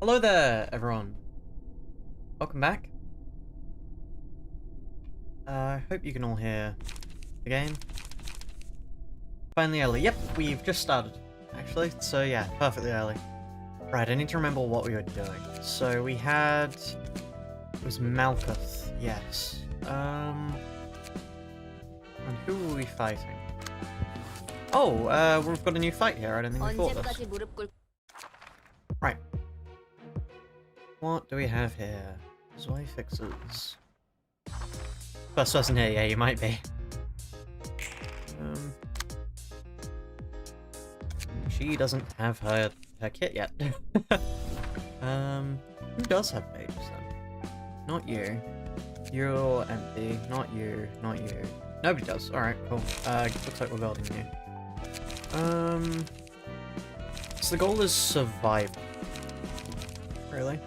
Hello there, everyone. Welcome back. I hope you can all hear the game. Finally early. Yep, we've just started, actually. So yeah, perfectly early. Right, I need to remember what we were doing. So we had... It was Malkuth, yes. And who were we fighting? Oh, we've got a new fight here. I don't think we fought this. Right. What do we have here? Zoe fixes. First person here, yeah, you might be. She doesn't have her kit yet. Who does have pages then? Not you. You're empty. Not you. Not you. Nobody does. Alright, cool. Looks like we're building you. So the goal is survival. Really?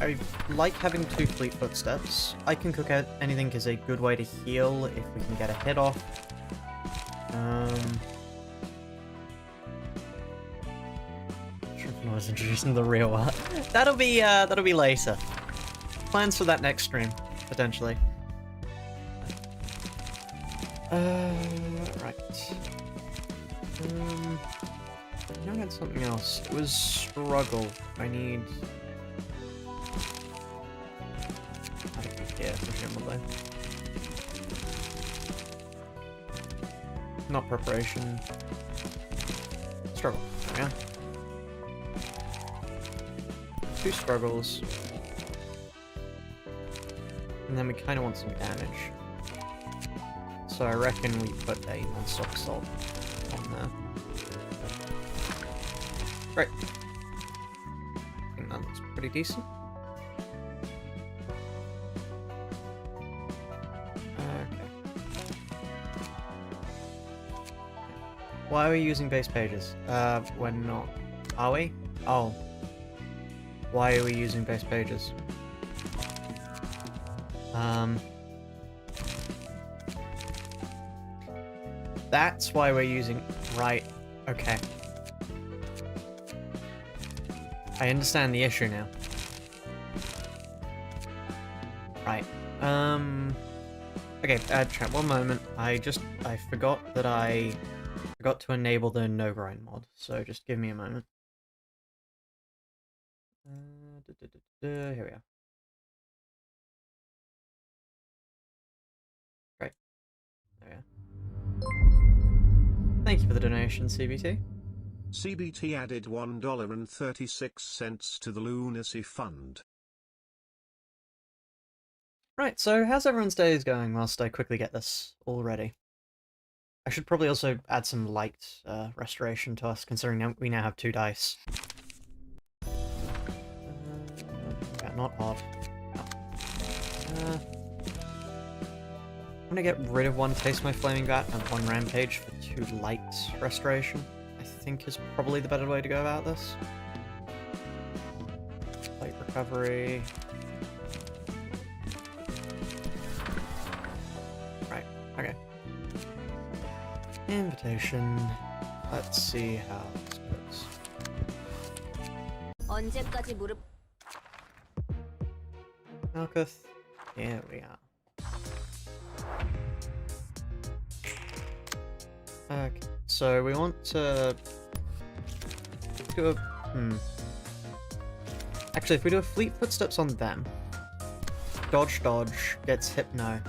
I like having 2 fleet footsteps. I can cook out anything is a good way to heal if we can get a hit off. I was introducing the real one. That'll be later. Plans for that next stream, potentially. Right. I had something else. It was struggle. I need... Yeah, presumably. Not preparation. Struggle. There we go. 2 struggles. And then we kind of want some damage. So I reckon we put a non-stock salt on there. Great. I think that looks pretty decent. Why are we using base pages? We're not. Are we? Oh. Why are we using base pages? That's why we're using... Right. Okay. I understand the issue now. Right. Okay, chat, one moment. I forgot that I forgot to enable the no grind mod, so just give me a moment. Here we are. Great. There we are. Thank you for the donation, CBT. CBT added $1.36 to the Lunacy Fund. Right, so how's everyone's days going whilst I quickly get this all ready? I should probably also add some light restoration to us, considering we now have 2 dice. Yeah, not odd. No. I'm gonna get rid of 1 Taste My Flaming Bat and 1 Rampage for 2 light restoration. I think is probably the better way to go about this. Light recovery. Right, okay. Invitation. Let's see how this goes. 언제까지 무릎 Malkuth. Here we are. Okay, so we want to do a... Actually, if we do a Fleet Footsteps on them, Dodge Dodge gets Hypno.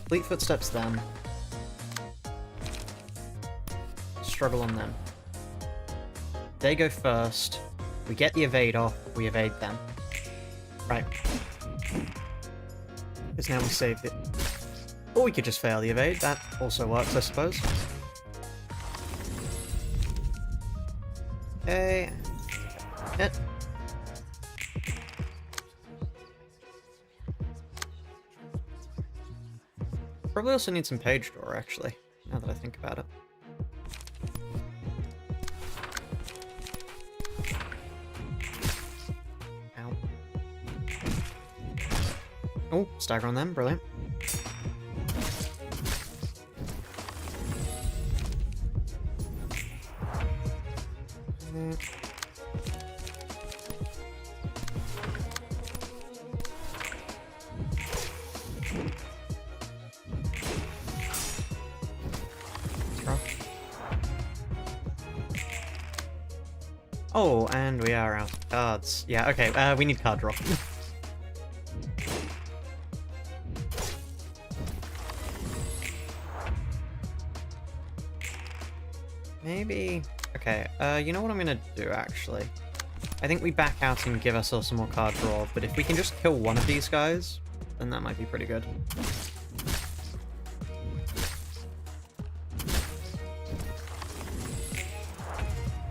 Fleet Footsteps them. Struggle on them. They go first. We get the evade off. We evade them. Right. Because now we saved it. Or we could just fail the evade. That also works, I suppose. Okay. Hit. Probably also need some page draw, actually, now that I think about it. Ow. Oh, stagger on them, brilliant. rush. Oh, and we are out of cards. Yeah, okay, we need card draw. Maybe... Okay, you know what I'm gonna do, actually? I think we back out and give ourselves some more card draw, but if we can just kill one of these guys, then that might be pretty good.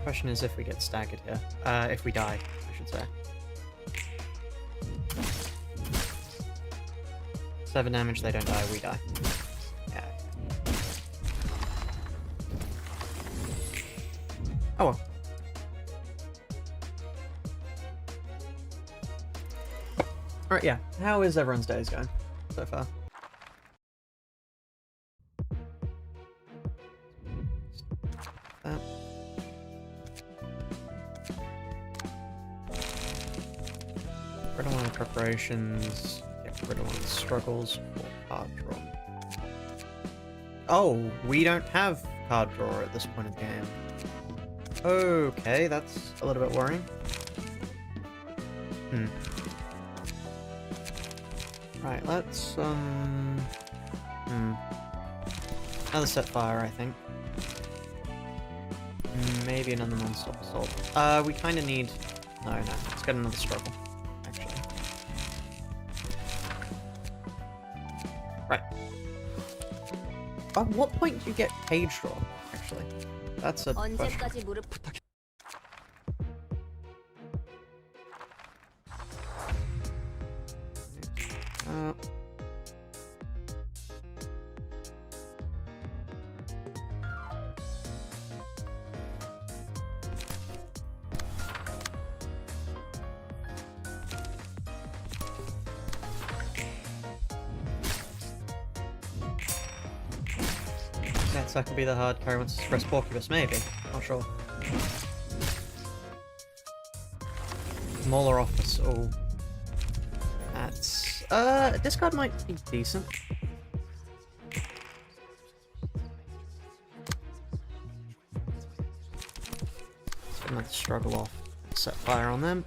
Question is if we get staggered here. If we die, I should say. 7 damage, they don't die, we die. Yeah. Oh well. Alright, yeah. How is everyone's days going so far? Rid of one of the preparations. Get rid of one of the struggles for card draw. Oh, we don't have card draw at this point in the game. Okay, that's a little bit worrying. Right, let's, another set fire, I think. Maybe another non-stop assault. We kind of need... No, let's get another struggle, actually. Right. At what point do you get page draw, actually? That's a question. Yes, that could be the hard carry once it's press Porcupus, maybe. Not sure. Mauler Office, oh. That's... discard might be decent. Let's get another struggle off. Set fire on them.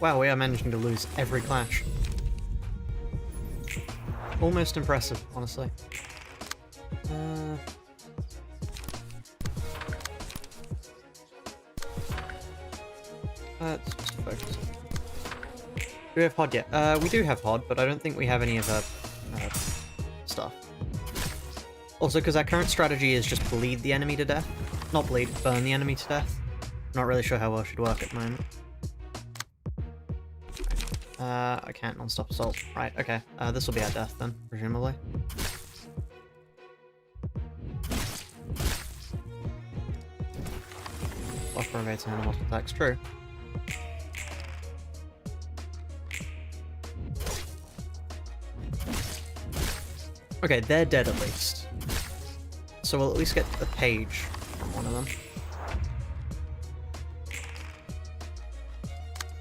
Wow, we are managing to lose every clash. Almost impressive, honestly. Let's just focus. Do we have HOD yet? We do have HOD, but I don't think we have any of the stuff. Also, because our current strategy is just bleed the enemy to death. Not bleed, burn the enemy to death. Not really sure how well it should work at the moment. I can't non-stop assault. Right, okay. This will be our death then, presumably. Buffer evades animal attacks, true. Okay, they're dead at least. So we'll at least get the page from one of them.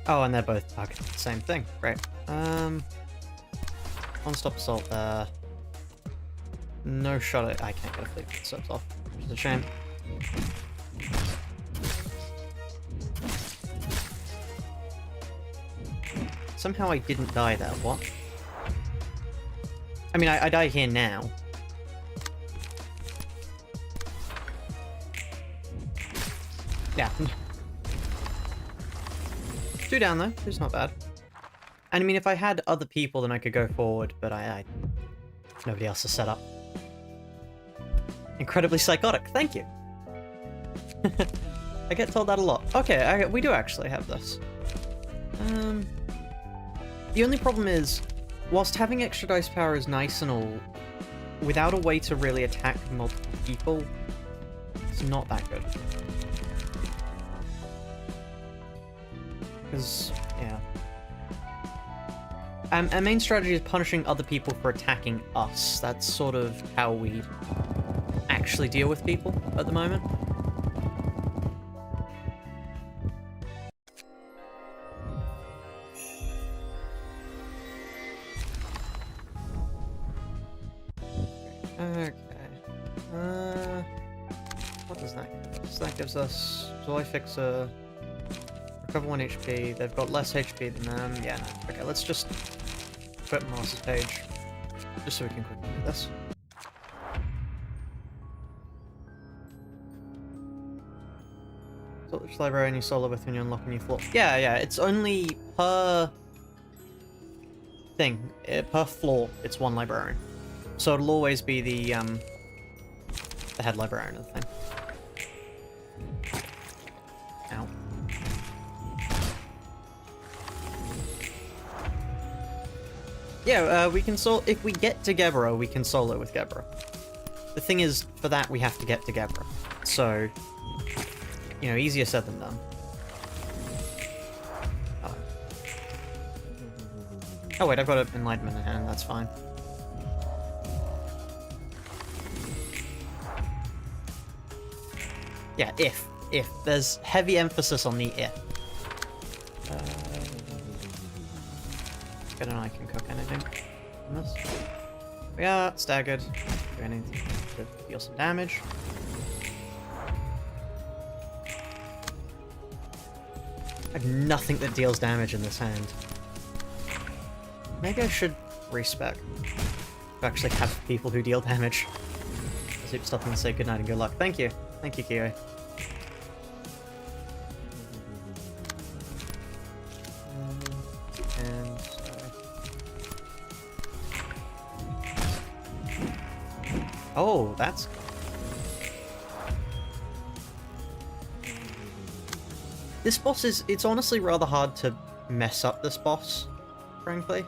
Oh, and they're both targeting the same thing. Great. Non-stop assault there. No shot at... I can't get a fleet footsteps off, which is a shame. Somehow I didn't die there, what? I mean, I die here now. Yeah. 2 down though, it's not bad. And I mean, if I had other people, then I could go forward, but nobody else is set up. Incredibly psychotic, thank you. I get told that a lot. Okay, we do actually have this. The only problem is, whilst having extra dice power is nice and all, without a way to really attack multiple people, it's not that good. Because, yeah. Our main strategy is punishing other people for attacking us. That's sort of how we actually deal with people at the moment. Okay. What does that give us? That gives us Joy Fixer, recover 1 HP. They've got less HP than them. Yeah, no. Okay, let's just quit Master's Page. Just so we can quickly do this. So which librarian you solo with when you unlock a new floor? Yeah, yeah, it's only per thing. Per floor, it's 1 librarian. So it'll always be the head librarian of the thing. Ow. Yeah, we can if we get to Gebra, we can solo with Gebra. The thing is, for that we have to get to Gebra. So, you know, easier said than done. Oh wait, I've got an Enlightenment in hand, that's fine. Yeah, if. There's heavy emphasis on the if. Let's get an I can cook anything on this. We are staggered. Do anything to deal some damage. I have nothing that deals damage in this hand. Maybe I should respec. To actually have people who deal damage. I'll keep stopping and say goodnight and good luck. Thank you. Thank you, Kiwi. And oh, that's... This boss is... It's honestly rather hard to mess up this boss, frankly.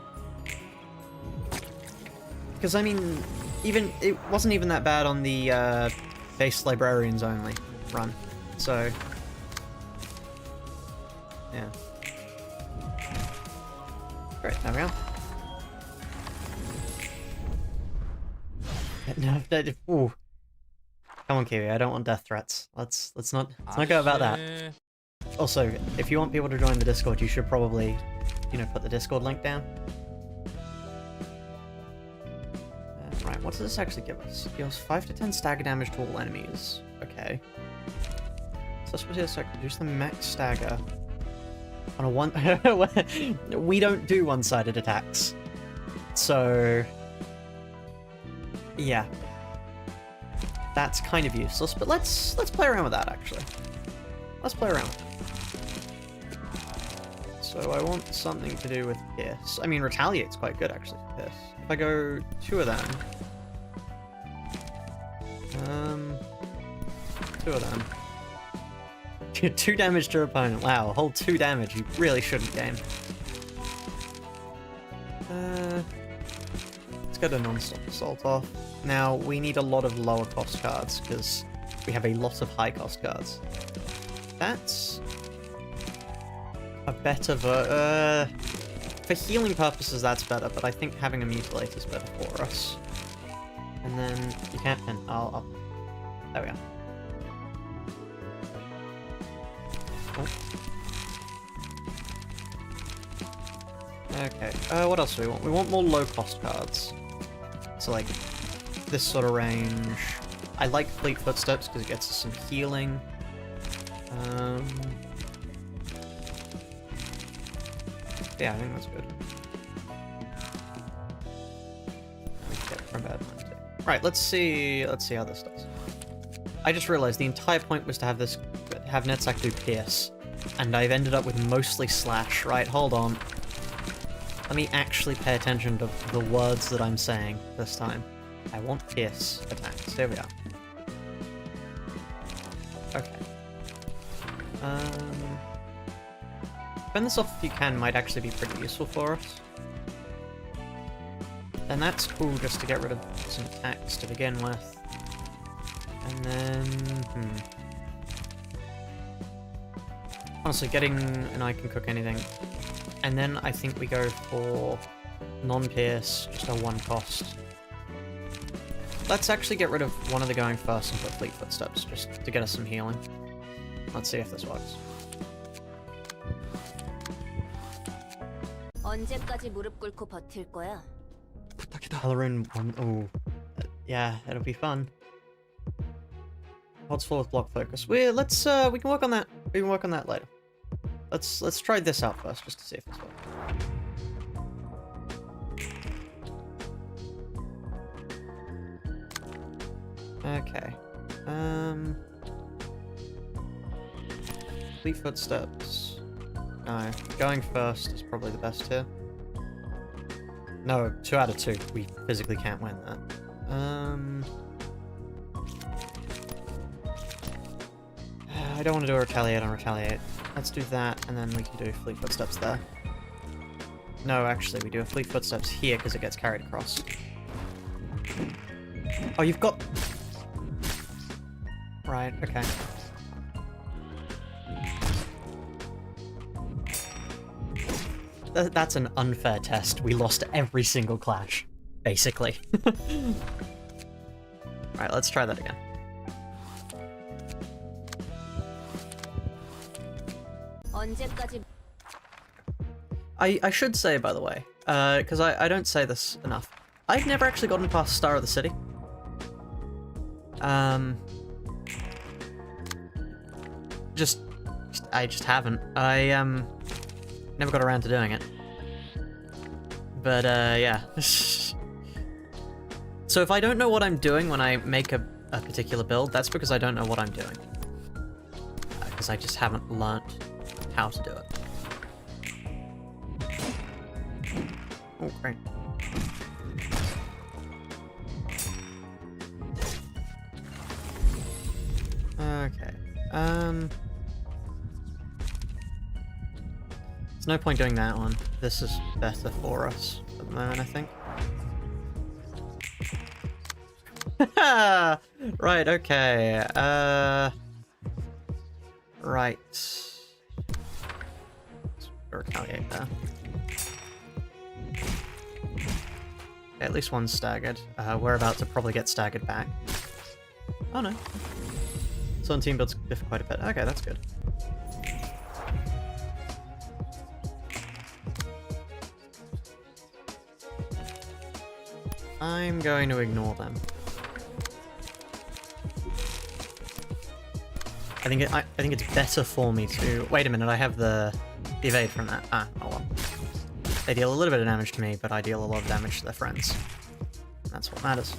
Because, I mean, it wasn't even that bad on the base librarians only run. So, yeah. Great, there we are. No, ooh. Come on, Kiwi, I don't want death threats. Let's not go about that. Also, if you want people to join the Discord, you should probably, you know, put the Discord link down. Right, what does this actually give us? It deals 5 to 10 stagger damage to all enemies. Okay. So I suppose yes, I can reduce the max stagger on a one. We don't do one-sided attacks, so yeah, that's kind of useless. But let's play around with that actually. Let's play around. So I want something to do with Pierce. I mean, Retaliate's quite good actually for Pierce. If I go 2 of them. 2 of them. 2 damage to your opponent. Wow, a whole 2 damage. You really shouldn't game. Let's get a non-stop assault off. Now, we need a lot of lower cost cards, because we have a lot of high cost cards. That's a better for healing purposes, that's better, but I think having a Mutilate is better for us. And then you can't pin. I'll there we go. Oh. Okay, what else do we want? We want more low-cost cards. So, like, this sort of range. I like Fleet Footsteps because it gets us some healing. Yeah, I think that's good. We can get from bad ones too. Right, let's see how this does. I just realized the entire point was to have Netsack do Pierce, and I've ended up with mostly Slash. Right, hold on. Let me actually pay attention to the words that I'm saying this time. I want Pierce attacks. Here we are. Okay. Spend this off if you can might actually be pretty useful for us. And that's cool just to get rid of some attacks to begin with. And then... Honestly, getting an I can cook anything. And then I think we go for non-pierce, just a 1 cost. Let's actually get rid of one of the going first and put Fleet Footsteps, just to get us some healing. Let's see if this works. 언제까지 무릎 꿇고 버틸 거야? Halaroon 1. Oh. Yeah, it'll be fun. Pods full with block focus. We can work on that. We can work on that later. Let's try this out first, just to see if it's works. Okay. Fleet footsteps. No, going first is probably the best here. No, 2 out of 2. We physically can't win that. I don't want to do a retaliate on retaliate. Let's do that, and then we can do fleet footsteps there. No, actually, we do a fleet footsteps here because it gets carried across. Oh, you've got... Right, okay. That's an unfair test. We lost every single clash, basically. Alright, let's try that again. I should say, by the way, because I don't say this enough, I've never actually gotten past Star of the City. I just haven't. I never got around to doing it. But yeah. So if I don't know what I'm doing when I make a particular build, that's because I don't know what I'm doing. Because I just haven't learnt how to do it. Oh, great. Okay. There's no point doing that one. This is better for us at the moment, I think. Right, okay. Right. Let's retaliate there. Okay, at least one's staggered. We're about to probably get staggered back. Oh no. So on team builds differ quite a bit. Okay, that's good. I'm going to ignore them. I think it's better for me to... Wait a minute, I have the evade from that. Ah, oh well. They deal a little bit of damage to me, but I deal a lot of damage to their friends. That's what matters.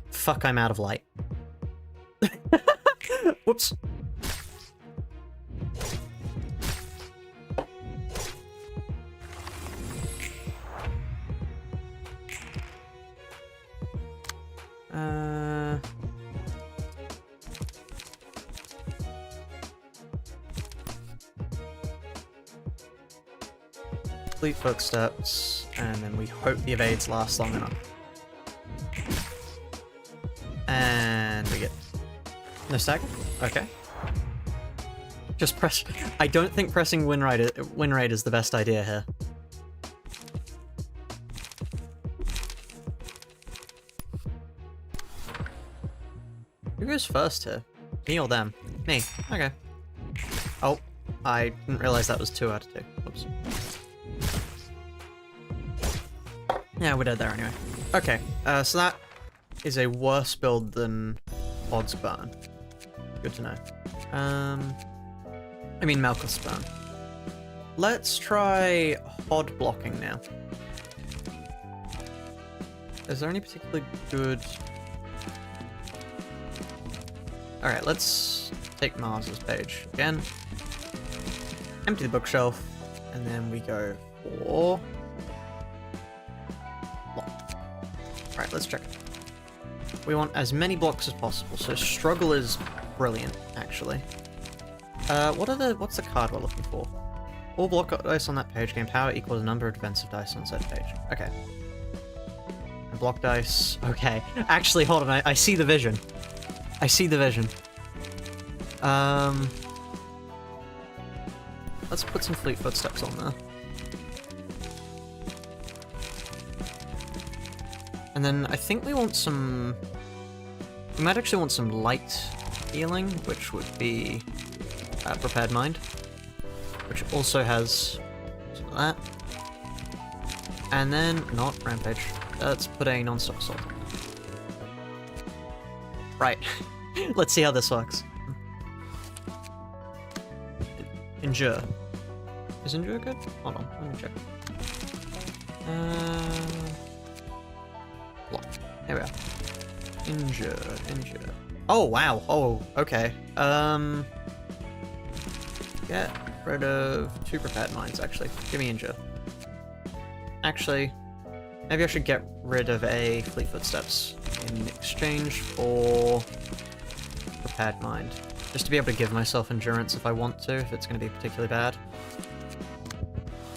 Fuck, I'm out of light. Whoops. Fleet footsteps, and then we hope the evades last long enough. And we get no stagger. Okay. Just press. I don't think pressing win rate is the best idea here. Who goes first here? Me or them? Me. Okay. Oh, I didn't realize that was 2 out of 2. Oops. Yeah, we're dead there anyway. Okay, so that is a worse build than Odds Burn. Good to know. I mean Malchus Burn. Let's try Hod blocking now. Is there any particularly good... Alright, let's take Mars's page again. Empty the bookshelf, and then we go for... Alright, let's check. We want as many blocks as possible, so struggle is brilliant, actually. What's the card we're looking for? All block dice on that page gain power equals the number of defensive dice on said page. Okay. And block dice, okay. Actually, hold on, I see the vision. I see the vision. Let's put some fleet footsteps on there. And then I think we want some... We might actually want some light healing, which would be Prepared Mind, which also has some of that. And then, not rampage. Let's put a non-stop assault. Right. Let's see how this works. Endure. Is endure good? Hold on, let me check. Block. There we are. Endure. Oh, wow. Oh, okay. Get rid of 2 prepared mines, actually. Give me endure. Actually, maybe I should get rid of a fleet footsteps in exchange for prepared mind. Just to be able to give myself endurance if I want to, if it's going to be particularly bad.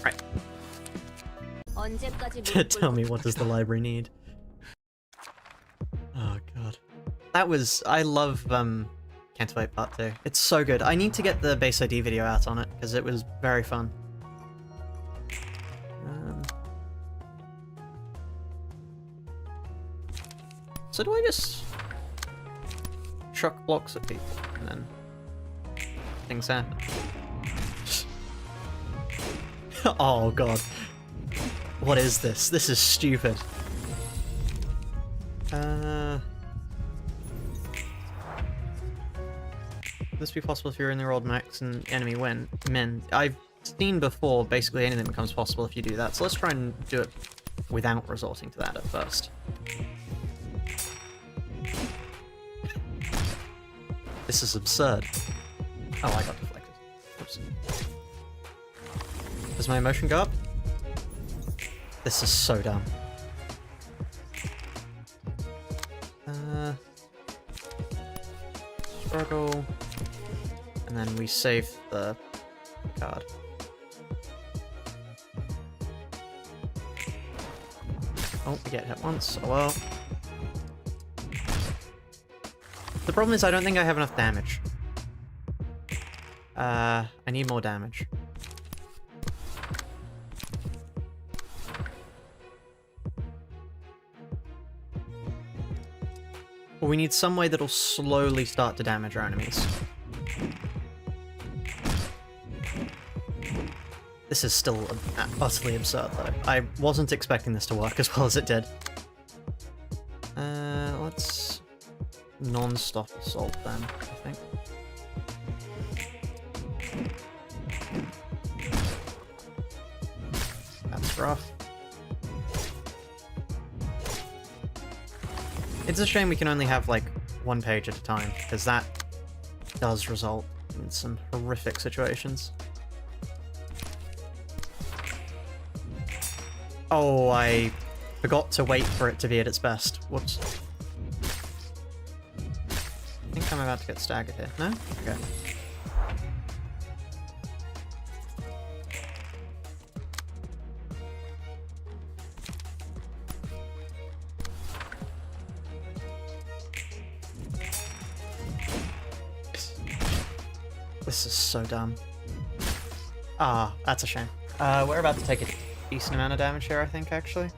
Right. Tell me, what does the library need? Oh god. That was... I love, Can't Wait Part 2. It's so good. I need to get the base ID video out on it, because it was very fun. So do I just chuck blocks at people and then things happen? Oh god. What is this? This is stupid. Would this be possible if you're in the world max and enemy men? I've seen before basically anything becomes possible if you do that, so let's try and do it without resorting to that at first. This is absurd. Oh, I got deflected. Oops. Does my emotion go up? This is so dumb. Struggle. And then we save the card. Oh, we get hit once. Oh well. The problem is I don't think I have enough damage. I need more damage. Well, we need some way that'll slowly start to damage our enemies. This is still utterly absurd, though. I wasn't expecting this to work as well as it did. Let's non-stop assault then, I think. That's rough. It's a shame we can only have, like, 1 page at a time, because that does result in some horrific situations. Oh, I forgot to wait for it to be at its best. Whoops. I think I'm about to get staggered here. No? Okay. This is so dumb. Ah, that's a shame. We're about to take a decent amount of damage here, I think, actually.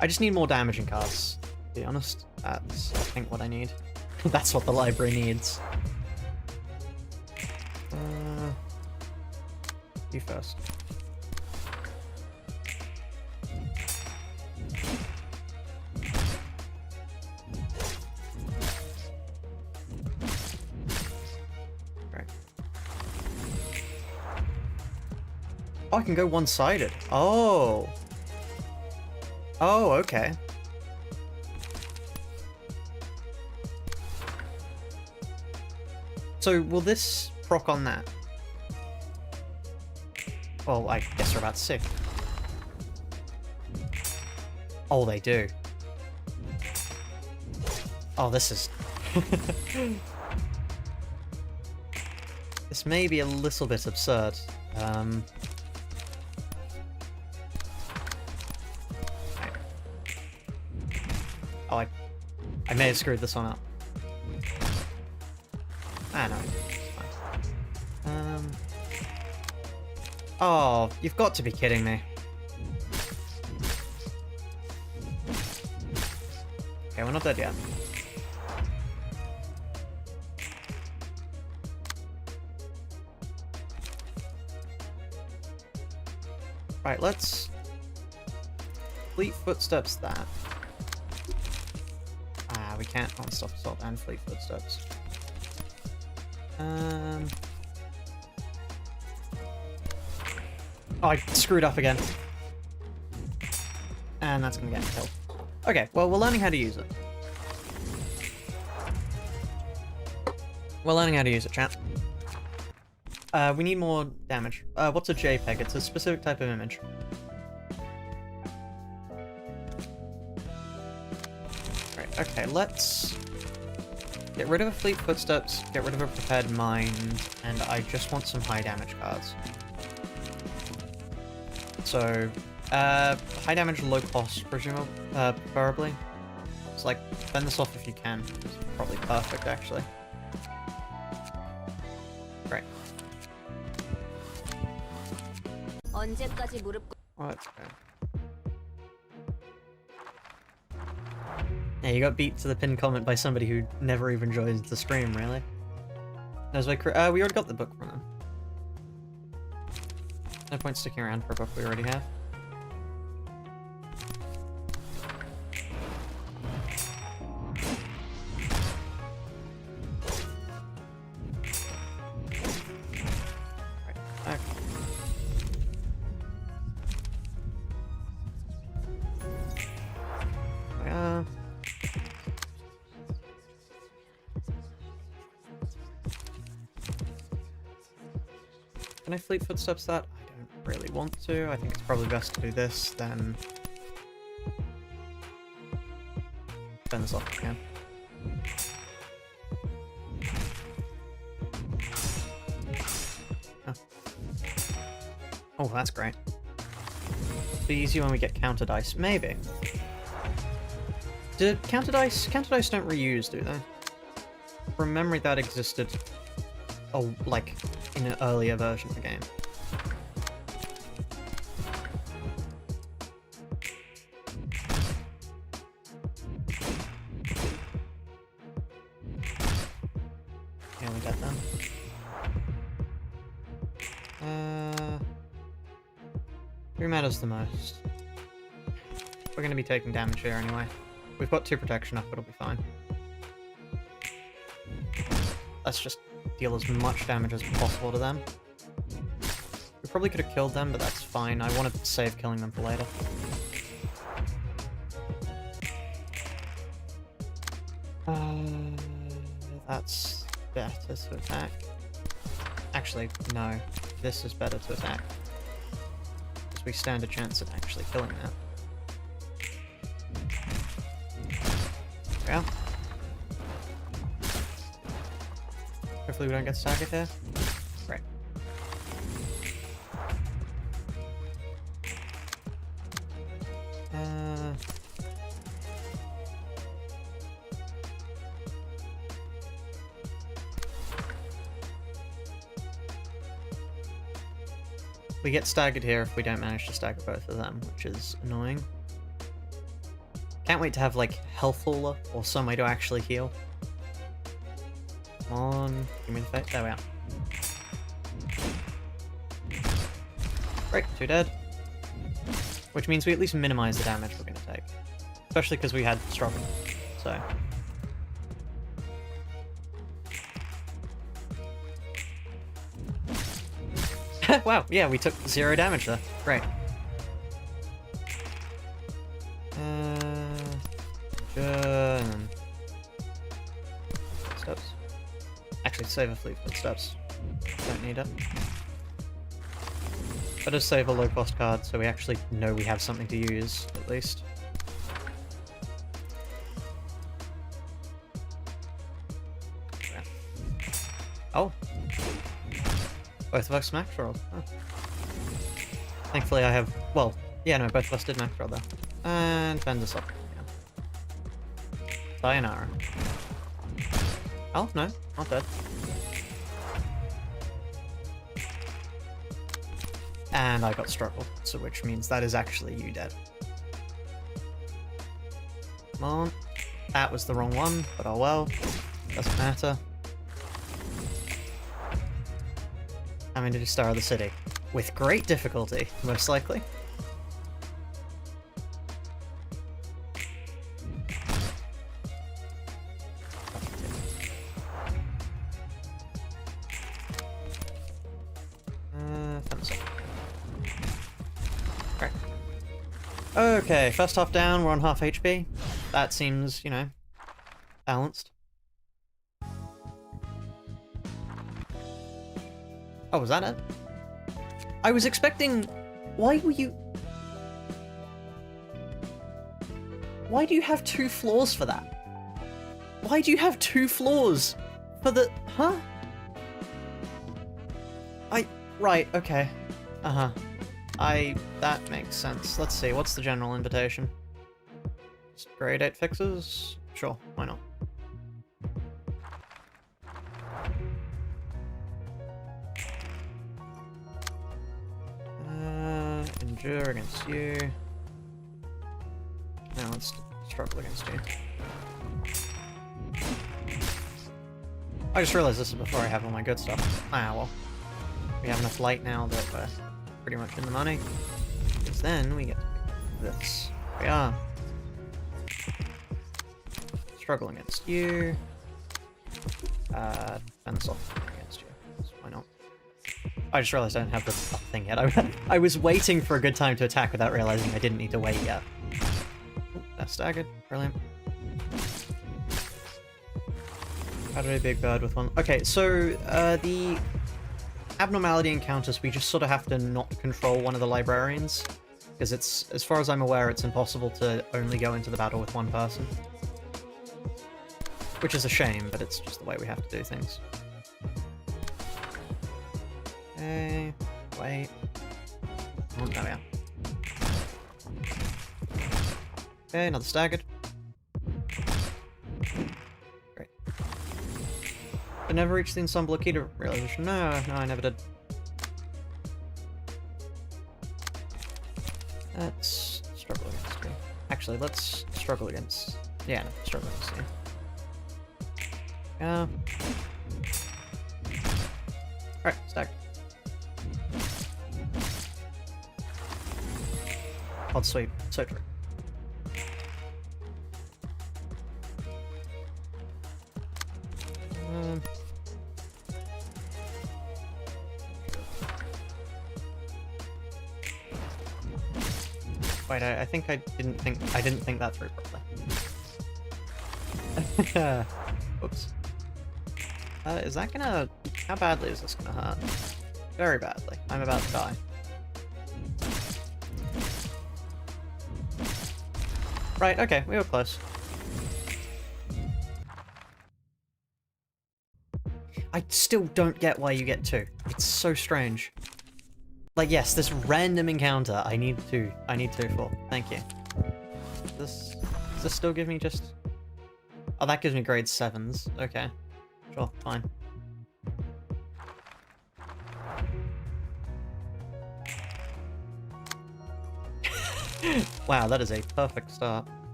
I just need more damaging cards, to be honest. That's, I think, what I need. That's what the library needs. You first. Right. Oh, I can go one-sided. Oh. Oh, okay. So, will this proc on that? Well, I guess we're about to see. Oh, they do. Oh, this is... This may be a little bit absurd. Oh, I may have screwed this one up. Ah, no. It's fine. Oh, you've got to be kidding me. Okay, we're not dead yet. Right, let's fleet footsteps that. Ah, we can't non-stop assault and fleet footsteps. Oh, I screwed up again. And that's gonna get me killed. Okay, well, we're learning how to use it. We're learning how to use it, chat. We need more damage. What's a JPEG? It's a specific type of image. Right, okay, let's get rid of a fleet footsteps, get rid of a prepared mind, and I just want some high damage cards. So, high damage, low cost, presumably, preferably. It's like, fend this off if you can. It's probably perfect, actually. Great. 언제까지 무릎 Oh, let's go. Yeah, you got beat to the pinned comment by somebody who never even joins the stream, really. That's like, we already got the book from them. No point sticking around for a book we already have. Right, okay. Can I fleet footsteps that? I don't really want to. I think it's probably best to do this, then turn this off again. Oh, that's great. Be easy when we get counter dice. Maybe. Did counter dice don't reuse, do they? From memory, that existed. Oh, like in an earlier version of the game. Yeah, we got them. Who matters the most? We're gonna be taking damage here anyway. We've got 2 protection up, it'll be fine. Let's just deal as much damage as possible to them. We probably could have killed them, but that's fine. I wanted to save killing them for later. That's better to attack. Actually, no. This is better to attack. Because we stand a chance at actually killing that. Yeah. Hopefully we don't get staggered here. Great. We get staggered here if we don't manage to stagger both of them, which is annoying. Can't wait to have, like, health hauler or some way to actually heal. Come on, give me the face. There we are. Great, 2 dead. Which means we at least minimize the damage we're going to take. Especially because we had struggle, so... Wow, yeah, we took 0 damage there. Great. Steps. Actually, save a fleet footsteps. Don't need it. But just save a low-cost card so we actually know we have something to use, at least. Yeah. Oh! Both of us max rolled. Oh. Thankfully I have... Well, yeah, no, both of us did max roll though. And fend this up. Yeah. Sayonara. Oh, no, not dead. And I got struggle, so which means that is actually you dead. Come on. That was the wrong one, but oh well. Doesn't matter. I'm going to destroy the city. With great difficulty, most likely. Right. Okay, first half down, we're on half HP. That seems, you know, balanced. Oh, was that it? I was expecting... Why were you... Why do you have 2 floors for that? Why do you have 2 floors for the... Huh? Right, okay. Uh-huh. That makes sense. Let's see, what's the general invitation? Just grade 8 fixes? Sure, why not? Endure against you. Now let's struggle against you. I just realized this is before I have all my good stuff. Ah, well. We have enough light now that we're pretty much in the money. Because then we get this. We are. Struggle against you. Defense off against you. So why not? I just realized I don't have the thing yet. I was waiting for a good time to attack without realizing I didn't need to wait yet. Oh, that's staggered. Brilliant. How did a big bird with one? Okay, so the abnormality encounters, we just sort of have to not control one of the librarians. Because it's, as far as I'm aware, it's impossible to only go into the battle with one person. Which is a shame, but it's just the way we have to do things. Okay, wait. Oh, there we are. Okay, another staggered. Great. I never reached the ensemble key to realization. No, I never did. Let's struggle against you. Actually, let's struggle against... Yeah, no, struggle against you. Yeah. Alright, staggered. Odd sweep. So true. Wait, I think I didn't think that through properly. Oops. Is that gonna... How badly is this gonna hurt? Very badly. I'm about to die. Right, okay, we were close. I still don't get why you get 2. It's so strange. Like, yes, this random encounter, I need 2 for. Thank you. Does this still give me just... Oh, that gives me grade 7s. Okay. Sure, fine. Wow, that is a perfect start.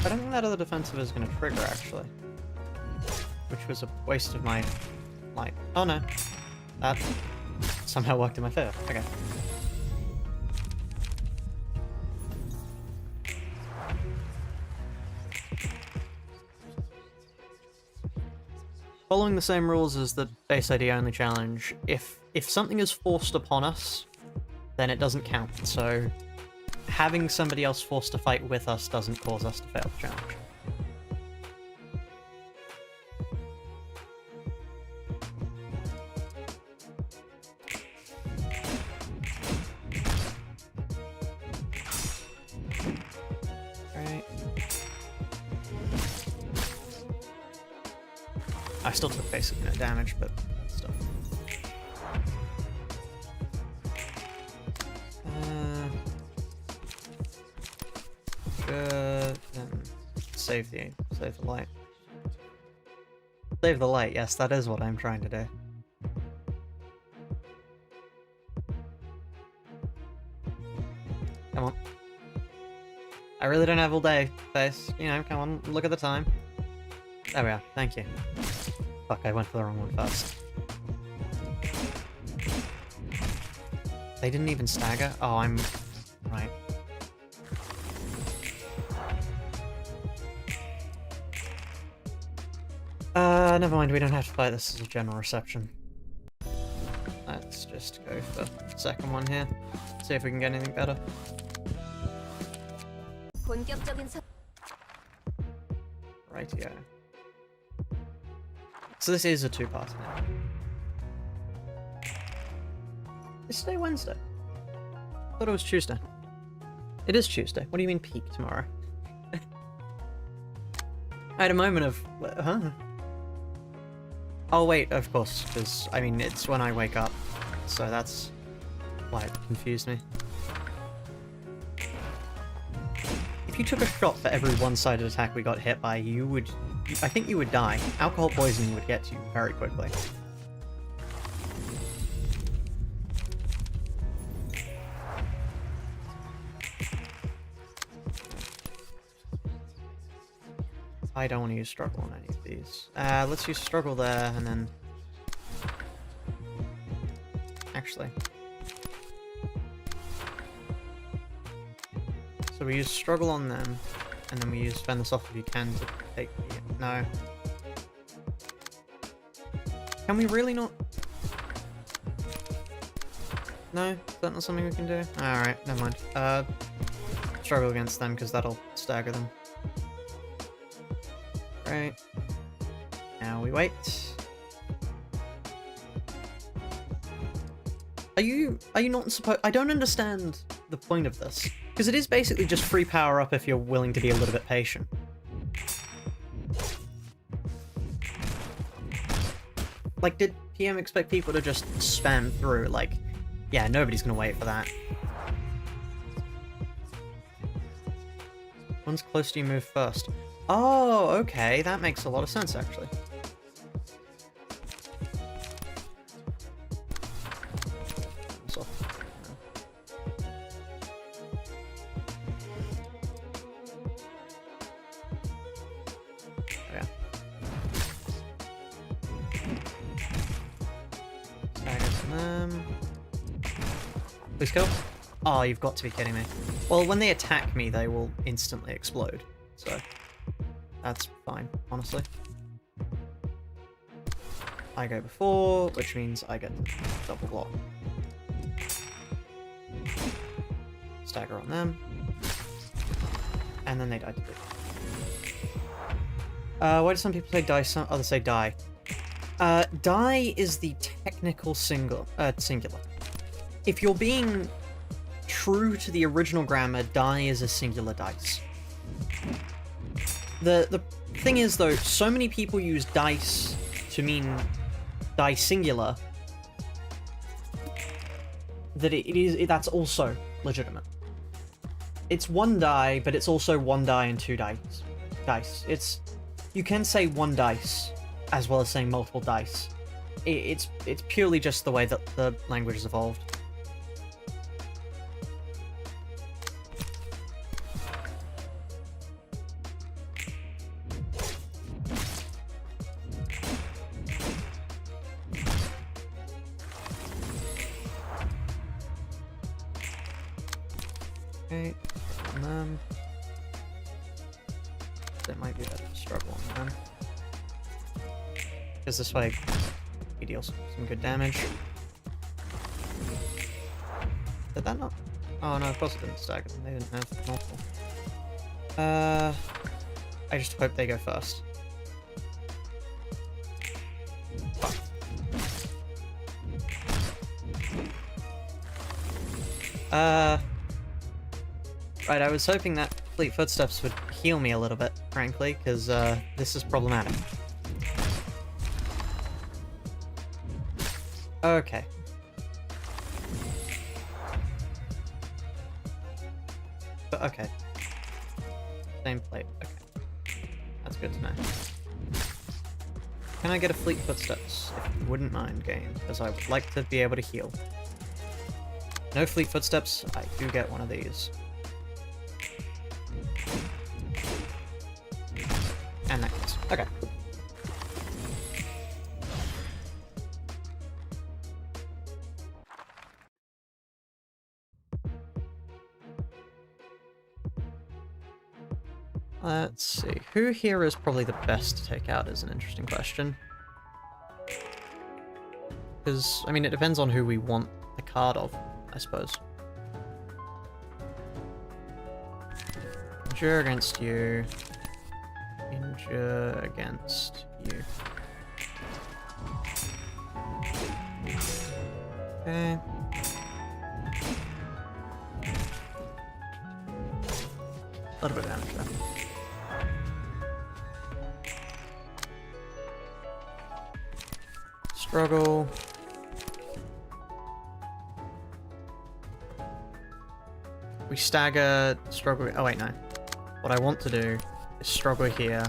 I don't think that other defensive is going to trigger, actually. Which was a waste of my light. Oh no. That somehow worked in my favor. Okay. Following the same rules as the base ID only challenge, if something is forced upon us, then it doesn't count. So having somebody else forced to fight with us doesn't cause us to fail the challenge. Right. I still took basically no damage, but still. Save the light. Save the light, yes, that is what I'm trying to do. Come on. I really don't have all day, face. You know, come on, look at the time. There we are, thank you. Fuck, I went for the wrong one first. They didn't even stagger? Oh, I'm... right. Never mind, we don't have to fight this as a general reception. Let's just go for the second one here. See if we can get anything better. Rightio. So this is a two-parter now. Is today Wednesday? I thought it was Tuesday. It is Tuesday. What do you mean peak tomorrow? I had a moment of... huh? Oh wait, of course, because, I mean, it's when I wake up, so that's why it confused me. If you took a shot for every one-sided attack we got hit by, you would... I think you would die. Alcohol poisoning would get you very quickly. I don't want to use struggle on any of these. Let's use struggle there, and then... Actually. So we use struggle on them, and then we use fend this off if you can to take the... No. Can we really not... No? Is that not something we can do? Alright, never mind. Struggle against them, because that'll stagger them. Right. Now we wait. Are you not supposed... I don't understand the point of this. Because it is basically just free power up if you're willing to be a little bit patient. Like, did PM expect people to just spam through? Like, yeah, nobody's gonna wait for that. One's close to you, move first. Oh, okay, that makes a lot of sense, actually. So, yeah. Staggers them. Please kill. Oh, you've got to be kidding me. Well, when they attack me, they will instantly explode, so... That's fine, honestly. I go before, which means I get double block. Stagger on them. And then they die to boot. Why do some people say die, some others say die? Die is the technical singular. If you're being true to the original grammar, die is a singular dice. The thing is, though, so many people use dice to mean die singular that that's also legitimate. It's one die, but it's also one die and two dice. You can say one dice as well as saying multiple dice. It's purely just the way that the language has evolved. Okay, on them. That might be better to struggle on them. Because this way, he deals some good damage. Did that not? Oh no, of course it didn't stagger them. They didn't have multiple. I just hope they go first. Fuck. Right, I was hoping that Fleet Footsteps would heal me a little bit, frankly, because this is problematic. Okay. But okay. Same plate, okay. That's good to know. Can I get a Fleet Footsteps, if you wouldn't mind, game? Because I would like to be able to heal. No Fleet Footsteps, I do get one of these. and necklace. Okay. Let's see. Who here is probably the best to take out is an interesting question. Because, I mean, it depends on who we want the card of, I suppose. Injure against you. Injure against you. Okay. A little bit of damage there. Struggle. We stagger, struggle. Oh, wait, no. What I want to do is struggle here.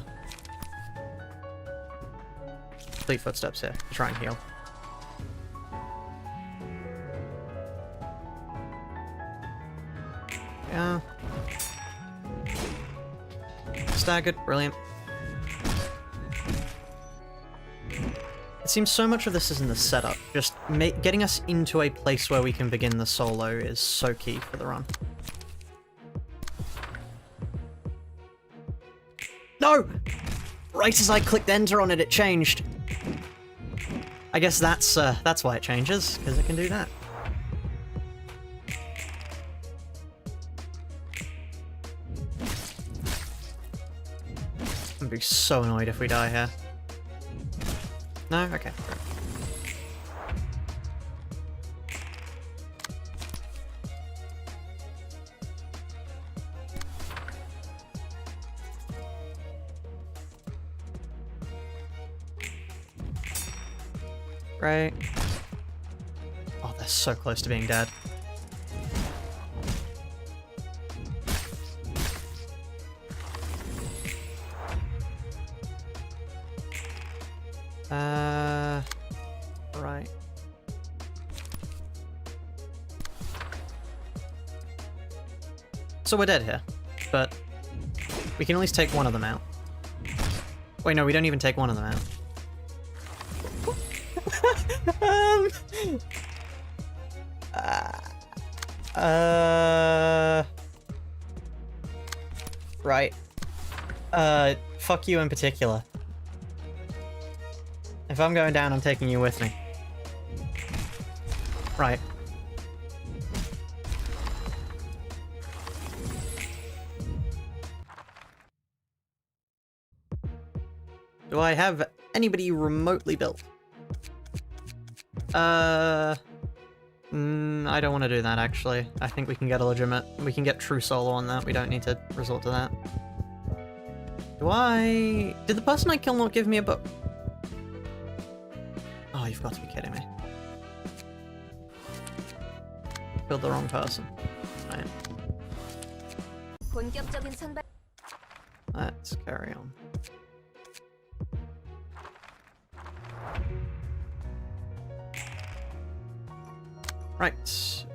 Complete footsteps here to try and heal. Yeah. Staggered, brilliant. It seems so much of this is in the setup. Just getting us into a place where we can begin the solo is so key for the run. No! Right as I clicked enter on it, it changed. I guess that's why it changes, because it can do that. I'm gonna be so annoyed if we die here. No? Okay. Right. Oh, they're so close to being dead. Right. So we're dead here, but we can at least take one of them out. Wait, no, we don't even take one of them out. Right. Fuck you in particular. If I'm going down, I'm taking you with me. Right. Do I have anybody remotely built? I don't want to do that, actually. I think we can get a legitimate... We can get true solo on that. We don't need to resort to that. Did the person I killed not give me a book? Oh, you've got to be kidding me. Killed the wrong person. Right. Let's carry on. Right.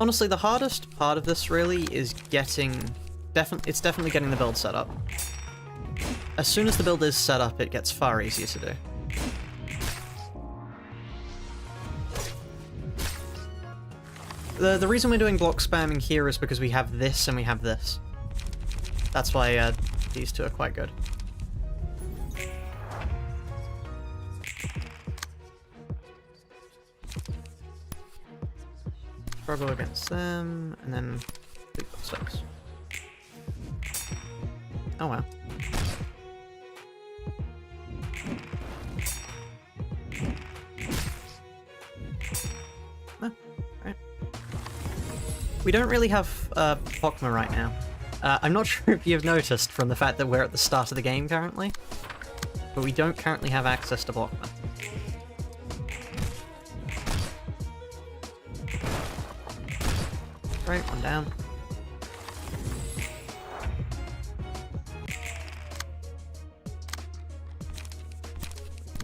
Honestly, the hardest part of this really is getting... It's definitely getting the build set up. As soon as the build is set up, it gets far easier to do. The reason we're doing block spamming here is because we have this and we have this. That's why these two are quite good. Struggle against them, and then big footsteps. Oh wow. Oh, right. We don't really have Pokma right now. I'm not sure if you've noticed from the fact that we're at the start of the game currently, but we don't currently have access to Pokma. Right, one down.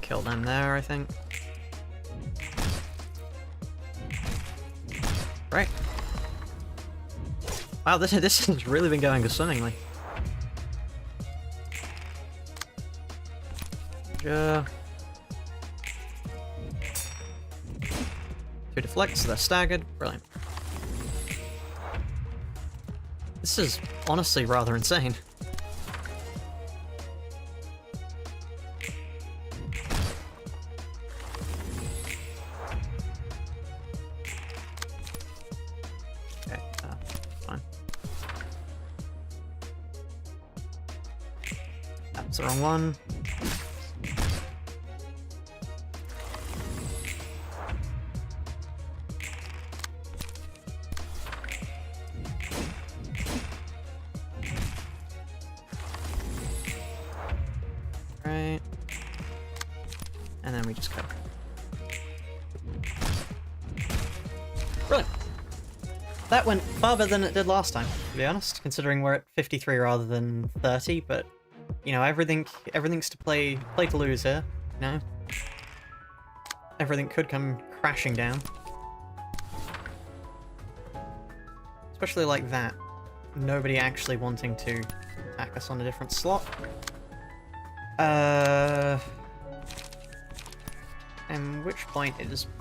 Kill them there, I think. Right. Wow, this has really been going swimmingly. Ninja. 2 deflect, so they're staggered. Brilliant. This is honestly rather insane. Okay, fine. That's the wrong one. Right. And then we just go. Brilliant. That went farther than it did last time, to be honest, considering we're at 53 rather than 30, but you know, everything's to play to lose here, you know? Everything could come crashing down. Especially like that. Nobody actually wanting to attack us on a different slot. At which point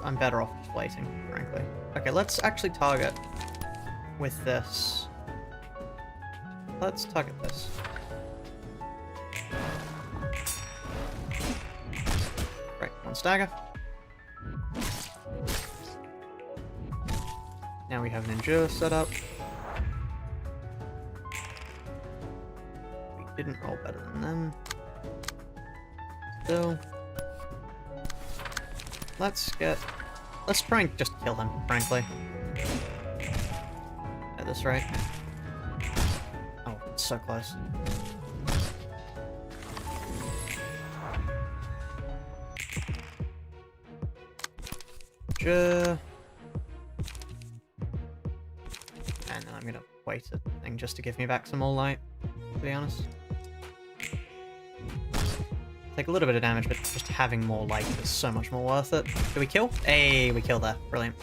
I'm better off just waiting, frankly. Okay, let's actually target with this. Let's target this. Great, 1 stagger. Now we have an endure set up. We didn't roll better than them. Still. Let's try and just kill him, frankly. At this rate. Oh, it's so close. And then I'm gonna wait a thing just to give me back some more light, to be honest. Take a little bit of damage, but just having more light is so much more worth it. Do we kill? Hey, we kill there. Brilliant.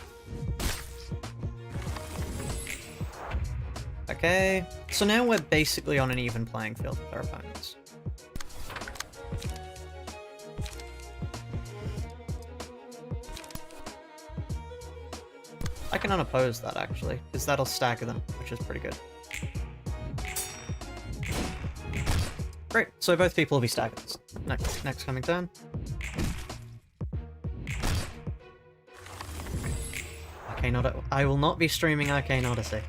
Okay, so now we're basically on an even playing field with our opponents. I can unoppose that, actually, because that'll stagger them, which is pretty good. Great, so both people will be staggered. Next coming turn. Arcane Odyssey. I will not be streaming Arcane Odyssey.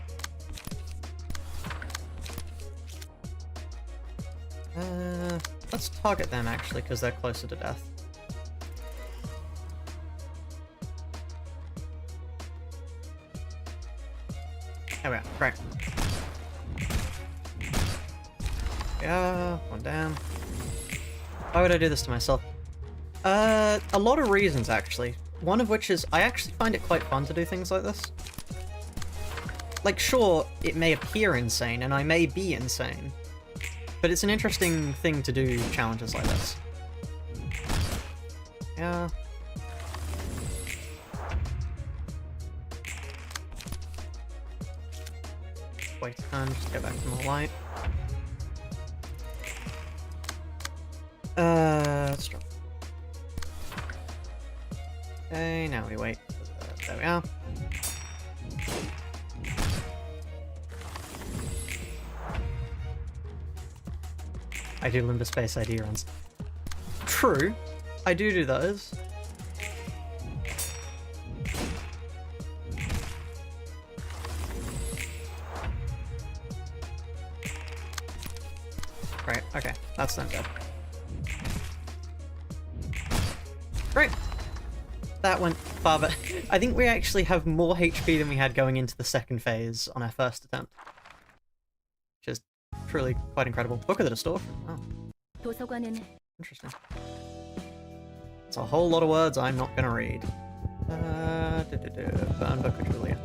Let's target them, actually, because they're closer to death. There we are. Great. Yeah, 1 down. Why would I do this to myself? A lot of reasons, actually. One of which is I actually find it quite fun to do things like this. Like, sure, it may appear insane, and I may be insane, but it's an interesting thing to do challenges like this. Yeah. Wait a turn, just go back to more light. Let's drop. Okay, now we wait. There we are. I do Limbo Space ID runs. True, I do those. Right, okay, that's not good. Great. That went far, but I think we actually have more HP than we had going into the second phase on our first attempt. Which is truly quite incredible. Book of the Distortion. Oh. Interesting. It's a whole lot of words I'm not gonna read. Burn Book of Julia.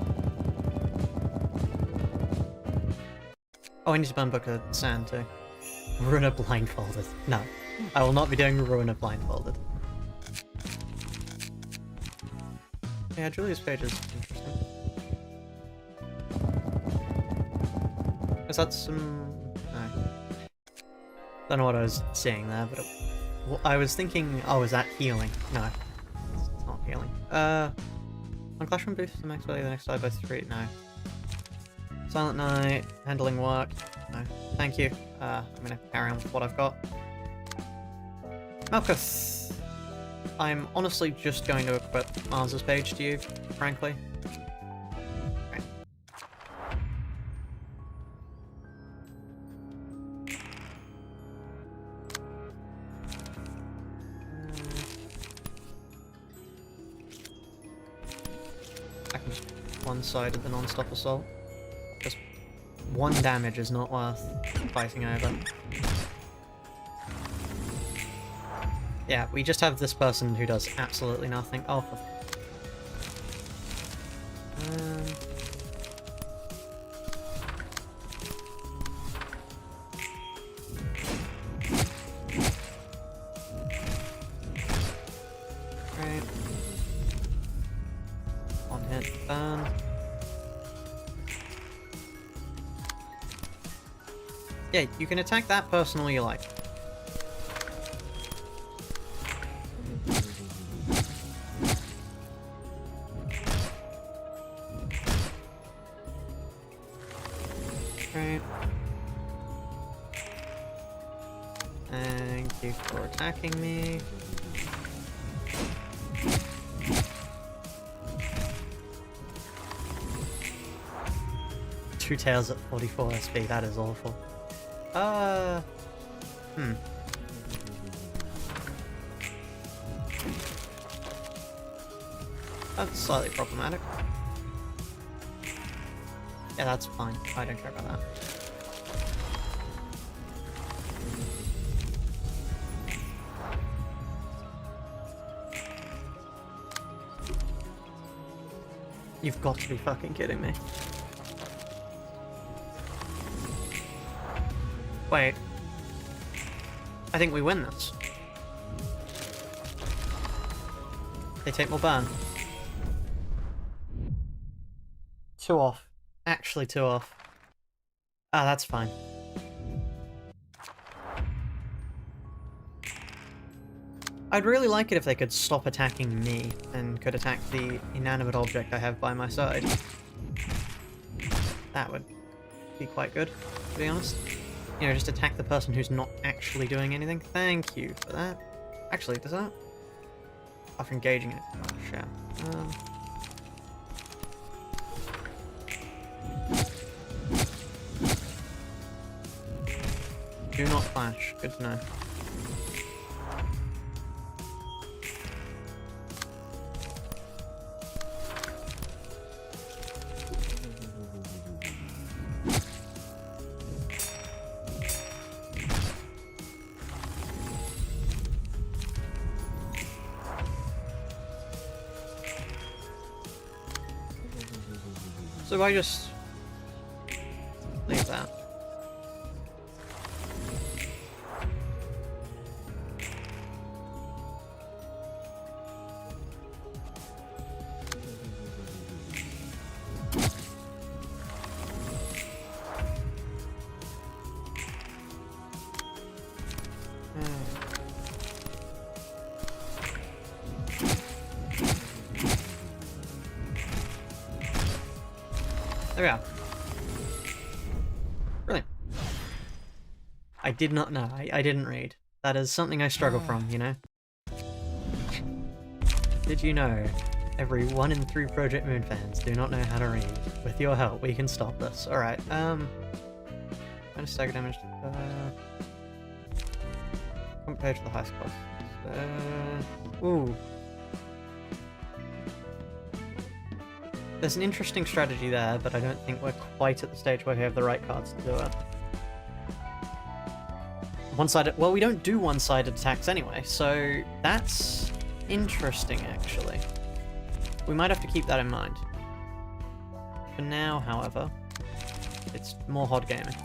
Oh, I need to burn Book of Sand too. Ruina blindfolded. No, I will not be doing Ruina blindfolded. Yeah, Julia's page is interesting. Is that some... No. Don't know what I was saying there, but Well, I was thinking, oh, is that healing? No, it's not healing. One classroom boosts the max value of the next side by 3. No. Silent Night, handling work. No, thank you. I'm gonna carry on with what I've got. Malkuth. I'm honestly just going to equip Mars's page to you, frankly. Okay. I can just one-sided the non-stop assault. Just 1 damage is not worth fighting over. Yeah, we just have this person who does absolutely nothing. Oh, for... Right. One hit, burn. Yeah, you can attack that person all you like. Right. Thank you for attacking me. Two tails at 44 SP, that is awful. That's slightly problematic. Yeah, that's fine. I don't care about that. You've got to be fucking kidding me. Wait. I think we win this. They take more burn. 2 off. Actually 2 off. Ah, that's fine. I'd really like it if they could stop attacking me and could attack the inanimate object I have by my side. That would be quite good, to be honest. You know, just attack the person who's not actually doing anything. Thank you for that. Actually, does that? After engaging it. Oh, shit. Do not flash. Good to know. So I just leave that. There we are. Brilliant. I did not know. I didn't read. That is something I struggle from, you know? Did you know? Every 1 in 3 Project Moon fans do not know how to read. With your help, we can stop this. Alright, minus stagger damage. Compared to the highest cost. Ooh. There's an interesting strategy there, but I don't think we're quite at the stage where we have the right cards to do it. One-sided... Well, we don't do one-sided attacks anyway, so that's interesting, actually. We might have to keep that in mind. For now, however, it's more hard gaming.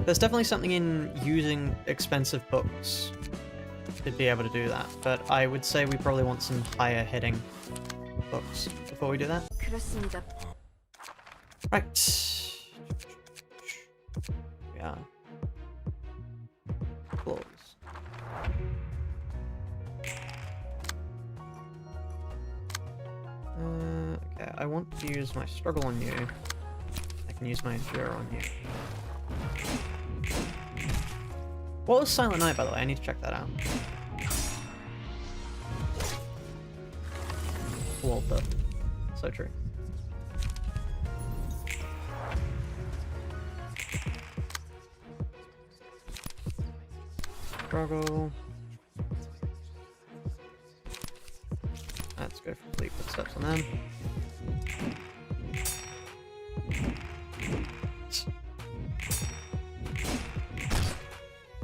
There's definitely something in using expensive books to be able to do that, but I would say we probably want some higher hitting books before we do that. 그렇습니다. Right. we are. Claws. Okay, I want to use my struggle on you. I can use my endure on you. What was Silent Night, by the way? I need to check that out. Walter. So true. Struggle. Let's go for fleet footsteps on them.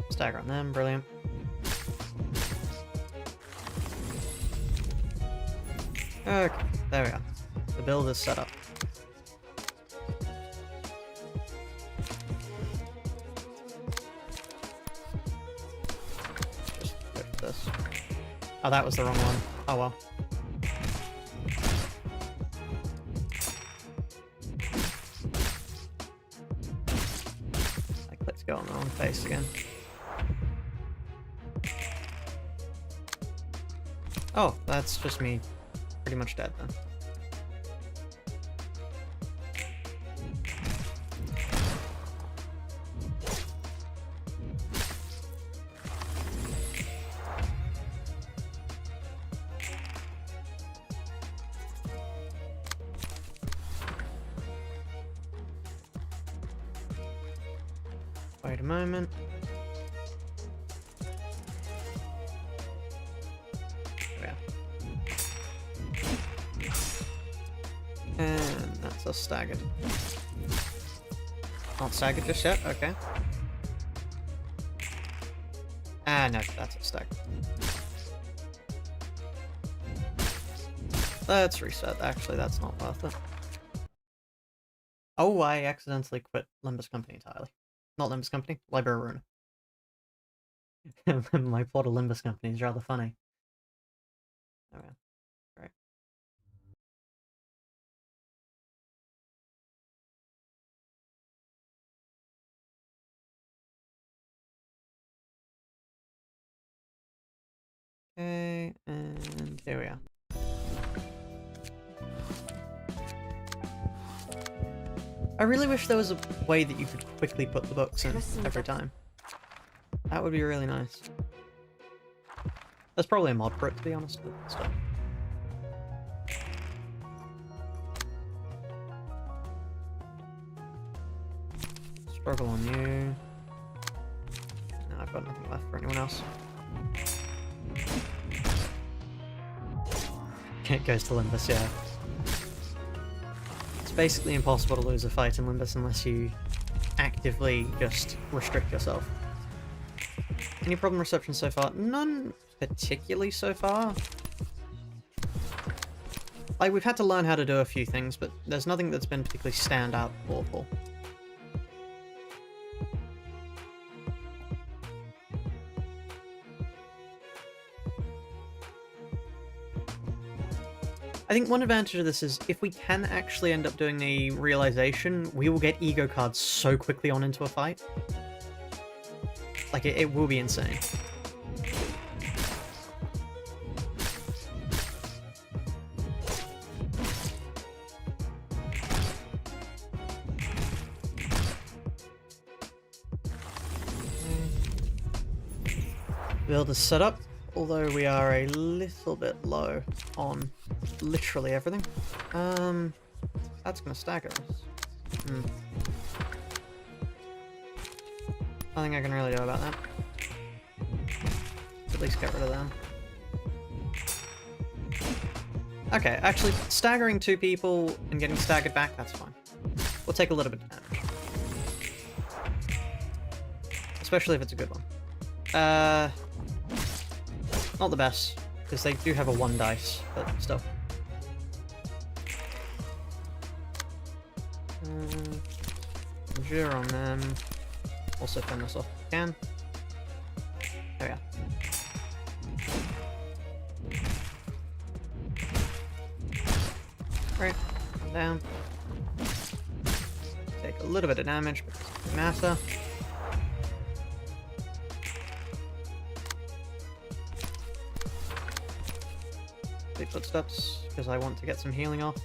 Stagger on them, brilliant. Okay, there we go. The build is set up. Just go for this. Oh, that was the wrong one. Oh well. I clicked go on the wrong face again. Oh, that's just me pretty much dead then. Wait a moment. And that's us staggered. Not staggered just yet, okay. Ah, no, that's a stagger. Let's reset. Actually, that's not worth it. Oh, I accidentally quit Limbus Company entirely. Not Limbus Company, Library of Ruina. My plot of Limbus Company is rather funny. Okay. Right. Okay, and here we are. I really wish there was a way that you could quickly put the books in every time. That would be really nice. There's probably a mod for it, to be honest, but still. Struggle on you. No, I've got nothing left for anyone else. It goes to Limbus, yeah. It's basically impossible to lose a fight in Limbus unless you actively just restrict yourself. Any problem reception so far? None particularly so far. Like, we've had to learn how to do a few things, but there's nothing that's been particularly stand out awful. I think one advantage of this is if we can actually end up doing a realization, we will get ego cards so quickly on into a fight. Like, it will be insane. Build is set up, although we are a little bit low on literally everything. That's gonna stagger us. Nothing I can really do about that. At least get rid of them. Okay, actually, staggering two people and getting staggered back, that's fine. We'll take a little bit of damage. Especially if it's a good one. Not the best, because they do have a 1 dice, but still. Endure on them. Also turn this off if we can. There we go. Right, calm down. Take a little bit of damage, but it doesn't matter. Complete footsteps, because I want to get some healing off.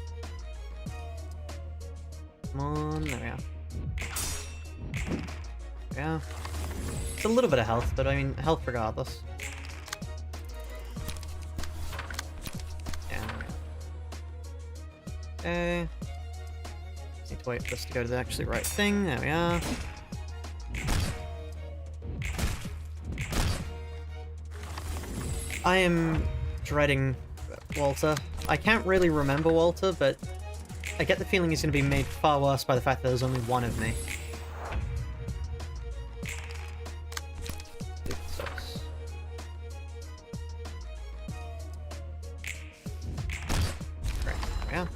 Come on, there we are. Yeah. It's a little bit of health, but I mean, health regardless. Yeah, there we are. Okay. Just need to wait for this to go to the actually right thing. There we are. I am dreading Walter. I can't really remember Walter, but I get the feeling he's going to be made far worse by the fact that there's only one of me. Right, there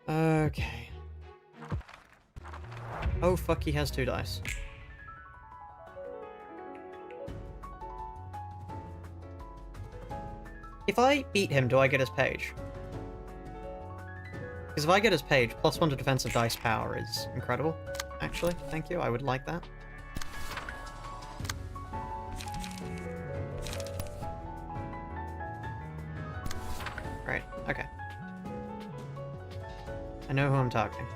we are. Okay. Oh fuck, he has 2 dice. If I beat him, do I get his page? Because if I get his page, +1 to defensive dice power is incredible. Actually, thank you, I would like that. Right, okay. I know who I'm targeting.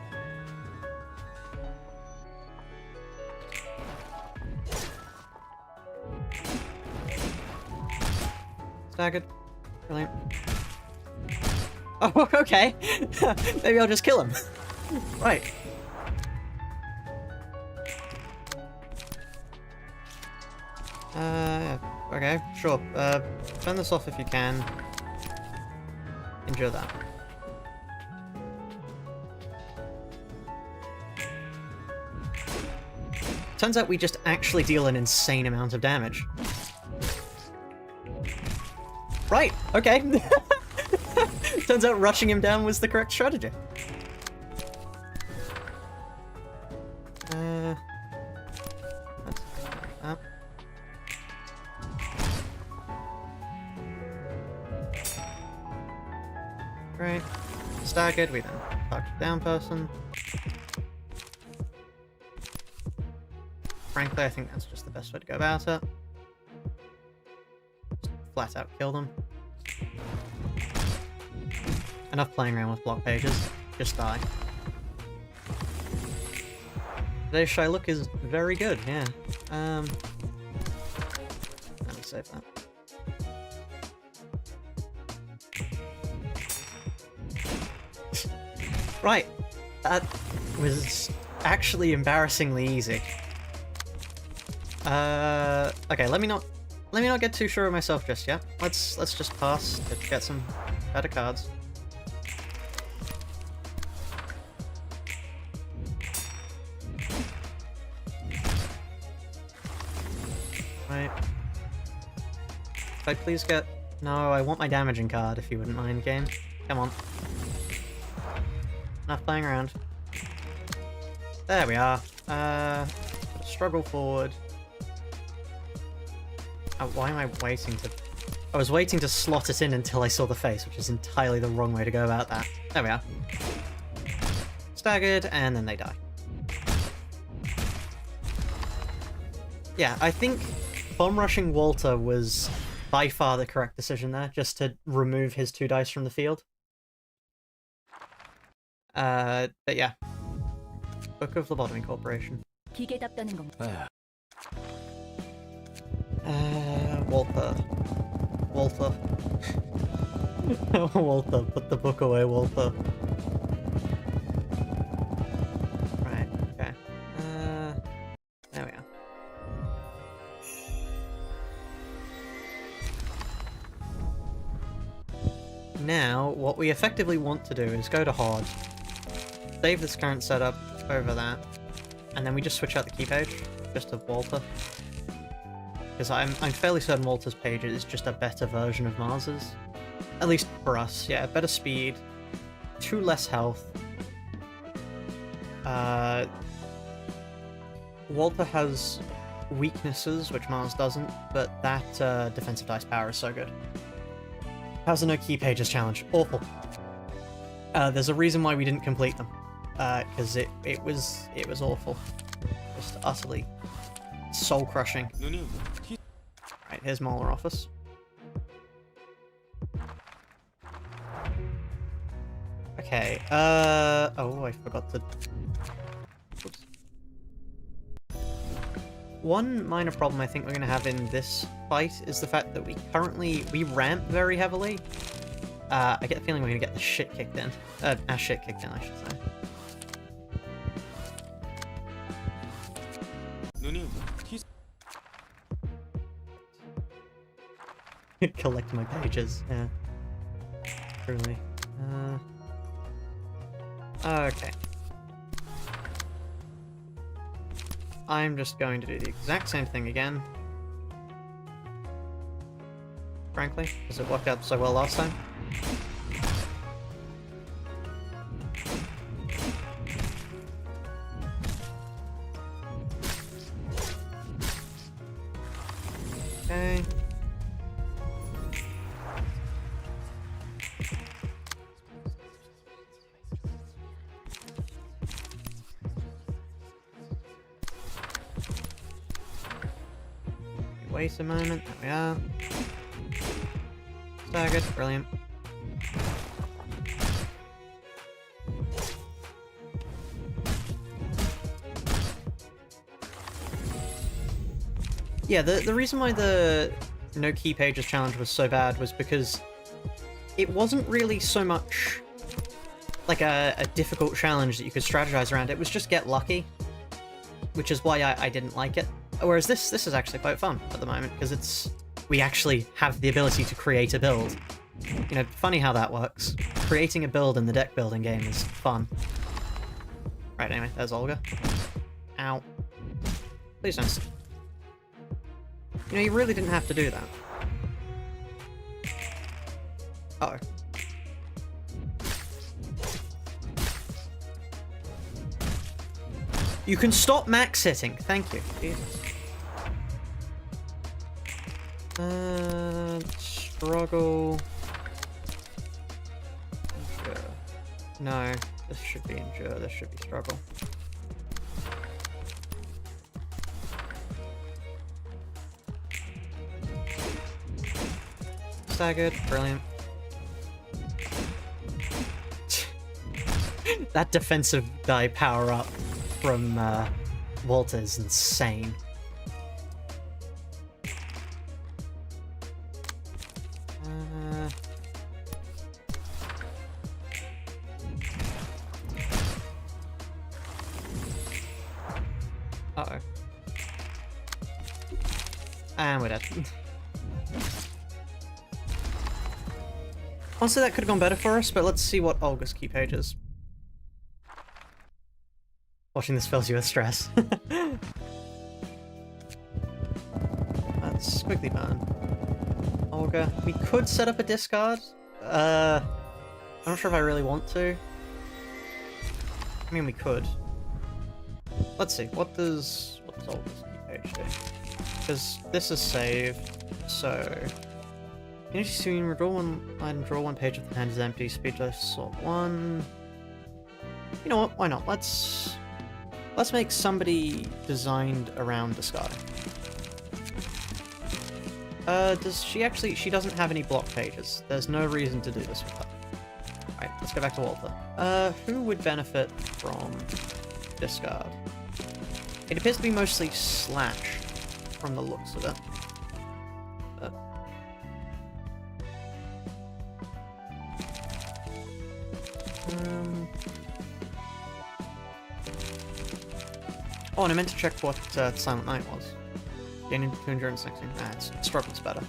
Staggered. Brilliant. Oh, okay. Maybe I'll just kill him. Right. Okay, sure. Turn this off if you can. Enjoy that. Turns out we just actually deal an insane amount of damage. Right, okay. Turns out rushing him down was the correct strategy. Let's that. Great. Staggered, we then target the down person. Frankly, I think that's just the best way to go about it. Just flat out kill them. Enough playing around with block pages. Just die. Today's shy look is very good, yeah. Let me save that. Right. That was actually embarrassingly easy. Okay, let me not get too sure of myself just yet. Let's just pass to get some better cards. Right. If I please get... No, I want my damaging card, if you wouldn't mind, game. Come on. Enough playing around. There we are. Struggle forward. Oh, why am I waiting to... I was waiting to slot it in until I saw the face, which is entirely the wrong way to go about that. There we are. Staggered, and then they die. Yeah, I think bomb rushing Walter was by far the correct decision there, just to remove his 2 dice from the field. But yeah. Book of Lobotomy Corporation. Walter. Walter. Walter, put the book away, Walter. Right, okay. There we are. Now, what we effectively want to do is go to Horde, save this current setup over that, and then we just switch out the key page, just to Walter. Because I'm fairly certain Walter's page is just a better version of Mars's. At least for us, yeah. Better speed, 2 less health. Walter has weaknesses, which Mars doesn't, but that defensive dice power is so good. How's the no key pages challenge? Awful. There's a reason why we didn't complete them. Because it was awful. Just utterly soul crushing. 누님, 티... Right, here's Molar Office. Okay, oh, I forgot to... Oops. One minor problem I think we're gonna have in this fight is the fact that we ramp very heavily. I get the feeling we're gonna get the shit kicked in. Our shit kicked in, I should say. 누님, 티... Collect my pages, yeah. Truly. Okay. I'm just going to do the exact same thing again. Frankly, because it worked out so well last time. Okay. Wait a moment, there we are. Staggered, brilliant. Yeah, the reason why the no key pages challenge was so bad was because it wasn't really so much like a difficult challenge that you could strategize around. It was just get lucky, which is why I didn't like it. Whereas this is actually quite fun at the moment, because we actually have the ability to create a build. You know, funny how that works. Creating a build in the deck building game is fun. Right, anyway, there's Olga. Ow. Please don't. You know, you really didn't have to do that. Uh-oh. You can stop max hitting. Thank you. Jesus. Struggle. Endure. No, this should be endure. This should be struggle. Staggered. Brilliant. That defensive die power up from Walter is insane. Uh-oh. And we're dead. Honestly, that could have gone better for us, but let's see what Olga's key page is. Watching this fills you with stress. Let's quickly burn. Olga. We could set up a discard. I'm not sure if I really want to. I mean, we could. Let's see. What does Olga's key page do? Because this is save, so... You soon redraw one item, draw one page if the hand is empty, speedless, sort one. You know what? Why not? Let's make somebody designed around discarding. Does she actually... She doesn't have any block pages. There's no reason to do this with her. Alright, let's go back to Walter. Who would benefit from discard? It appears to be mostly Slash, from the looks of it. Oh, and I meant to check what Silent Night was. Gaining 216. It's Struggle's better.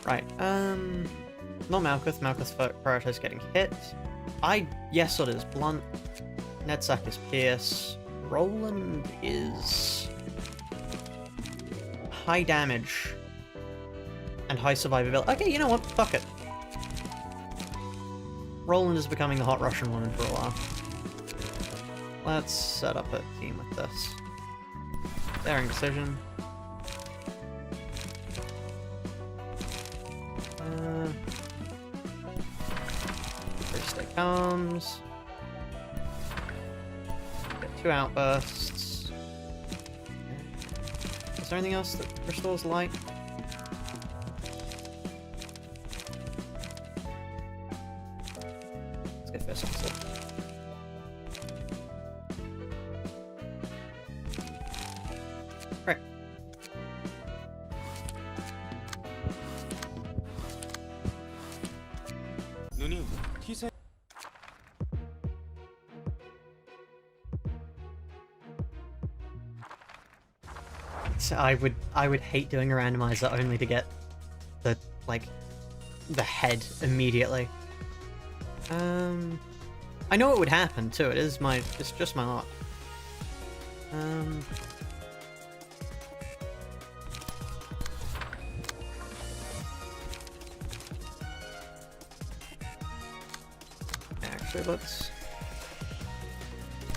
Right, not Malkuth. Malkuth prioritizes getting hit. Yes, it is Blunt. Netsack is Pierce. Roland is... high damage. And high survivability. Okay, you know what? Fuck it. Roland is becoming the hot Russian woman for a while. Let's set up a team with this. Daring Decision. First Day Comes. Get 2 outbursts. there anything else that restores light? Let's get first onset. Right. 누님, T사 So I would hate doing a randomizer only to get the the head immediately. I know what would happen too. It's just my luck. Actually, let's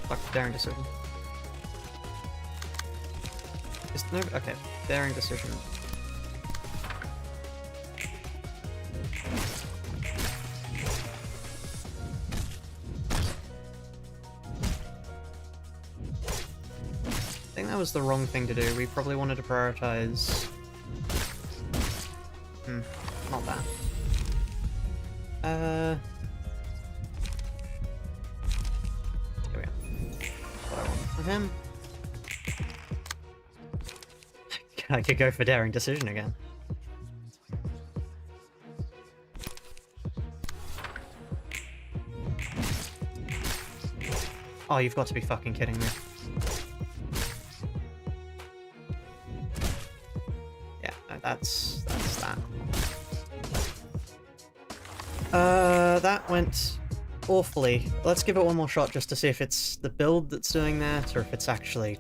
fuck daring decision. Is no okay, daring decision. I think that was the wrong thing to do. We probably wanted to prioritize. Not that. Here we go. What I want from him. I could go for daring decision again. Oh, you've got to be fucking kidding me. Yeah, no, that's that. That went awfully. Let's give it one more shot just to see if it's the build that's doing that, or if it's actually,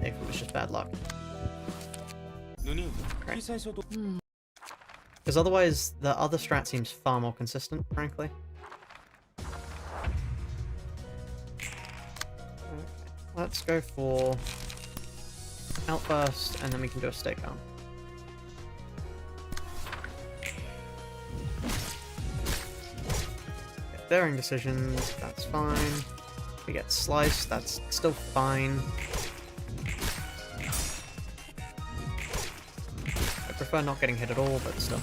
if it was just bad luck. 누님, T사에서도 Because otherwise, the other strat seems far more consistent, frankly. Okay. Let's go for Outburst, and then we can do a Stake Arm. Get Daring Decisions, that's fine. We get Sliced, that's still fine. I prefer not getting hit at all, but still.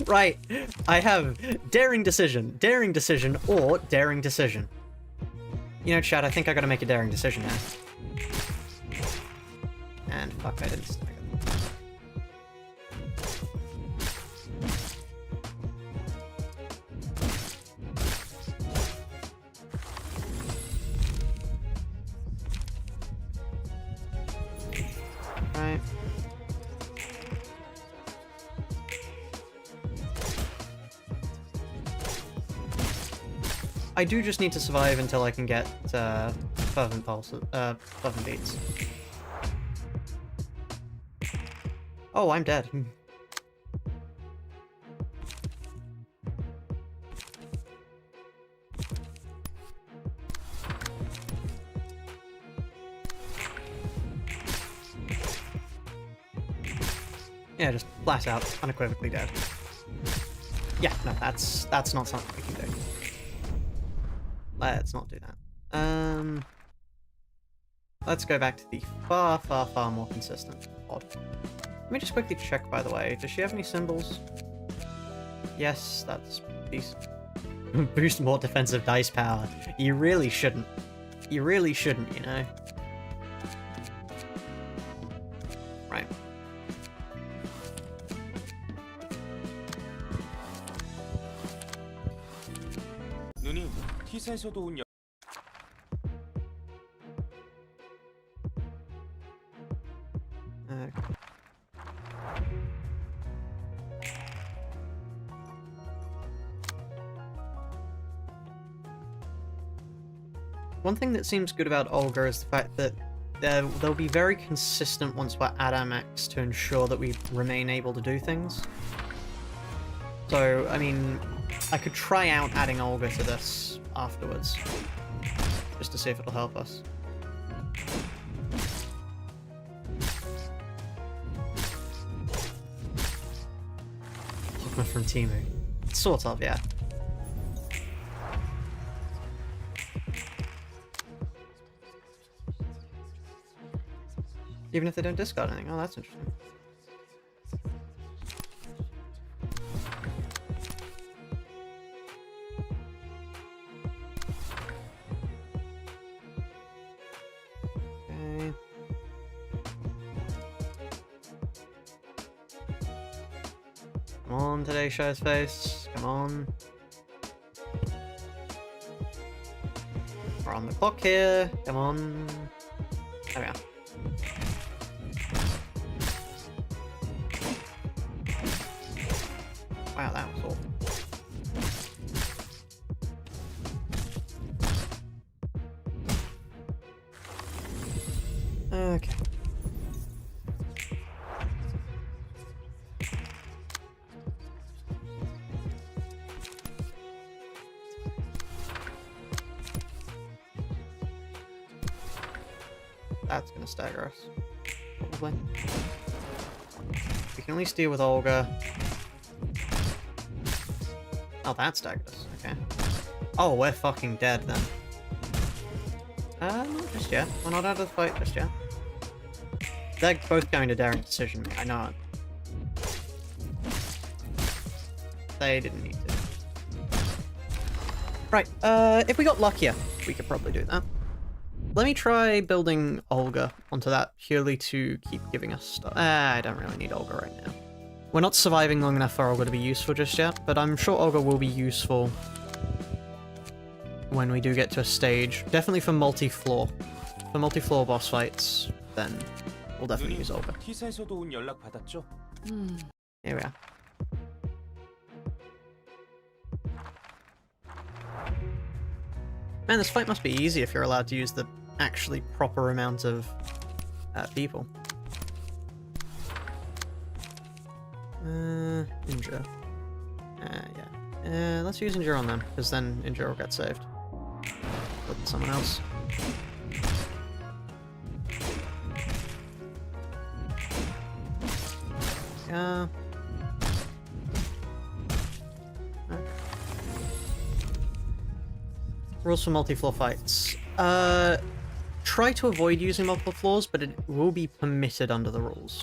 Right, I have Daring Decision, or Daring Decision. You know, chat, I think I gotta make a Daring Decision now. And fuck, I didn't stack it. Right. I do just need to survive until I can get Fervent Pulse, Fervent Beats. Oh, I'm dead. Yeah, just flat out, unequivocally dead. Yeah, no, that's not something we can do. Let's not do that. Let's go back to the far, far, far more consistent pod. Let me just quickly check, by the way. Does she have any symbols? Yes, that's decent. Boost more defensive dice power. You really shouldn't. You really shouldn't, you know? Right. 누님, T사에서도 온 Okay. One thing that seems good about Olga is the fact that they'll be very consistent once we're at our max to ensure that we remain able to do things. So, I mean, I could try out adding Olga to this afterwards, just to see if it'll help us. from Temu. Sort of, yeah. Even if they don't discard anything. Oh, that's interesting. Okay. Come on, today, show's face. Come on. We're on the clock here. Come on. There we are. Wow, that was awful. Okay. That's gonna stagger us. Probably. We can at least deal with Olga. Oh, that staggered us. Okay. Oh, we're fucking dead then. Not just yet. We're not out of the fight just yet. They're both going to daring decision me. I know it. They didn't need to. Right, if we got luckier, we could probably do that. Let me try building Olga onto that purely to keep giving us stuff. I don't really need Olga right now. We're not surviving long enough for Olga to be useful just yet, but I'm sure Olga will be useful when we do get to a stage. Definitely for multi-floor. For multi-floor boss fights, then we'll definitely use Olga. T사에서도 온 연락 받았죠? Here we are. Man, this fight must be easy if you're allowed to use the actually proper amount of people. Injure. Yeah. Let's use Injure on them, because then Injure will get saved. Put someone else. Yeah. Rules for multi-floor fights. Try to avoid using multiple floors, but it will be permitted under the rules.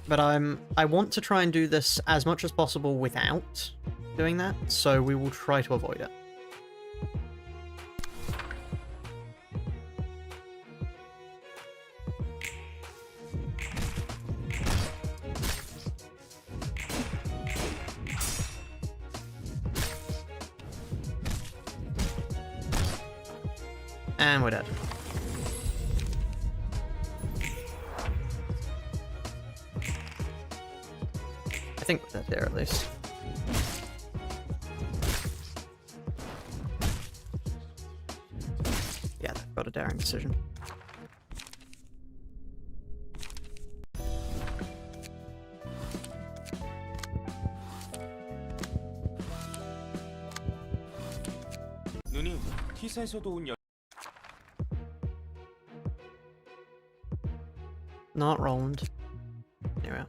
But I want to try and do this as much as possible without doing that, so we will try to avoid it. And we're dead. I think we're dead there at least. Yeah, they've got a daring decision. 누님, T사에서도 온 연... Not Roland. Here we are.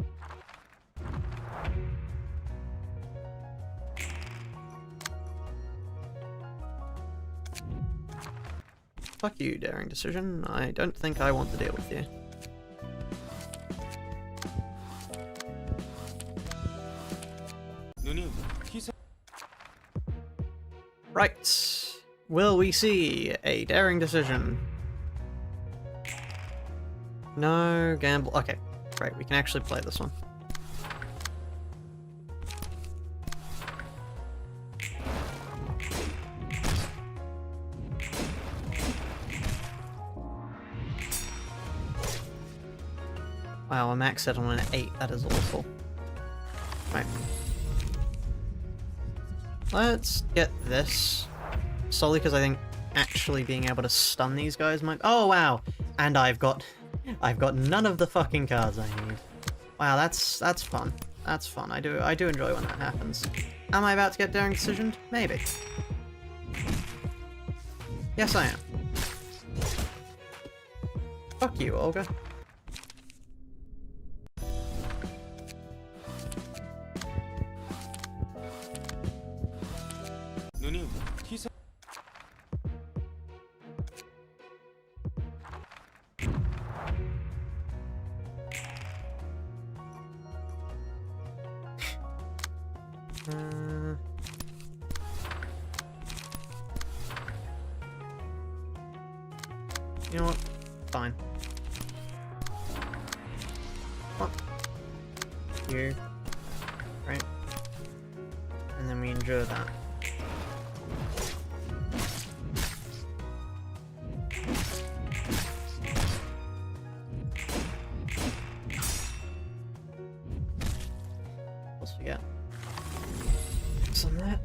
Fuck you, daring decision. I don't think I want to deal with you. 누님, T사... Right. Will we see a daring decision? No, gamble. Okay, great. We can actually play this one. Wow, a max set on an 8. That is awful. Right. Let's get this. Solely because I think actually being able to stun these guys might... Oh, wow! And I've got none of the fucking cards I need. Wow, that's fun. That's fun. I do enjoy when that happens. Am I about to get daring decisioned? Maybe. Yes, I am. Fuck you, Olga. You know what? Fine. What? You. Right? And then we endure that. What's we get? What's on that?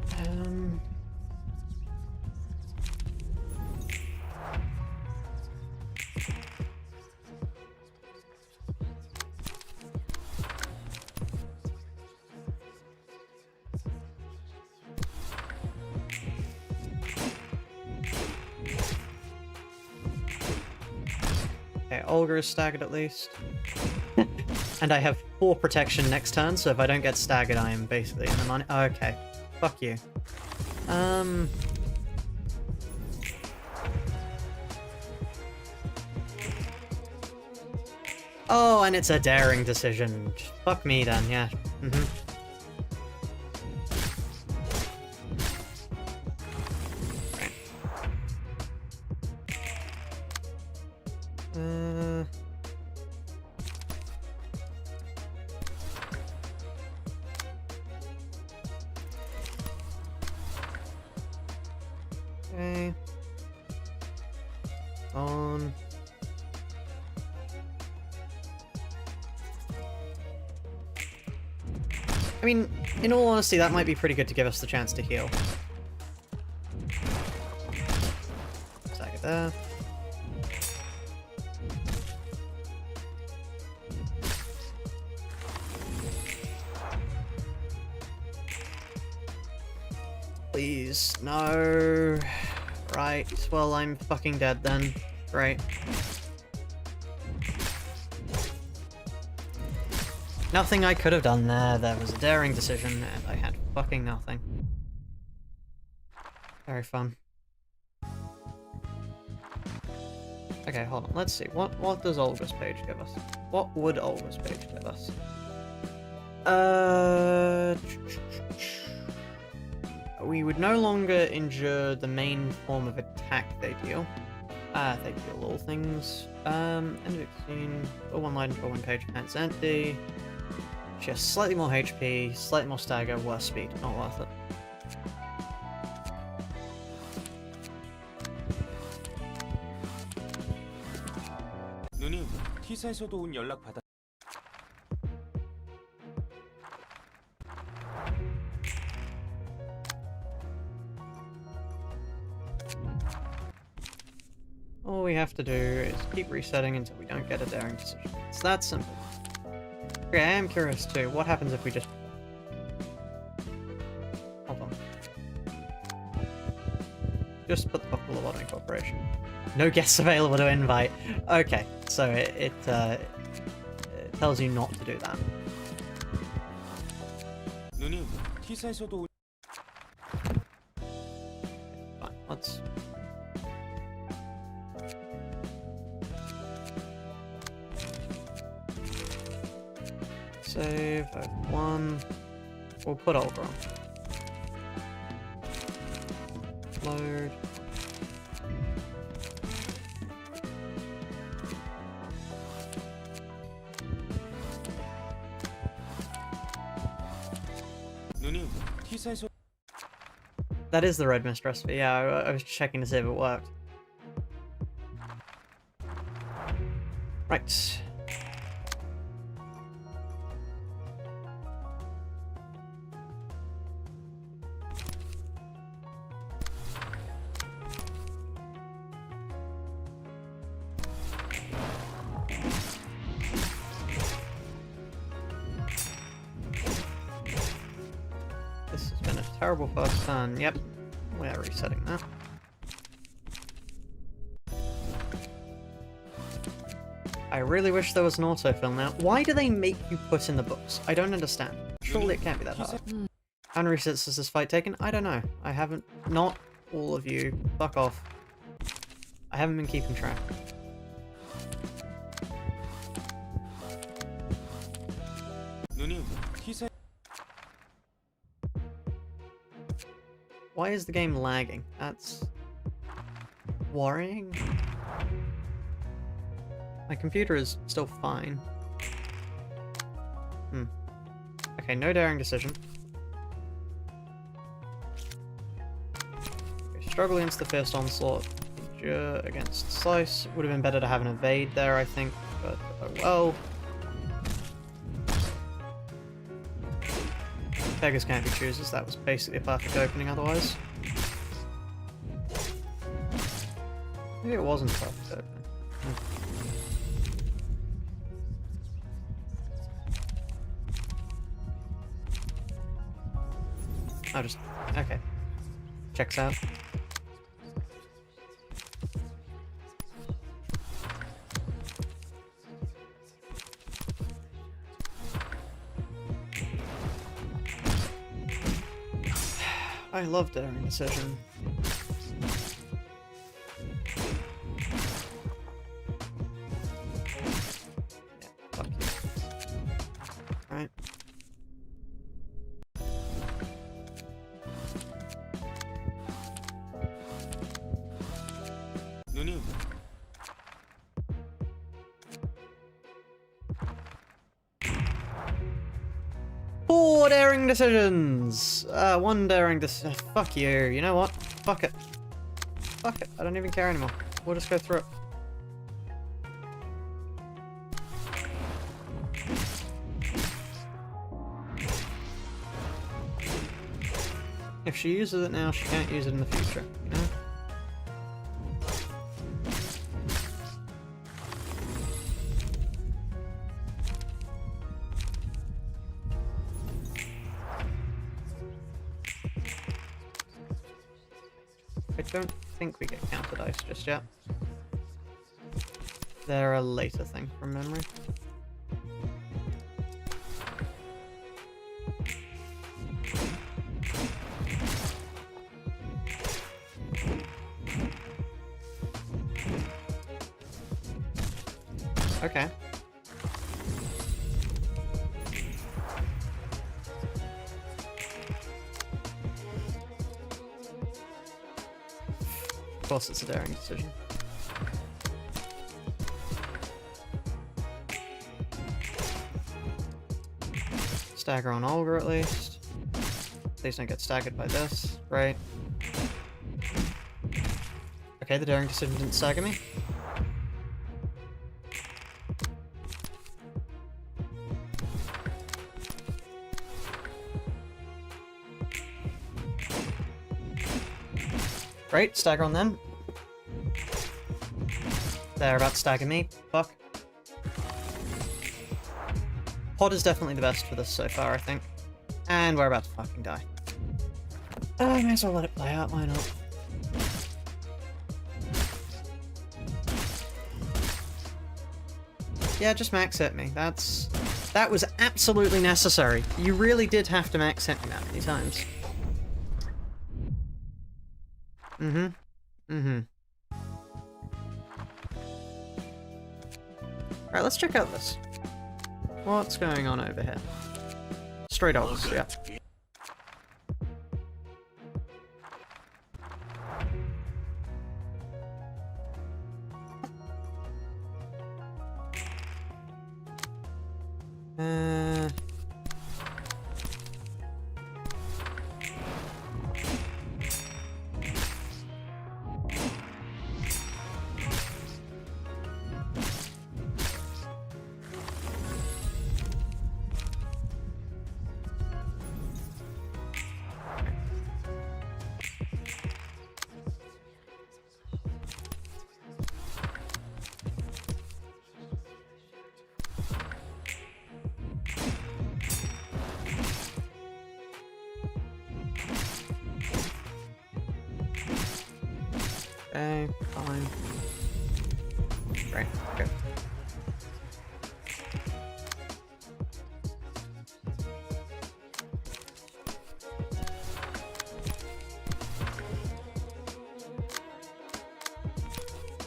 Okay, Olga is staggered at least. And I have 4 protection next turn, so if I don't get staggered, I am basically in the money. Oh, okay. Fuck you. Oh, and it's a daring decision. Fuck me then, yeah. Okay. On. I mean, in all honesty, that might be pretty good to give us the chance to heal. Stag it there. Please, no. Right, well, I'm fucking dead then. Great. Nothing I could have done there. There was a daring decision, and I had fucking nothing. Very fun. Okay, hold on. Let's see. What does Olga's page give us? What would Olga's page give us? We would no longer endure the main form of attack they deal. They deal all things. End of scene. For 1 line, for 1 page, hands empty. She has slightly more HP, slightly more stagger, worse speed. Not worth it. 누님, T사에서도 온 연락 받았. All we have to do is keep resetting until we don't get a daring decision. It's that simple. Okay, I am curious too. What happens if we just... Hold on. Just put the book full of Lottery Corporation. No guests available to invite. Okay, so it tells you not to do that. 누님, T사에서도 온. Fine, let's... Save, I have 1. We'll put Olga on. Load. 누님, T사에서. That is the Red Mist recipe, yeah, I was checking to see if it worked. Right. This has been a terrible first turn. Yep, we're resetting that. I really wish there was an autofill now. Why do they make you put in the books? I don't understand. Surely it can't be that hard. How many resets has this fight taken? I don't know. I haven't... Not all of you. Fuck off. I haven't been keeping track. 누님, T사. Why is the game lagging? That's... worrying. My computer is still fine. Okay, no daring decision. Okay, struggle against the first onslaught. Endure against slice. Would have been better to have an evade there, I think, but oh well. Beggars can't be choosers. That was basically a perfect opening otherwise. Maybe it wasn't a perfect opening. Oh, just... okay. Checks out. I love daring decision. Yeah, fuck you. Right. 누님, Four daring decisions! One daring fuck you. You know what? Fuck it. Fuck it. I don't even care anymore. We'll just go through it. If she uses it now, she can't use it in the future, you know? I don't think we get counter dice just yet. They're a later thing from memory. Okay. Of course it's a daring decision. Stagger on Olga at least. Please don't get staggered by this, right? Okay, the daring decision didn't stagger me. Right, stagger on them. They're about to stagger me. Fuck. Pod is definitely the best for this so far, I think. And we're about to fucking die. I may as well let it play out, why not? Yeah, just max hit me. That was absolutely necessary. You really did have to max hit me that many times. Alright, let's check out this. What's going on over here? Stray dogs, yeah. Okay, fine. Right, okay.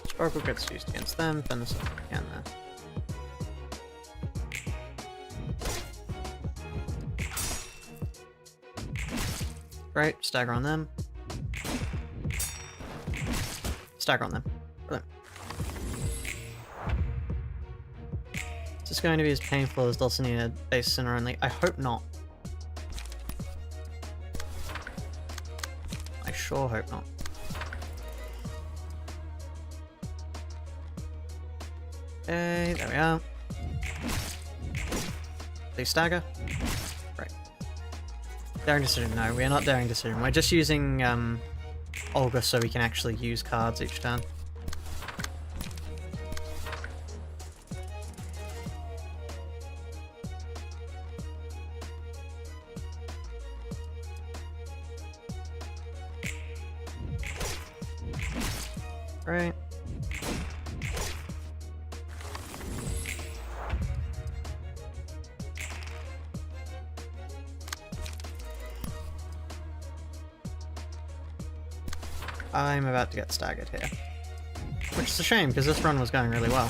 Sparkle gets used against them, then this again there. Right, stagger on them. Stagger on them. Brilliant. this going to be as painful as Dulcinea base Sinner only? I hope not. I sure hope not. Okay, there we are. They stagger. Right. Daring Decision. No, we are not Daring Decision. We're just using Olga so we can actually use cards each turn. Right. I'm about to get staggered here. Which is a shame, because this run was going really well.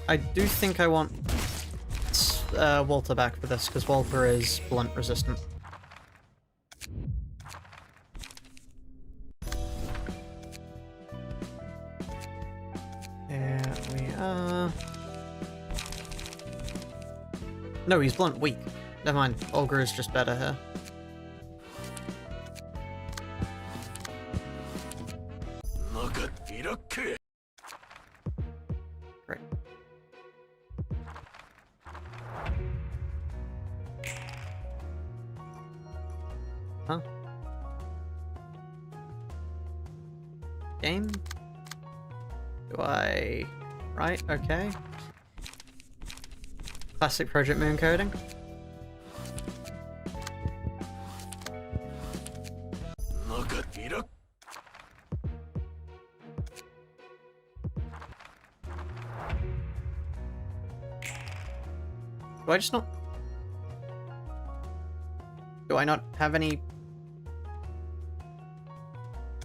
I do think I want Walter back for this, because Walter is blunt resistant. Here we are. No, he's blunt weak. Never mind, Olga is just better here. Great. Huh? Game? Do I... Right, okay. Classic Project Moon coding. Do I just not... Do I not have any...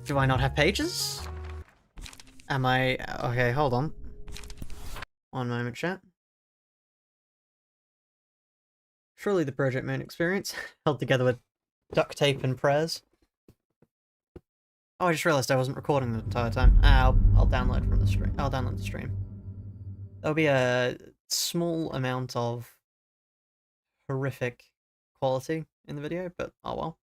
Do I not have pages? Am I... Okay, hold on. One moment, chat. Surely the Project Moon experience, held together with duct tape and prayers. Oh, I just realized I wasn't recording the entire time. I'll download from the stream. I'll download the stream. There'll be a small amount of horrific quality in the video, but oh well.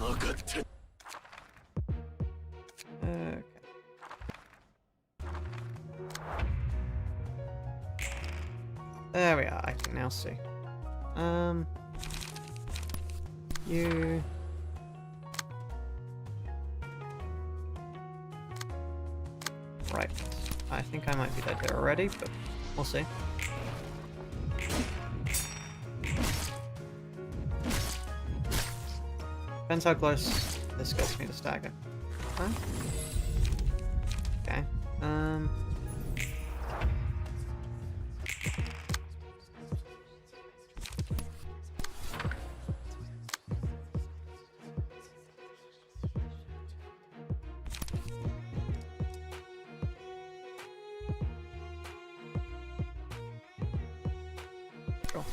Okay. There we are, I can now see. You... Right. I think I might be dead here already, but we'll see. Depends how close this gets me to stagger. Huh? Okay. Sure.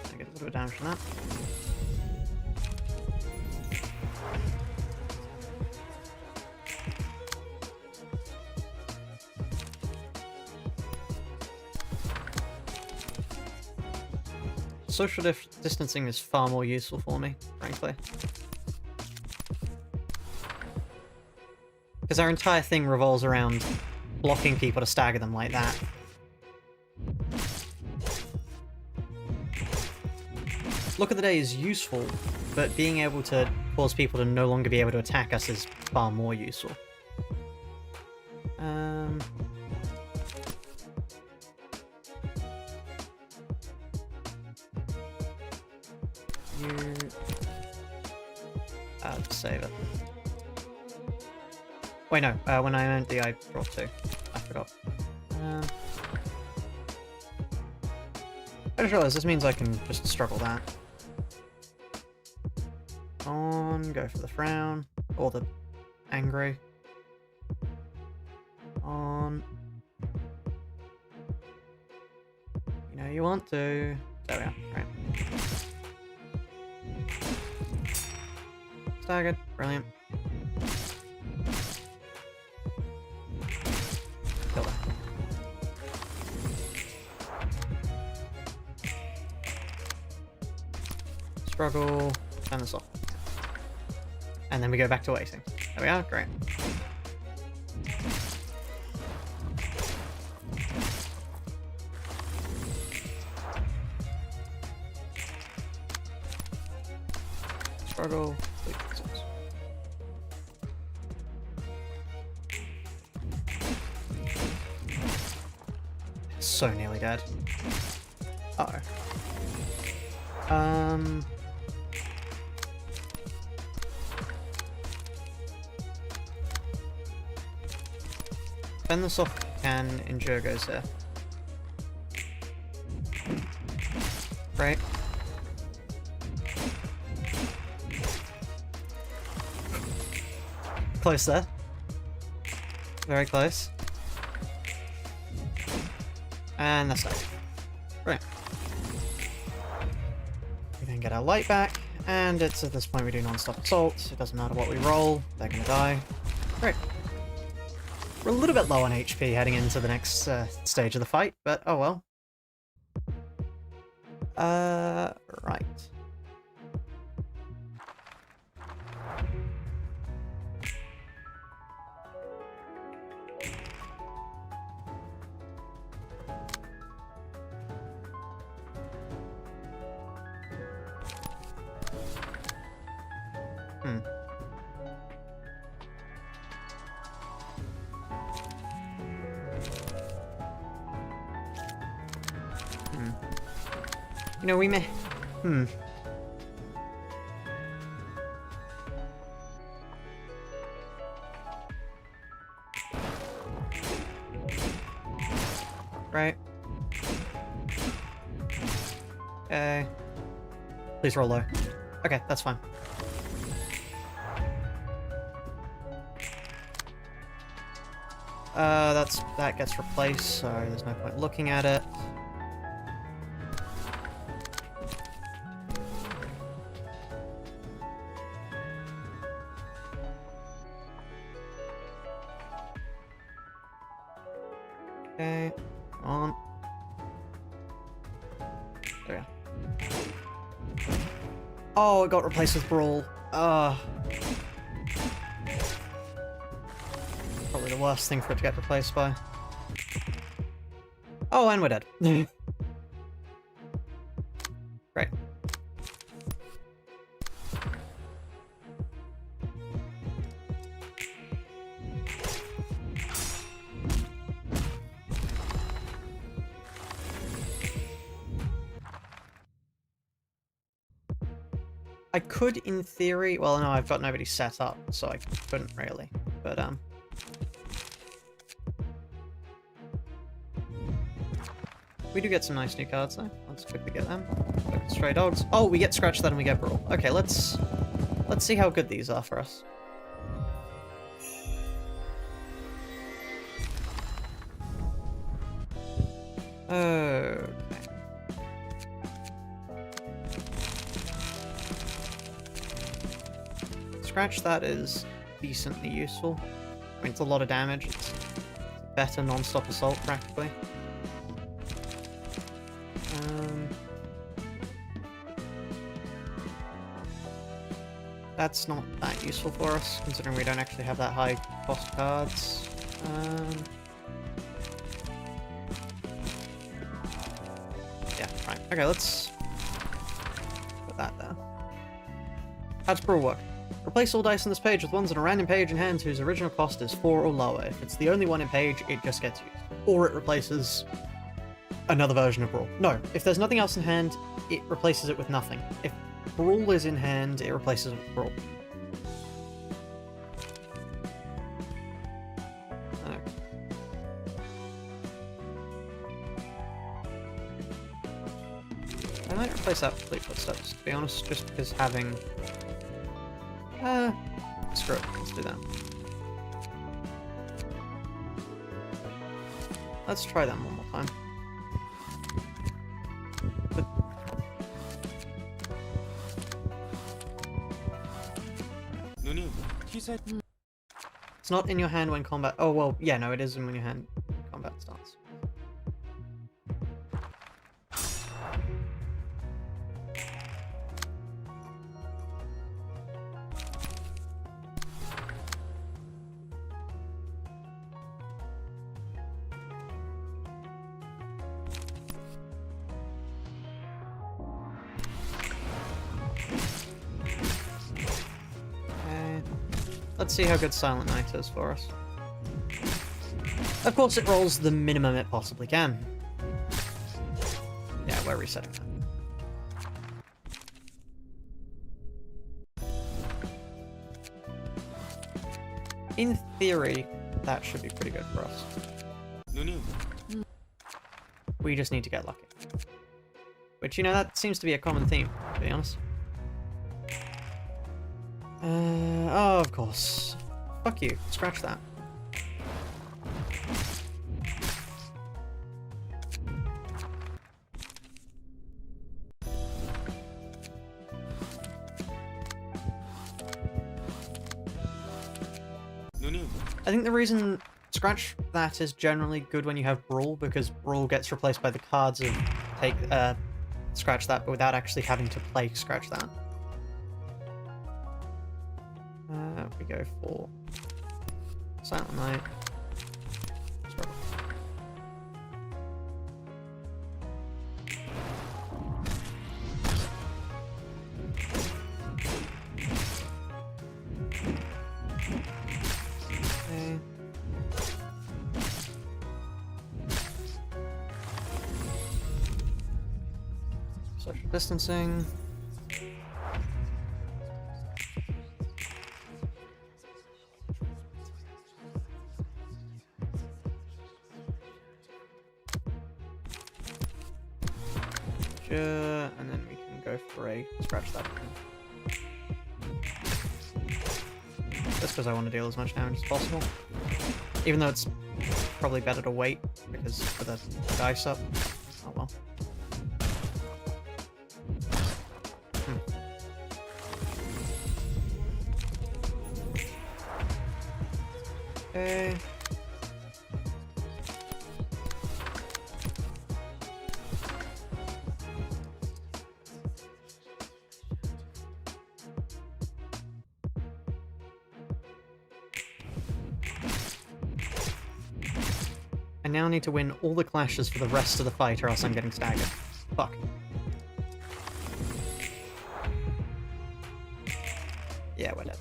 I get a little bit of damage from that. Social distancing is far more useful for me, frankly. Because our entire thing revolves around blocking people to stagger them like that. Look at the Day is useful, but being able to cause people to no longer be able to attack us is far more useful. Save it. Wait, no. When I earned the, I dropped 2. I forgot. I just realized this means I can just struggle that. On, go for the frown. Or the angry. On. You know you want to. There we are. Right. Staggered. Brilliant. Kill that. Struggle. Turn this off. And then we go back to waiting. There we are. Great. Struggle. So nearly dead. Uh-oh. Fend this off can endure goes here. Right. Close there. Very close. And that's that. Right. We then get our light back, and it's at this point we do non-stop assault. It doesn't matter what we roll, they're gonna die. Great. We're a little bit low on HP heading into the next stage of the fight, but oh well. Right. You know, we may... Right. Okay. Please roll low. Okay, that's fine. That gets replaced, so there's no point looking at it. Okay, come on. There we go. Oh, it got replaced with Brawl. Probably the worst thing for it to get replaced by. Oh, and we're dead. Great. I could, in theory... Well, no, I've got nobody set up, so I couldn't really. But, we do get some nice new cards, though. Let's quickly get them. Look at Stray Dogs. Oh, we get Scratch that and we get Brawl. Okay, let's see how good these are for us. Okay. Scratch that is decently useful. I mean, it's a lot of damage. It's better non-stop assault, practically. That's not that useful for us, considering we don't actually have that high cost cards. Yeah, right. Okay, let's put that there. How does Brawl work? Replace all dice on this page with ones on a random page in hand whose original cost is 4 or lower. If it's the only one in page, it just gets used. Or it replaces another version of Brawl. No, if there's nothing else in hand, it replaces it with nothing. If Brawl is in hand, it replaces it with Brawl. Okay. I might replace that with Fleet Footsteps, to be honest, just because having Screw it. Let's do that. Let's try them one more time. But 누님, T사에 it's not in your hand when combat. Oh, well, yeah, no, it is when your hand combat starts. Let's see how good Silent Night is for us. Of course, it rolls the minimum it possibly can. Yeah, we're resetting that. In theory, that should be pretty good for us. 누님, We just need to get lucky. Which, you know, that seems to be a common theme, to be honest. Oh, of course. Fuck you. Scratch that. 누님, I think the reason Scratch that is generally good when you have Brawl, because Brawl gets replaced by the cards of take Scratch that, but without actually having to play Scratch that. We go for Silent Night. Struggle. Okay. Social distancing. And then we can go for a scratch that again. Just because I want to deal as much damage as possible. Even though it's probably better to wait, because for the dice up. Oh well. Okay. I now need to win all the clashes for the rest of the fight, or else I'm getting staggered. Fuck. Yeah, we're dead.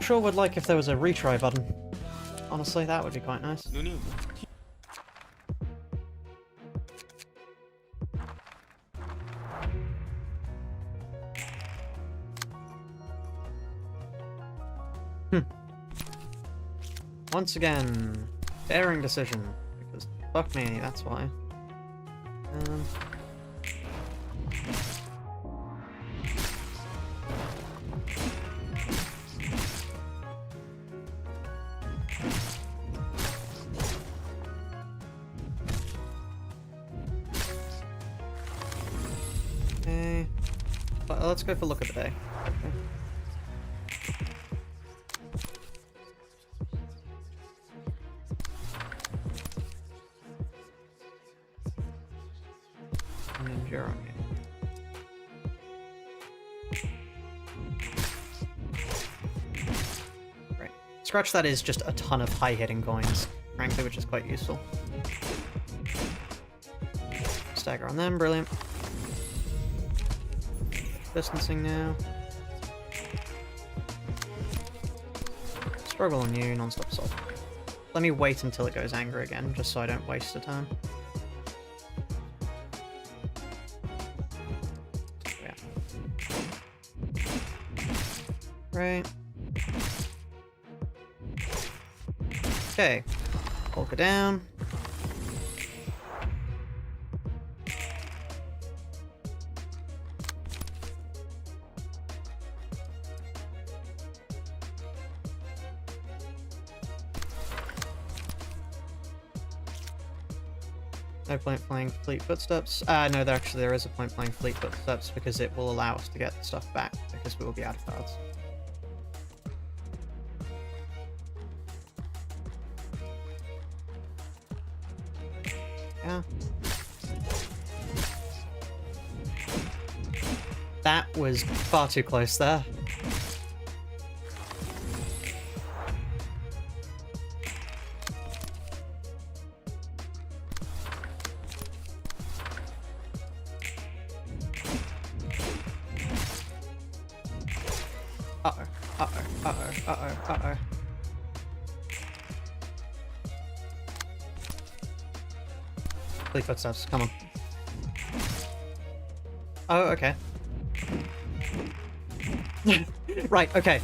Sure would like if there was a retry button. Honestly, that would be quite nice. 누님, Once again, daring decision, because fuck me, that's why. Okay, let's go for look of the day. Okay. Ninja on you. Right. Scratch that is just a ton of high-hitting coins, frankly, which is quite useful. Stagger on them, brilliant. Distancing now. Struggle on you, non-stop assault. Let me wait until it goes angry again, just so I don't waste the time. Right. Okay. Polka down. No point playing Fleet Footsteps. No, there is a point playing Fleet Footsteps because it will allow us to get stuff back because we will be out of cards. Yeah. That was far too close there. Uh-oh. Fleet Footsteps, come on. Oh, okay. Right, okay.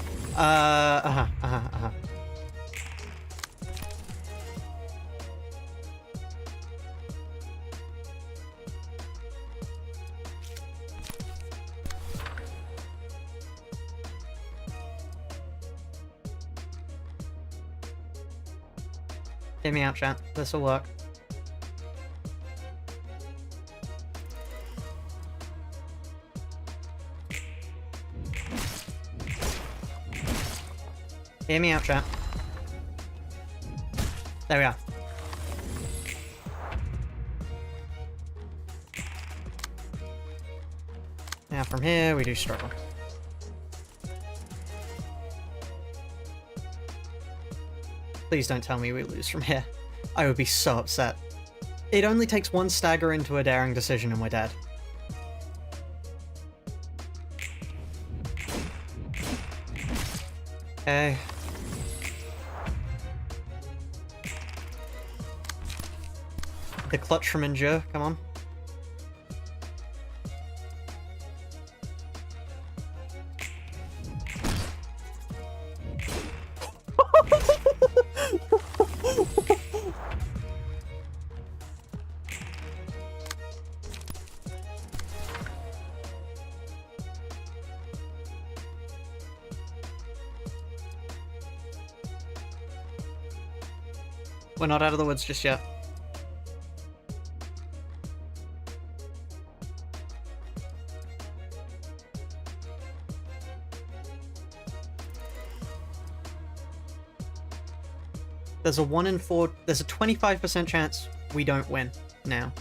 Hear me out, chat. This'll work. Hear me out, chat. There we are. Now from here, we do struggle. Please don't tell me we lose from here. I would be so upset. It only takes one stagger into a daring decision and we're dead. Okay. The clutch from Endure, come on. We're not out of the woods just yet. There's a 1 in 4, there's a 25% chance we don't win now.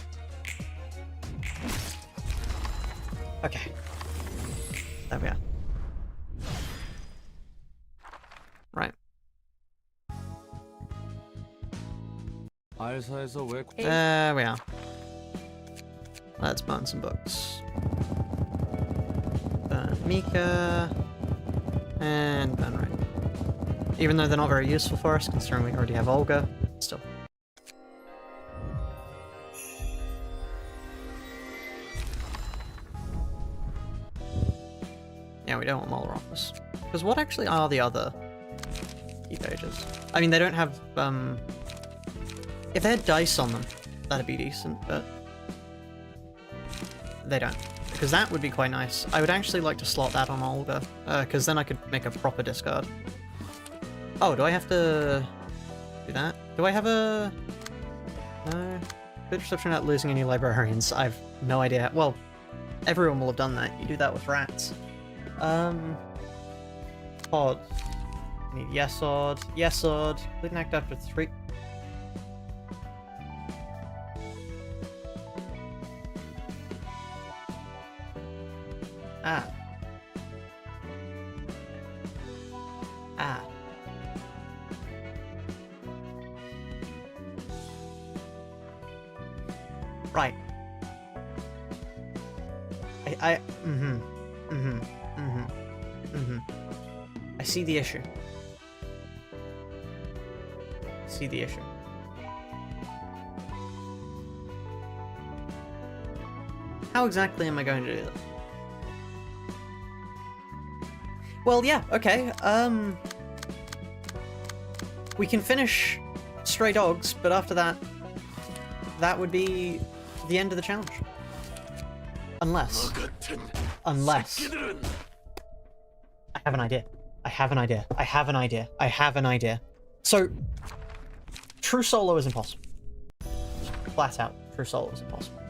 Okay. There we are. Right. There we are. Let's burn some books. Burn Mika. And burn Ray. Even though they're not very useful for us, considering we already have Olga, still. Yeah, we don't want Molaropus. Because what actually are the other key pages? I mean, they don't have, if they had dice on them, that'd be decent, but they don't. Because that would be quite nice. I would actually like to slot that on Olga, because then I could make a proper discard. Oh, do I have to do that? Do I have a... No. Good reception at losing any librarians. I've no idea. Well, everyone will have done that. You do that with rats. Pod. I need Yesod. Yesod. Complete an act after 3. Ah. Ah. Right. I see the issue. I see the issue. How exactly am I going to do this? Well, yeah, okay, we can finish Stray Dogs, but after that, that would be the end of the challenge. Unless... I have an idea. I have an idea. So, true solo is impossible. Flat out. True Soul is impossible.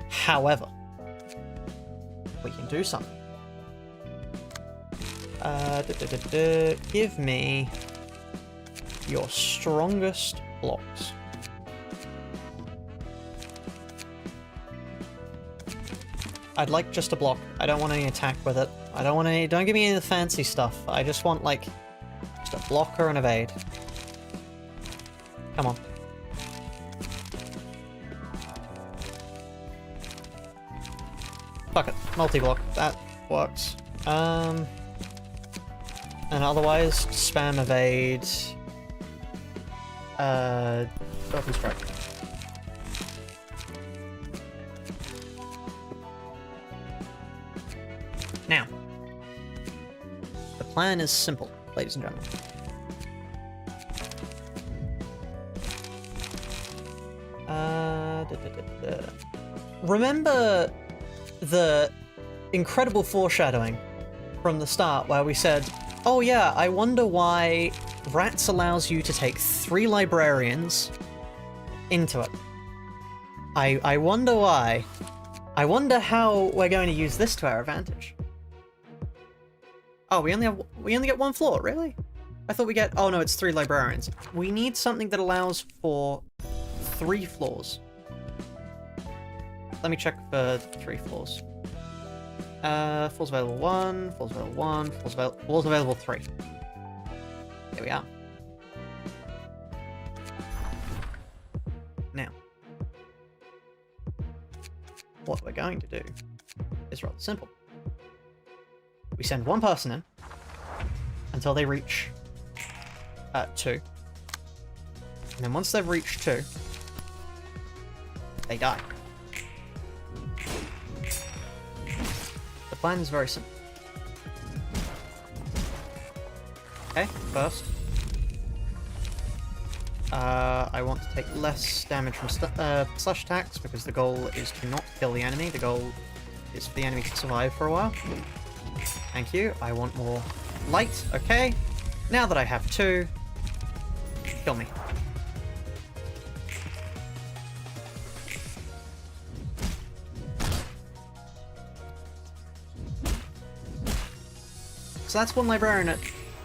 However, we can do something. Give me your strongest blocks. I'd like just a block. I don't want any attack with it. I don't want any. Don't give me any of the fancy stuff. I just want, like, just a blocker and evade. Come on. Fuck it. Multi-block. That works. And otherwise, spam evade. Open strike. Now, the plan is simple, ladies and gentlemen. Remember the incredible foreshadowing from the start where we said, oh yeah, I wonder why Rats allows you to take 3 librarians into it. I wonder why. I wonder how we're going to use this to our advantage. Oh, we only get 1 floor, really? I thought we get... Oh no, it's 3 librarians. We need something that allows for 3 floors. Let me check for 3 floors. Floors available 1, floors available 1, floors available 3. Here we are. Now, what we're going to do is rather simple. We send 1 person in until they reach 2. And then once they've reached 2, they die. The plan is very simple. Okay, first, I want to take less damage from slash attacks because the goal is to not kill the enemy. The goal is for the enemy to survive for a while. Thank you. I want more light. Okay. Now that I have 2, kill me. So that's 1 librarian at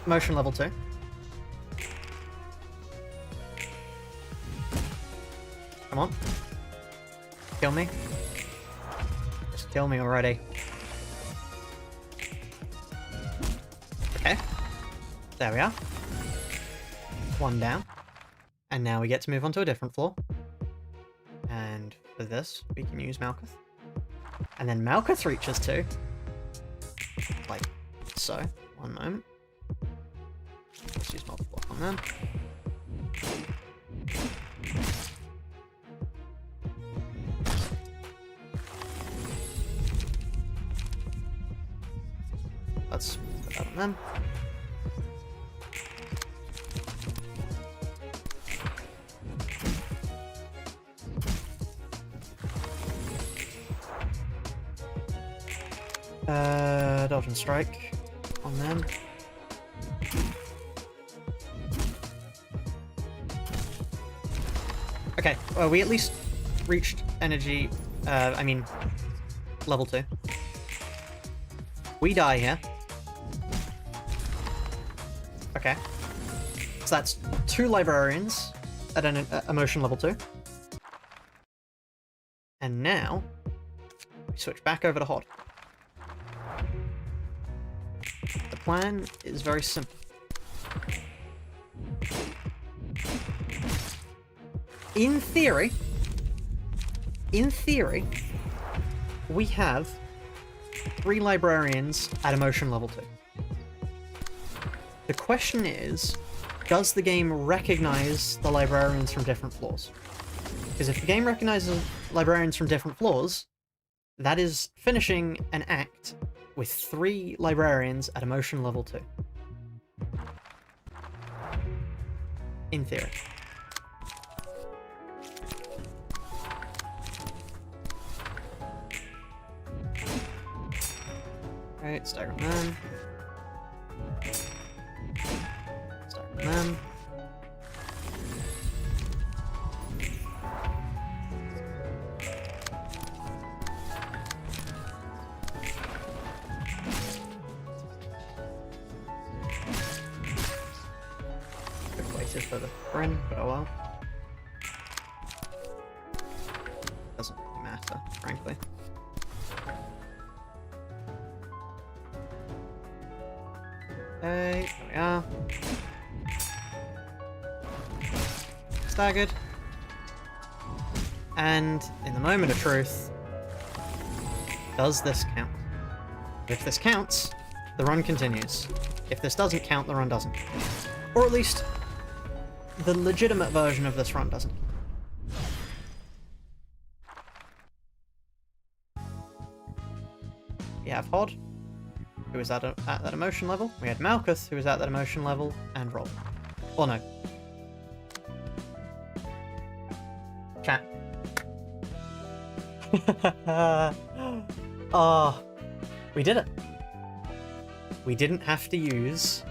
motion level 2. Come on. Kill me. Just kill me already. Okay. There we are. 1 down. And now we get to move on to a different floor. And for this, we can use Malkuth. And then Malkuth reaches 2. Like so. 1 moment. Let's use multi-block on them. Let's put that on them. Dodge and strike on them. Okay, well, we at least reached energy, level 2. We die here. Okay. So that's 2 librarians at an emotion level 2. And now, we switch back over to Hod. The plan is very simple. In theory, we have 3 librarians at emotion level 2. The question is, does the game recognize the librarians from different floors? Because if the game recognizes librarians from different floors, that is finishing an act with 3 librarians at emotion level 2. In theory. Alright, stagger them. Stagger them. waited for the Bryn, but oh well. Doesn't really matter, frankly. Okay, there we are. Staggered. And in the moment of truth, does this count? If this counts, the run continues. If this doesn't count, the run doesn't. Or at least, the legitimate version of this run doesn't. We have Hod, who is at that emotion level. We had Malkuth, who is at that emotion level, and Roll. Or no. Chat. Oh, we did it. We didn't have to use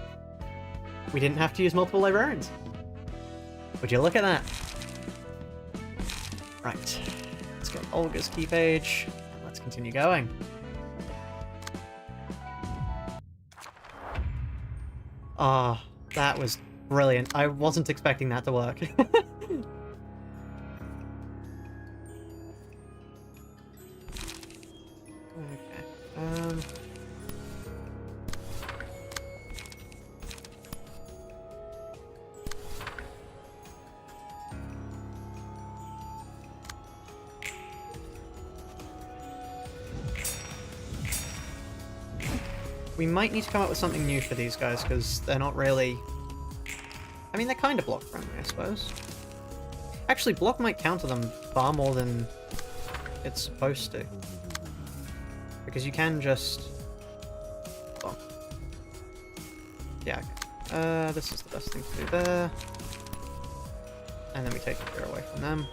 multiple librarians. Would you look at that? Right. Let's get Olga's key page. And let's continue going. Ah, that was brilliant. I wasn't expecting that to work. We might need to come up with something new for these guys, because they're not really... I mean, they're kind of block friendly, I suppose. Actually, block might counter them far more than it's supposed to. Because you can just... Well... Yeah, okay. This is the best thing to do there. And then we take the fear away from them.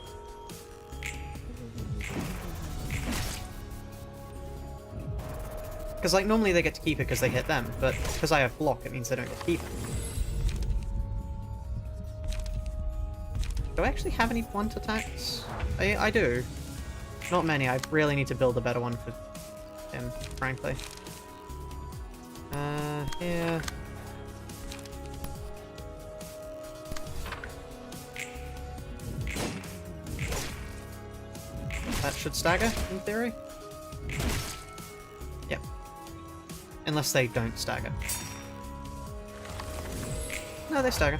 Because, like, normally they get to keep it because they hit them, but because I have block, it means they don't get to keep it. Do I actually have any blunt attacks? I do. Not many. I really need to build a better one for him, frankly. Here. That should stagger, in theory. Yep. Unless they don't stagger. No, they stagger.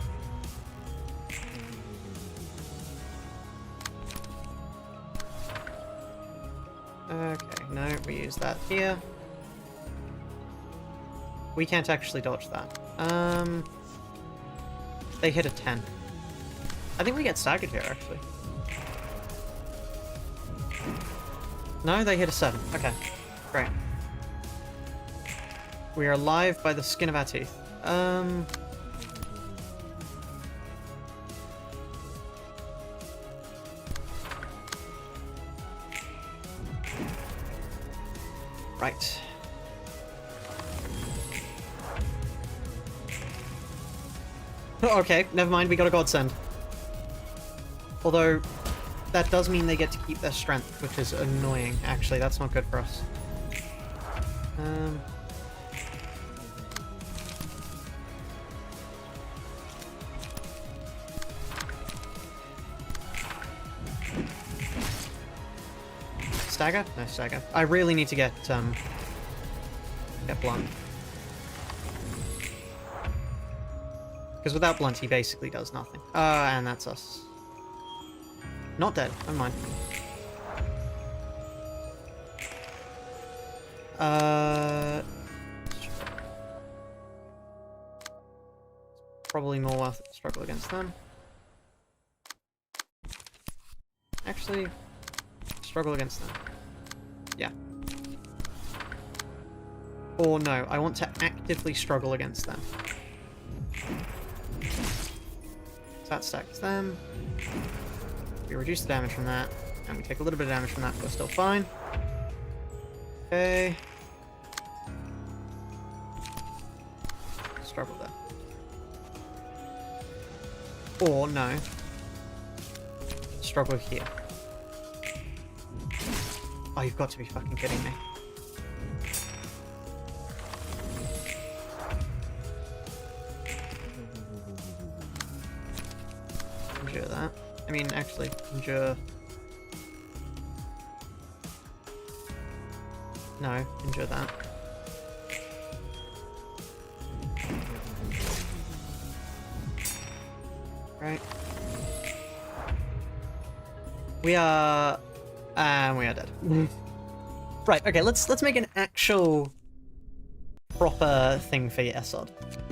Okay, no, we use that here. We can't actually dodge that. They hit a 10. I think we get staggered here, actually. No, they hit a 7. Okay, great. We are alive by the skin of our teeth. Right. Okay, never mind, we got a godsend. Although, that does mean they get to keep their strength, which is annoying. Actually, that's not good for us. Stagger? No, stagger. I really need to get blunt. Because without blunt, he basically does nothing. And that's us. Not dead. Never mind. Probably more worth it to struggle against them. Actually, struggle against them. Yeah. Or no, I want to actively struggle against them. So that stacks them. We reduce the damage from that, and we take a little bit of damage from that, but we're still fine. Okay. Struggle there. Or no. Struggle here. Oh, you've got to be fucking kidding me. endure that. I mean, actually, endure... No, endure that. Right. We are dead. Right, okay, let's make an actual proper thing for Yesod.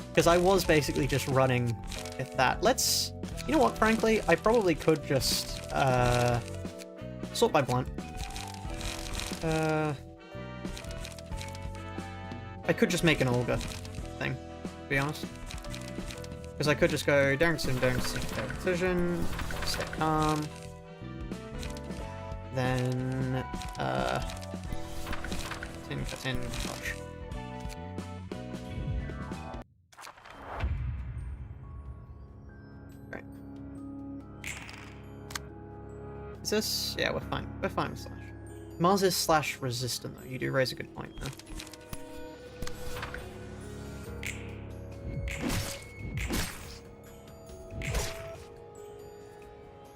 Because I was basically just running with that. Let's... You know what, frankly? I probably could just, sort by blunt. I could just make an Olga thing, to be honest. Because I could just go daring decision, stay calm. Then, cut in, gosh. Right. Is this? Yeah, we're fine. We're fine with slash. Mars is slash resistant though. You do raise a good point there.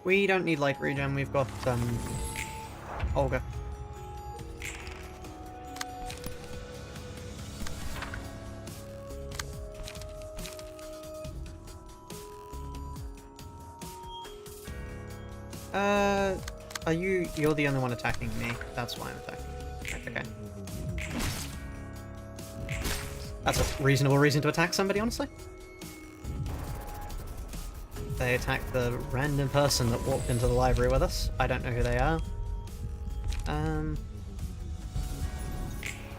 We don't need light regen, we've got, Olga. You're the only one attacking me. That's why I'm attacking you. Okay. That's a reasonable reason to attack somebody, honestly. They attacked the random person that walked into the library with us. I don't know who they are.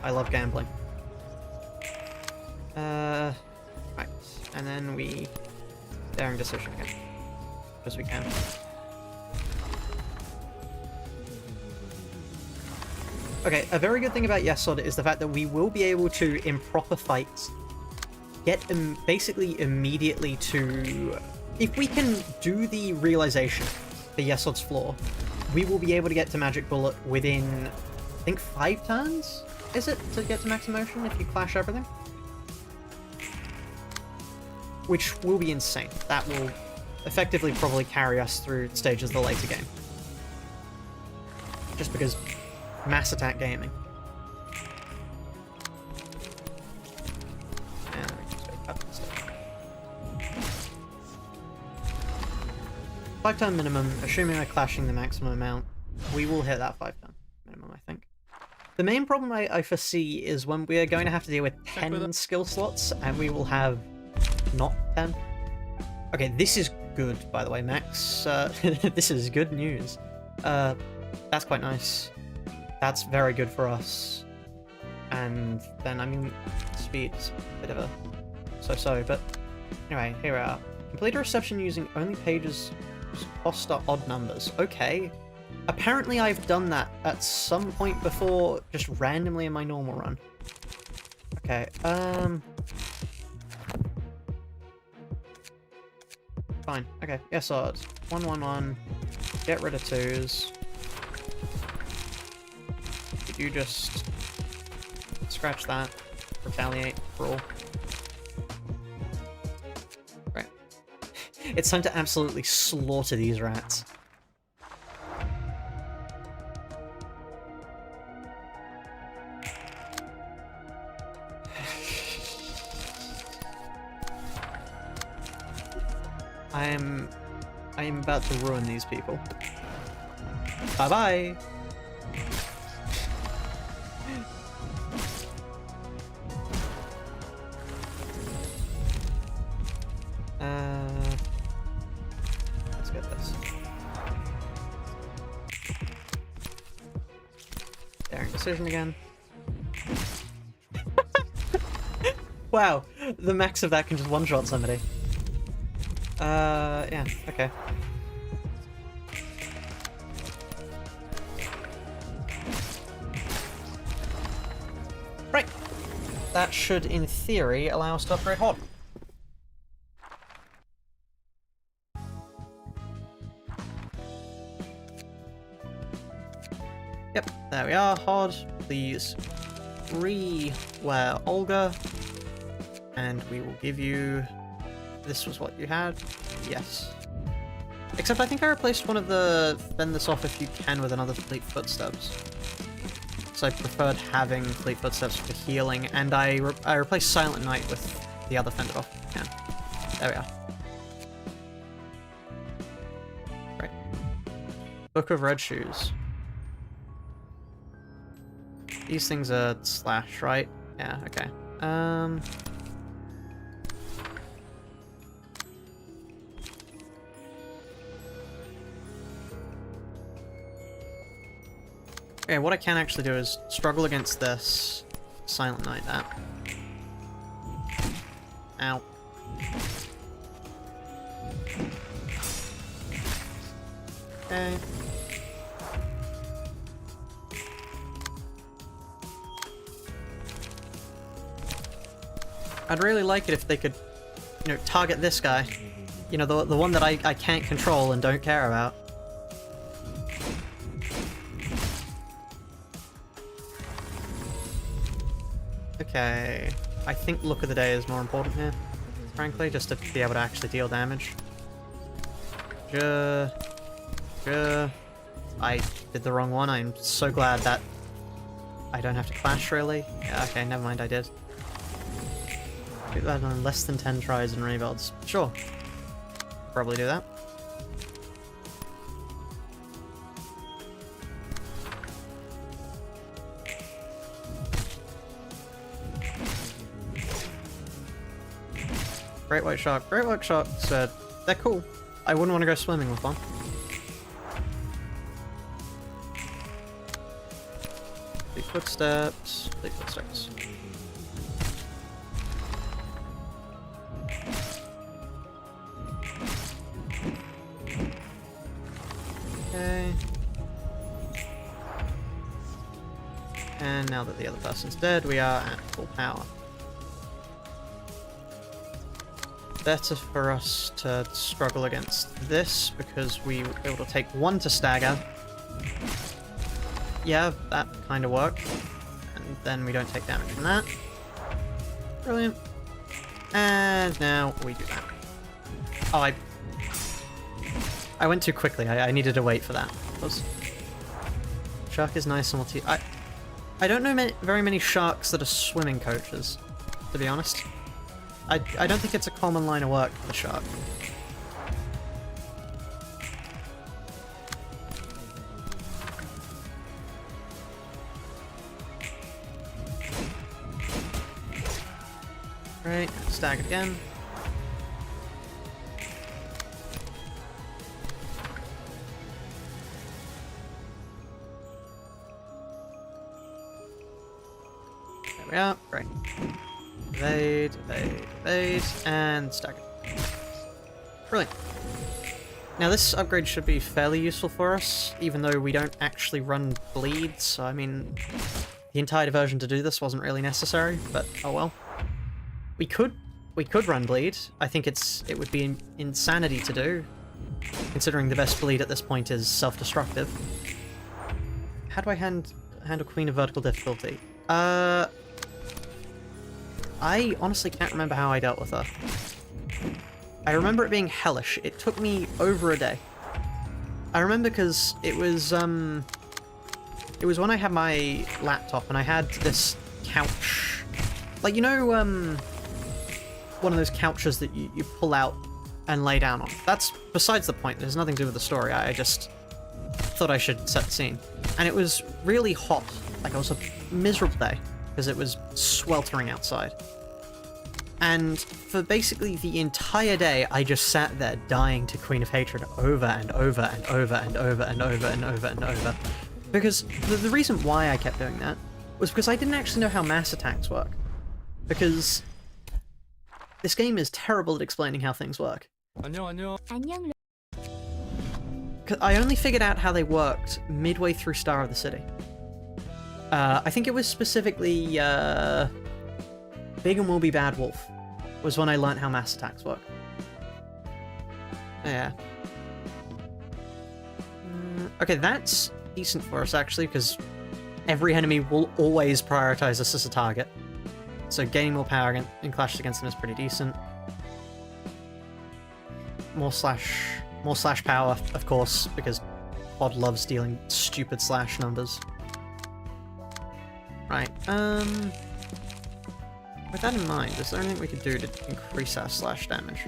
I love gambling. Right. And then we... Daring decision again. Because we can. Okay, a very good thing about Yesod is the fact that we will be able to, in proper fights, get basically immediately to... If we can do the realization for Yesod's Floor, we will be able to get to Magic Bullet within, I think, 5 turns? Is it, to get to Max Emotion if you clash everything? Which will be insane. That will effectively probably carry us through stages of the later game. Just because mass attack gaming. And we can just cut this stuff. 5-turn minimum, assuming we're clashing the maximum amount, we will hit that 5-turn minimum, I think. The main problem I foresee is when we are going to have to deal with 10 skill slots, and we will have not 10. Okay, this is good, by the way, Max. This is good news. That's quite nice. That's very good for us. And then, I mean, speed's a bit of a so-so, but anyway, here we are. Complete a reception using only pages cost are odd numbers. Okay. Apparently I've done that at some point before, just randomly in my normal run. Okay, fine. Okay, yes, odds. 1-1-1. Get rid of 2s. Could you just scratch that? Retaliate, brawl. Right. It's time to absolutely slaughter these rats. I am about to ruin these people. Bye-bye! Let's get this. Daring decision again. Wow, the max of that can just one-shot somebody. Yeah, okay. Right. That should, in theory, allow us to upgrade Hod. Yep, there we are, Hod. Please re-wear Olga. And we will give you... This was what you had? Yes. Except I think I replaced one of the fend this off if you can with another fleet footsteps. So I preferred having fleet footsteps for healing, and I replaced Silent Night with the other fend it off. Yeah. There we are. Right. Book of Red Shoes. These things are slash, right? Yeah, okay. Okay, what I can actually do is struggle against this. Silent Night that. Ow. Okay. I'd really like it if they could, you know, target this guy. You know, the one that I can't control and don't care about. Okay, I think Look of the Day is more important here, frankly, just to be able to actually deal damage. I did the wrong one. I'm so glad that I don't have to clash, really. Yeah, okay, never mind, I did. Do that on less than 10 tries and rebuilds. Sure. Probably do that. Great White Shark. Great White Sharks, they're cool. I wouldn't want to go swimming with one. Fleet footsteps. Fleet footsteps. Okay. And now that the other person's dead, we are at full power. Better for us to struggle against this because we were able to take one to stagger. Yeah, that kind of worked. And then we don't take damage from that. Brilliant. And now we do that. Oh, I went too quickly. I needed to wait for that. Shark is nice and I don't know very many sharks that are swimming coaches, to be honest. I don't think it's a common line of work for the shark. Right, staggered again. There we are, right. Evade, evade, evade, and stagger. Brilliant. Now this upgrade should be fairly useful for us, even though we don't actually run bleed, so I mean, the entire diversion to do this wasn't really necessary, but oh well. We could run bleed. I think it would be insanity to do, considering the best bleed at this point is self-destructive. How do I handle Queen of Vertical Difficulty? I honestly can't remember how I dealt with her. I remember it being hellish. It took me over a day. I remember because it was when I had my laptop and I had this couch. Like, you know, one of those couches that you pull out and lay down on. That's besides the point. There's nothing to do with the story. I just thought I should set the scene. And it was really hot. Like, it was a miserable day. Because it was sweltering outside. And for basically the entire day, I just sat there dying to Queen of Hatred over and over and over and over and over and over and over. Because the reason why I kept doing that was because I didn't actually know how mass attacks work. Because this game is terrible at explaining how things work. 안녕. 'Cause I only figured out how they worked midway through Star of the City. I think it was specifically Big and Will Be Bad Wolf was when I learnt how mass attacks work. Yeah. Okay, that's decent for us actually, because every enemy will always prioritize us as a target. So gaining more power in clashes against them is pretty decent. More slash More slash power, of course, because Pod loves dealing stupid slash numbers. Right, with that in mind, is there anything we could do to increase our slash damage?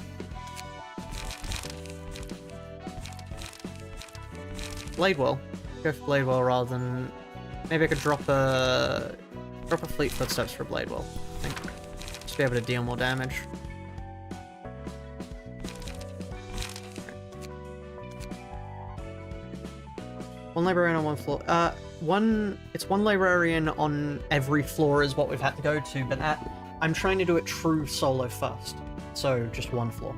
Bladewell. Go for Bladewell rather than... Maybe I could drop a Fleet Footsteps for Bladewell, I think. Just be able to deal more damage. One librarian on one floor. It's one librarian on every floor is what we've had to go to, but I'm trying to do it true solo first. So, just one floor.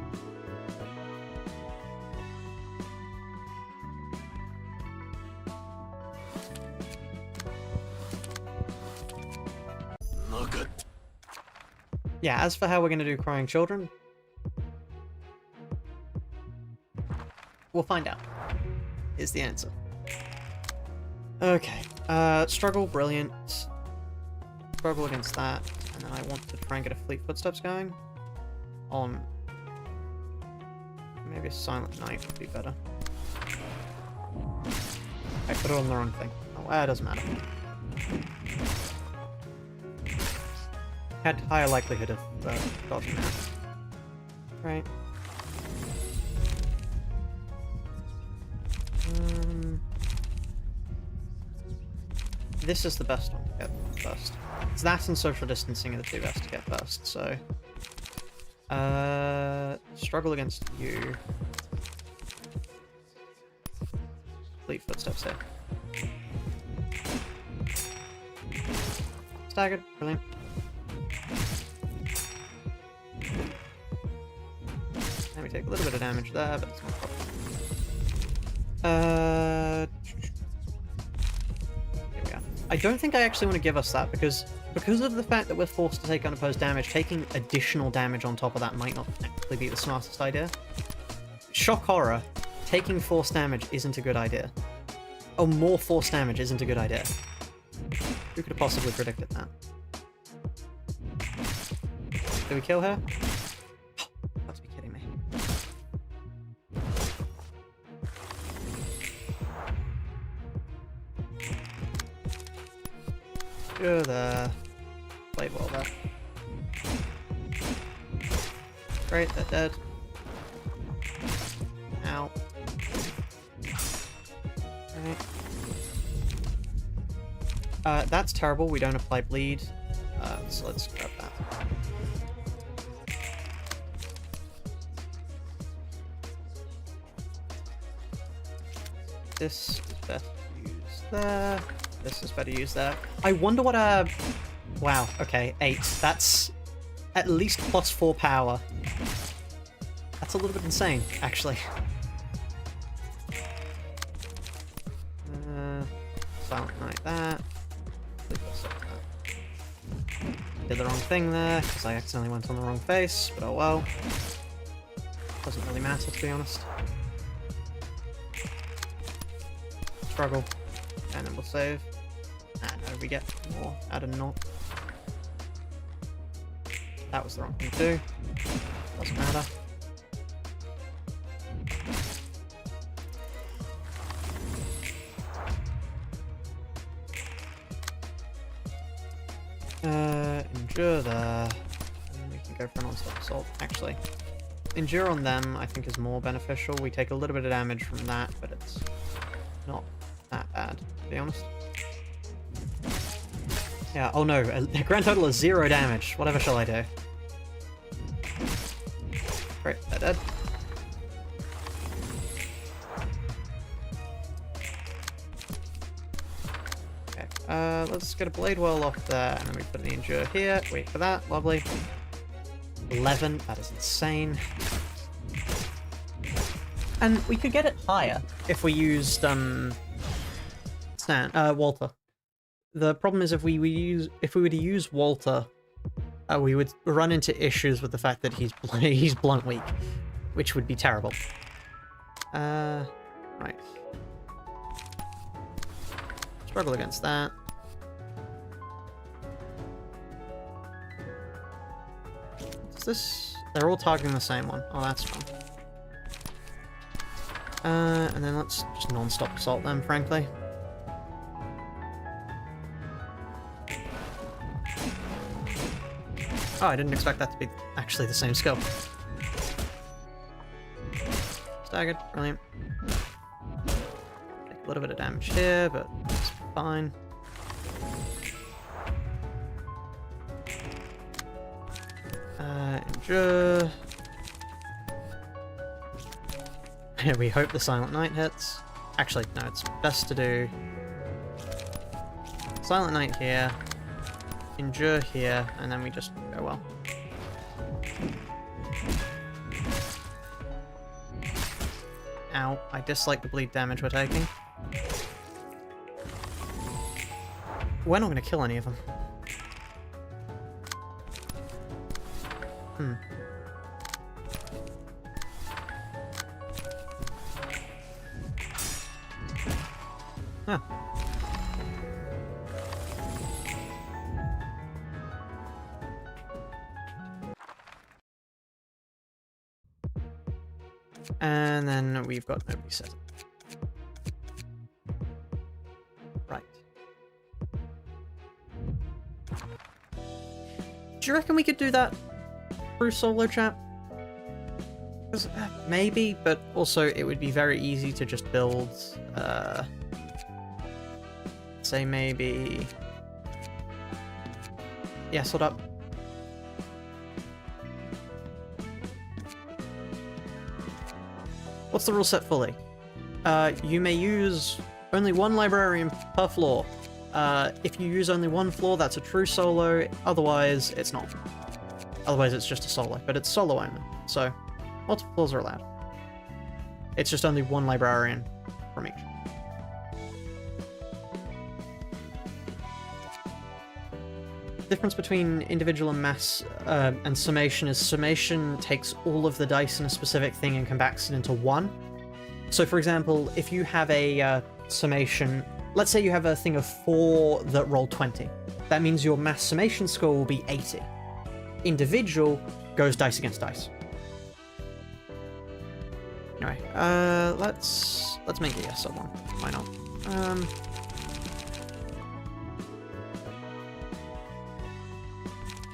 Yeah, as for how we're going to do Crying Children, we'll find out, is the answer. Okay, struggle, brilliant. Struggle against that, and then I want to try and get a Fleet Footsteps going. On... Maybe a Silent Night would be better. I put it on the wrong thing. Oh, it doesn't matter. Had higher likelihood of dodging that. Right. This is the best one to get first. It's that and social distancing are the two best to get first, so... struggle against you. Fleet Footsteps here. Staggered, brilliant. And we take a little bit of damage there, but it's not a problem. Here we are. I don't think I actually want to give us that, because of the fact that we're forced to take unopposed damage, taking additional damage on top of that might not actually be the smartest idea. Shock horror, taking forced damage isn't a good idea. Oh, more forced damage isn't a good idea. Who could have possibly predicted that? Did we kill her? Got to be kidding me. Sure, there. Played well there. Great, they're dead. Ow. Alright. That's terrible, we don't apply bleed. So let's grab that. This is better used there. This is better used there. I wonder what our... Wow, okay, 8. That's at least +4 power. That's a little bit insane, actually. Silent Night that. Did the wrong thing there, because I accidentally went on the wrong face, but oh well. Doesn't really matter, to be honest. Struggle. And then we'll save. And we get more out of naught. That was the wrong thing to do. Doesn't matter. Endure there. And we can go for a non-stop assault. Actually, endure on them I think is more beneficial. We take a little bit of damage from that, but it's not that bad, to be honest. Yeah, oh no, a grand total is 0 damage. Whatever shall I do? Great, they're dead. Okay, let's get a Bladewell off there, and then we put an Endure here. Wait for that, lovely. 11, that is insane. And we could get it higher if we used, Walter. The problem is if we were to use Walter, we would run into issues with the fact that he's blunt weak, which would be terrible. Right. Struggle against that. Is this? They're all targeting the same one. Oh, that's fun. And then let's just non-stop assault them, frankly. Oh, I didn't expect that to be actually the same skill. Staggered, brilliant. Take a little bit of damage here, but it's fine. Endure. We hope the Silent Night hits. Actually, no, it's best to do Silent Night here, Endure here, and then we just go well. Ow, I dislike the bleed damage we're taking. We're not going to kill any of them. Huh. And then we've got no reset. Right. Do you reckon we could do that through solo chat? Maybe, but also it would be very easy to just build, say maybe... Yeah, sort up. What's the rule set fully? You may use only one librarian per floor. If you use only one floor, that's a true solo, otherwise it's not. Otherwise it's just a solo, but it's solo only, so multiple floors are allowed. It's just only one librarian from each. The difference between individual and mass and summation is summation takes all of the dice in a specific thing and compacts it into one. So for example, if you have a summation, let's say you have a thing of 4 that roll 20. That means your mass summation score will be 80. Individual goes dice against dice. Anyway, let's make it a sub one. Why not?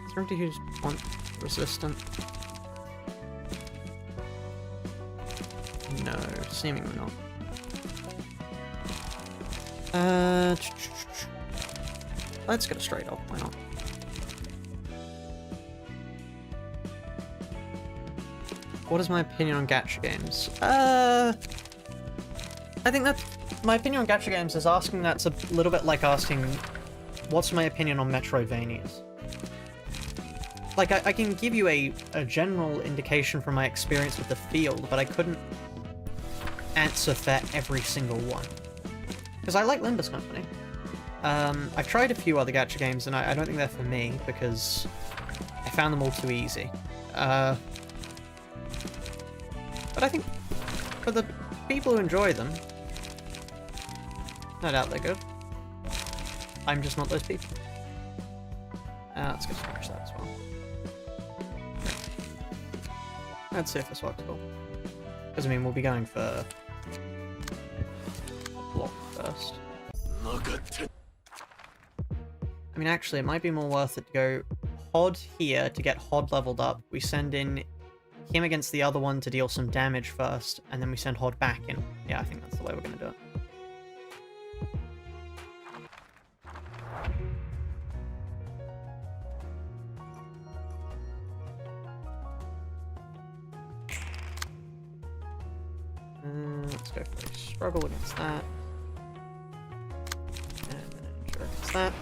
Is there anybody who's want resistant? No, seemingly not. Let's get a straight up. Why not? What is my opinion on gacha games? I think that my opinion on gacha games is asking that's a little bit like asking, what's my opinion on Metroidvanias? Like, I can give you a general indication from my experience with the field, but I couldn't answer for every single one. Because I like Limbus Company. I've tried a few other gacha games, and I don't think they're for me, because I found them all too easy. But I think for the people who enjoy them, no doubt they're good. I'm just not those people. Let's go scratch that as well. Let's see if this works well. Because, I mean, we'll be going for block first. I mean, actually, it might be more worth it to go Hod here to get Hod leveled up. We send in him against the other one to deal some damage first, and then we send Hod back in. Yeah, I think that's the way we're going to do it. Let's go for a struggle against that. And then endure against that.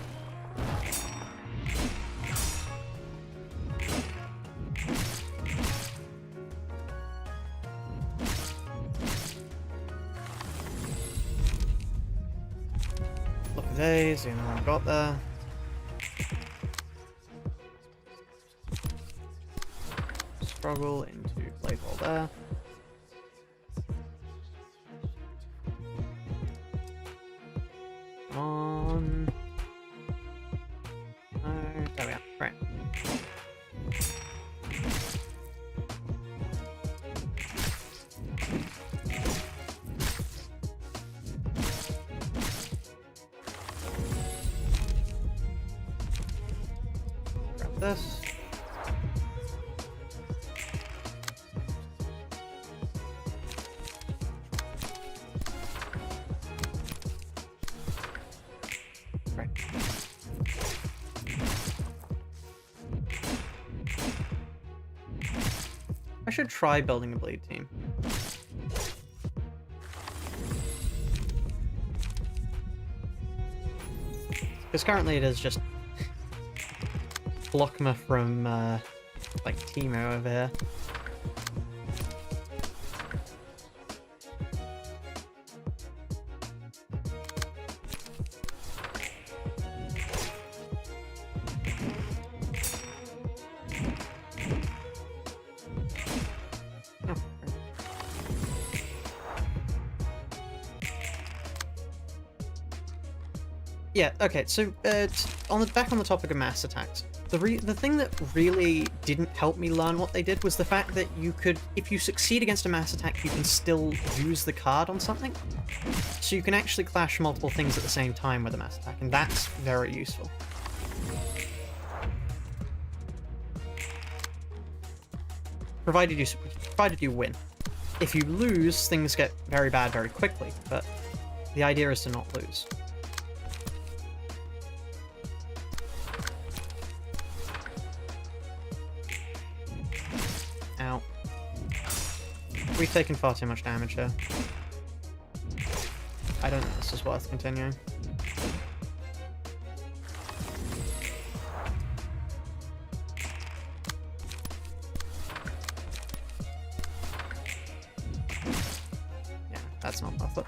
Look at these, the only one I got there. Struggle into blade wall there. On. Oh, there we are. Right. this. Right. I should try building a bleed team. Because currently it is just Blockma from, like, Teemo over here. Yeah, okay, so back on the topic of mass attacks, the thing that really didn't help me learn what they did was the fact that you could, if you succeed against a mass attack, you can still use the card on something. So you can actually clash multiple things at the same time with a mass attack, and that's very useful. Provided you win. If you lose, things get very bad very quickly, but the idea is to not lose. Ow. We've taken far too much damage here. I don't think this is worth continuing. Yeah, that's not worth it.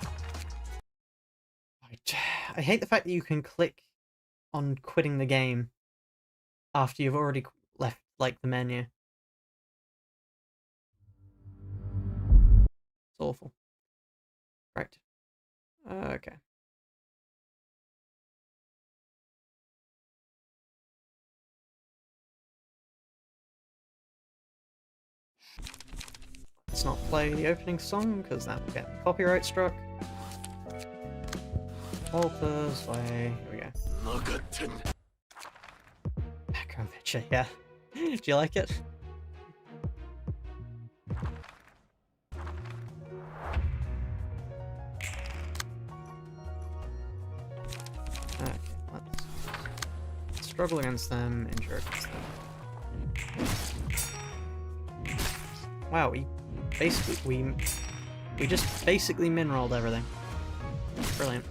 I hate the fact that you can click on quitting the game after you've already left, like, the menu. It's awful. Right. Okay. Let's not play the opening song, because that will get copyright struck. Walters way. Here we go. Background picture, yeah. Do you like it? Okay, let's struggle against them, injure against them. Wow, we just basically min-rolled everything. Brilliant.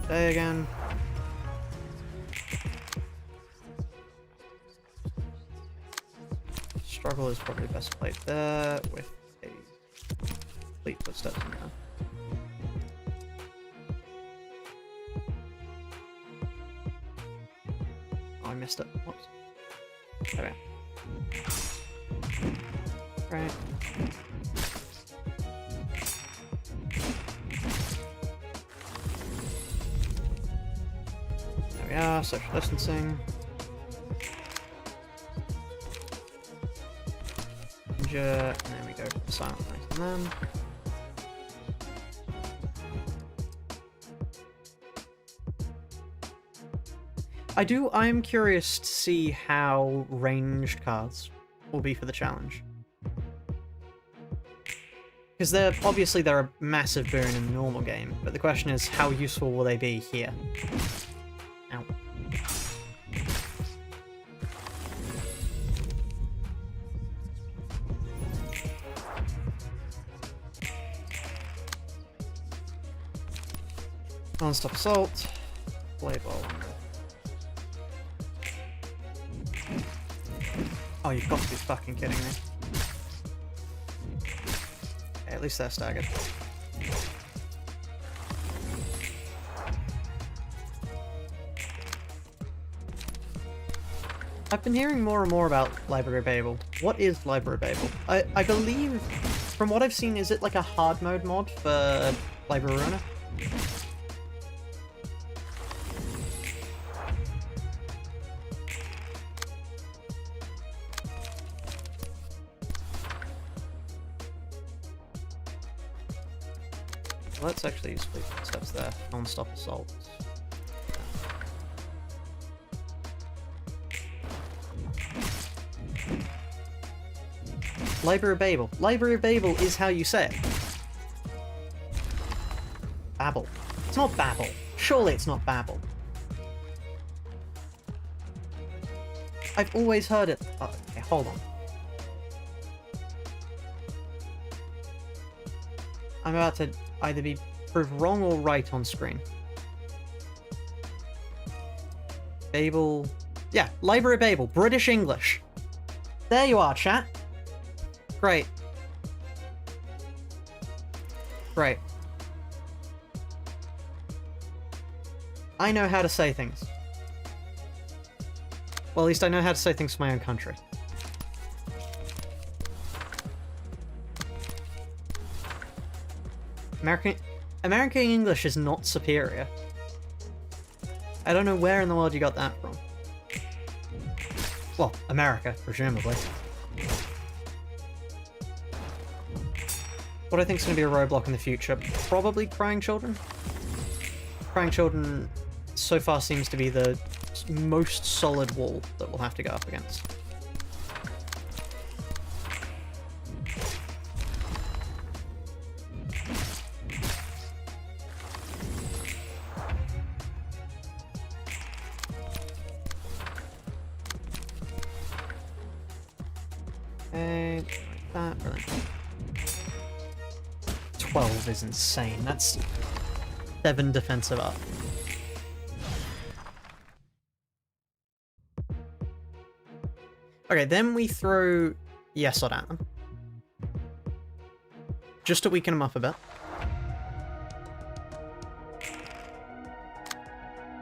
Day again. Struggle is probably best played there with a complete footsteps in there. Oh, I missed it. Whoops. Okay. Right. There we are, social distancing. And then we go for silent night on them. I'm curious to see how ranged cards will be for the challenge. Because they're a massive boon in the normal game, but the question is, how useful will they be here? Ow. Non-stop assault. Play ball. Oh, you've got to be fucking kidding me. Okay, at least they're staggered. I've been hearing more and more about Library of Babel. What is Library of Babel? I believe, from what I've seen, is it like a hard mode mod for Library of Ruina? Let's actually use fleet steps there. Non-stop assault. Library of Babel. Library of Babel is how you say it. Babel. It's not Babel. Surely it's not Babel. I've always heard it. Oh, okay, hold on. I'm about to either be proved wrong or right on screen. Babel. Yeah, Library of Babel. British English. There you are, chat. Great. Great. I know how to say things. Well, at least I know how to say things for my own country. American English is not superior. I don't know where in the world you got that from. Well, America, presumably. What I think is going to be a roadblock in the future? Probably Crying Children. Crying Children so far seems to be the most solid wall that we'll have to go up against. Okay, that, brilliant. 12 is insane. That's 7 defensive up. Okay, then we throw Yesod at them. Just to weaken him up a bit.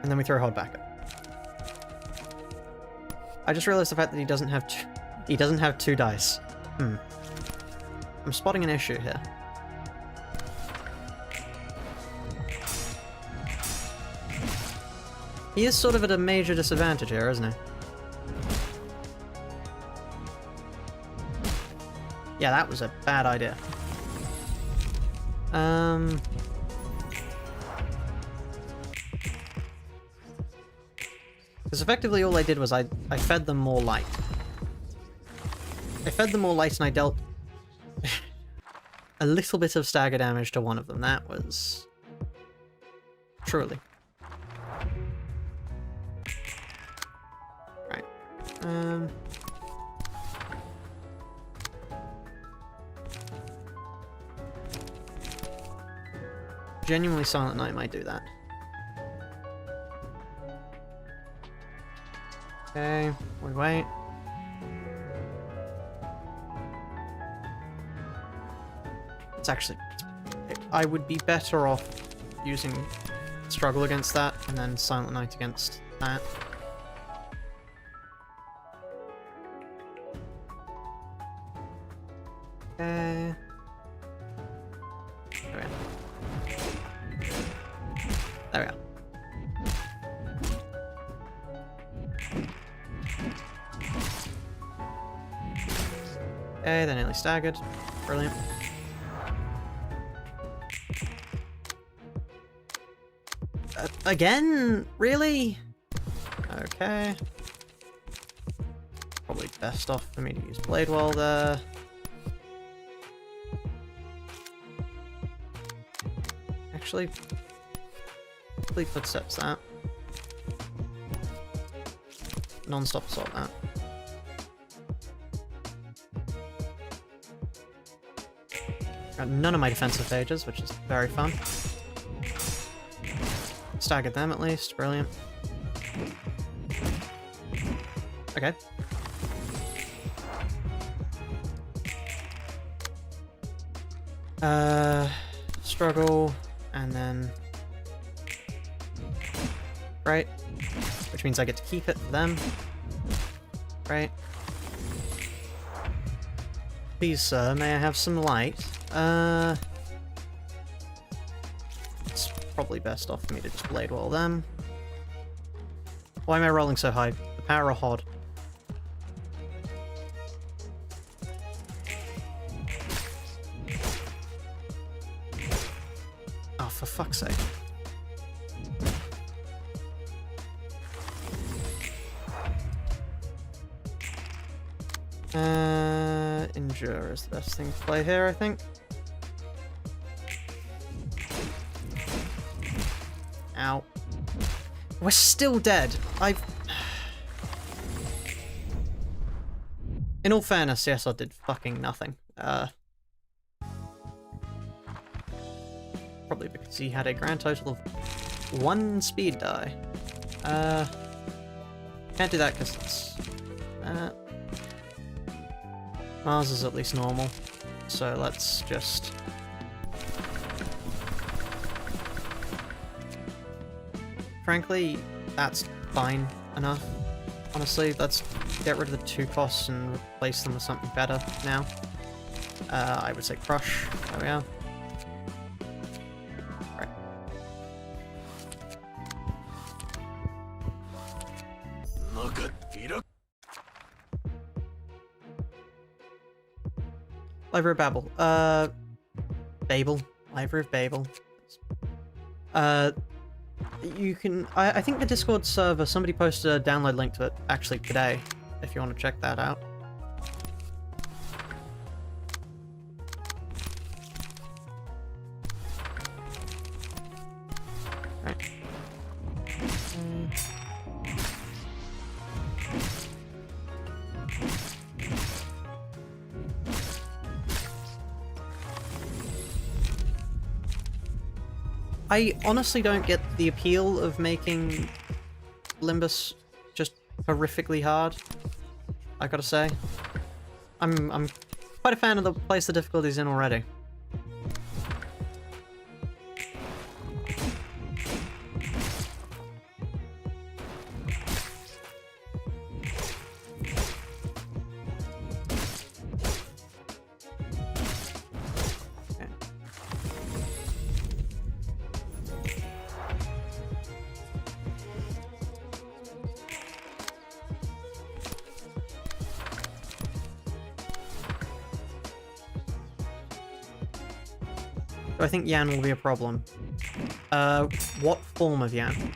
And then we throw Hod back up. I just realized the fact that he doesn't have 2 dice. I'm spotting an issue here. He is sort of at a major disadvantage here, isn't he? Yeah, that was a bad idea. Because effectively all I did was I fed them more light. I fed them more light and I dealt a little bit of stagger damage to one of them. That was... truly. Right. Genuinely Silent Night might do that. Okay, we wait. It's actually... I would be better off using Struggle against that, and then Silent Night against that. Okay... There we go. Okay, they're nearly staggered. Brilliant. Again? Really? Okay. Probably best off for me to use Blade Wall there. Actually... Complete Footsteps that. Non-stop assault that. Got none of my defensive pages, which is very fun. Staggered them at least, brilliant. Okay. Struggle, and then... Right. Which means I get to keep it for them. Right. Please, sir, may I have some light? It's probably best off for me to just Blade Wall them. Why am I rolling so high? The power of Hod. Oh, for fuck's sake. Endure is the best thing to play here, I think. Ow. We're still dead. In all fairness, yes, I did fucking nothing. Probably because he had a grand total of 1 speed die. Can't do that because it's... Mars is at least normal. So let's just... Frankly, that's fine enough. Honestly, let's get rid of the 2 costs and replace them with something better now. I would say Crush. There we are. Right. Library of Babel. Babel. Library of Babel. You can... I think the Discord server, somebody posted a download link to it actually today, if you want to check that out. Right. I honestly don't get the appeal of making Limbus just horrifically hard, I gotta say. I'm quite a fan of the place the difficulty's in already. I think Yan will be a problem. What form of Yan?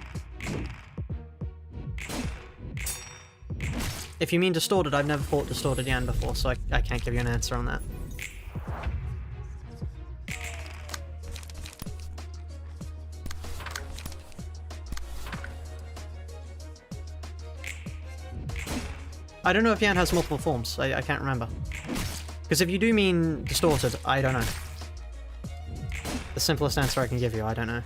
If you mean distorted, I've never fought distorted Yan before, so I can't give you an answer on that. I don't know if Yan has multiple forms. I can't remember. Because if you do mean distorted, I don't know. The simplest answer I can give you, I don't know.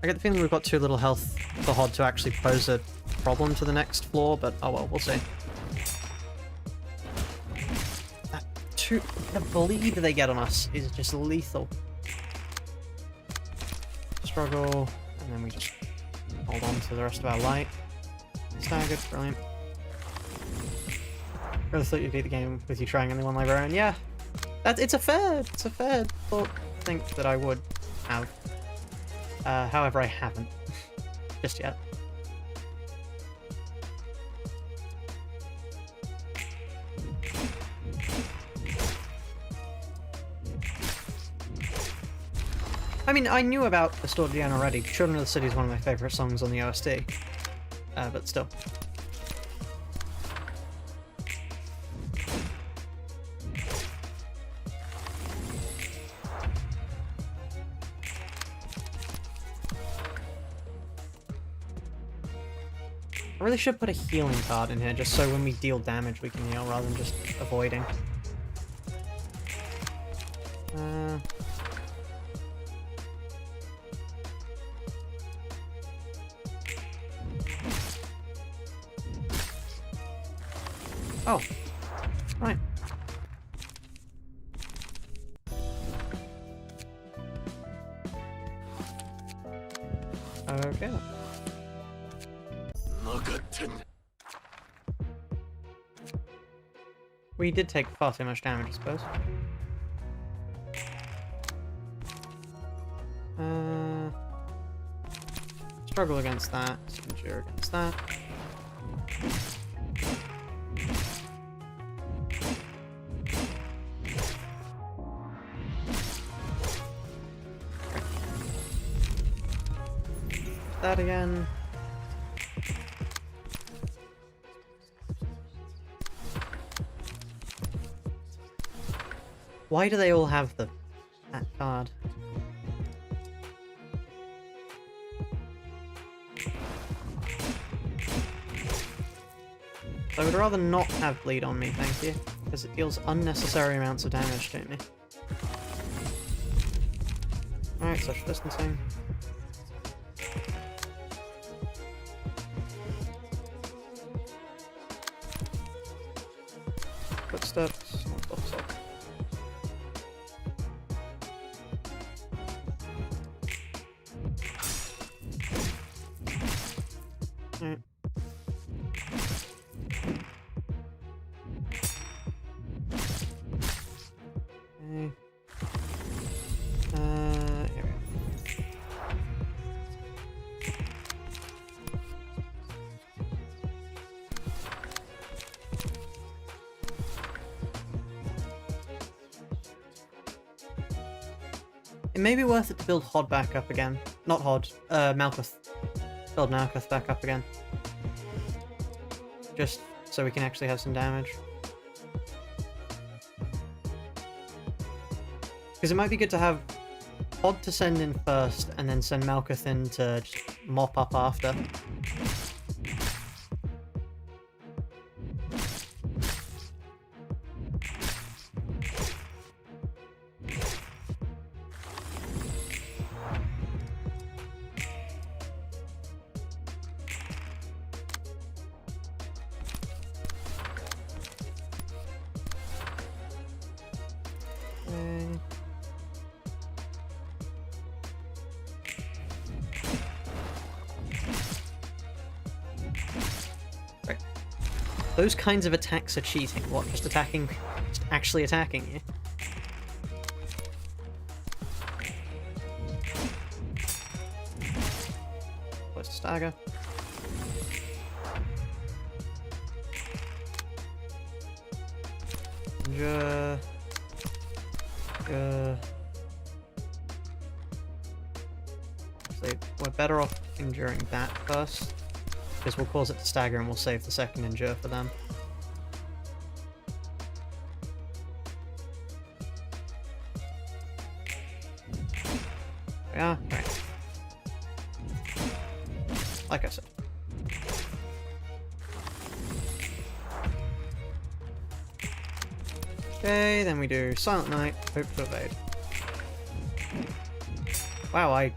I get the feeling we've got too little health for Hod to actually pose a problem to the next floor, but oh well, we'll see. The bleed they get on us is just lethal. Struggle, and then we just hold on to the rest of our light. Staggered, brilliant. Really thought you'd beat the game with you trying only one librarian. Yeah, it's a fair thought to think that I would have. However, I haven't just yet. I mean, I knew about Distorted Yan already. Children of the City is one of my favourite songs on the OST. But still. I really should put a healing card in here, just so when we deal damage we can heal, rather than just avoiding. Oh, right. Okay. We did take far too much damage, I suppose. struggle against that, endure against that. That again. Why do they all have that card? I would rather not have bleed on me, thank you, because it deals unnecessary amounts of damage to me. Alright, social distancing. Footsteps. Alright. Okay. Here we go. It may be worth it to build Hod back up again. Not Hod, Malkuth. Build Malkuth back up again. Just so we can actually have some damage. Because it might be good to have Hod to send in first, and then send Malkuth in to just mop up after. Right. Those kinds of attacks are cheating. What? Just attacking? Just actually attacking you? Close to stagger. Actually, we're better off enduring that first, because we'll cause it to stagger and we'll save the second endure for them. Yeah, right. Like I said. Okay, then we do Silent Night, Hope to Evade. Wow, I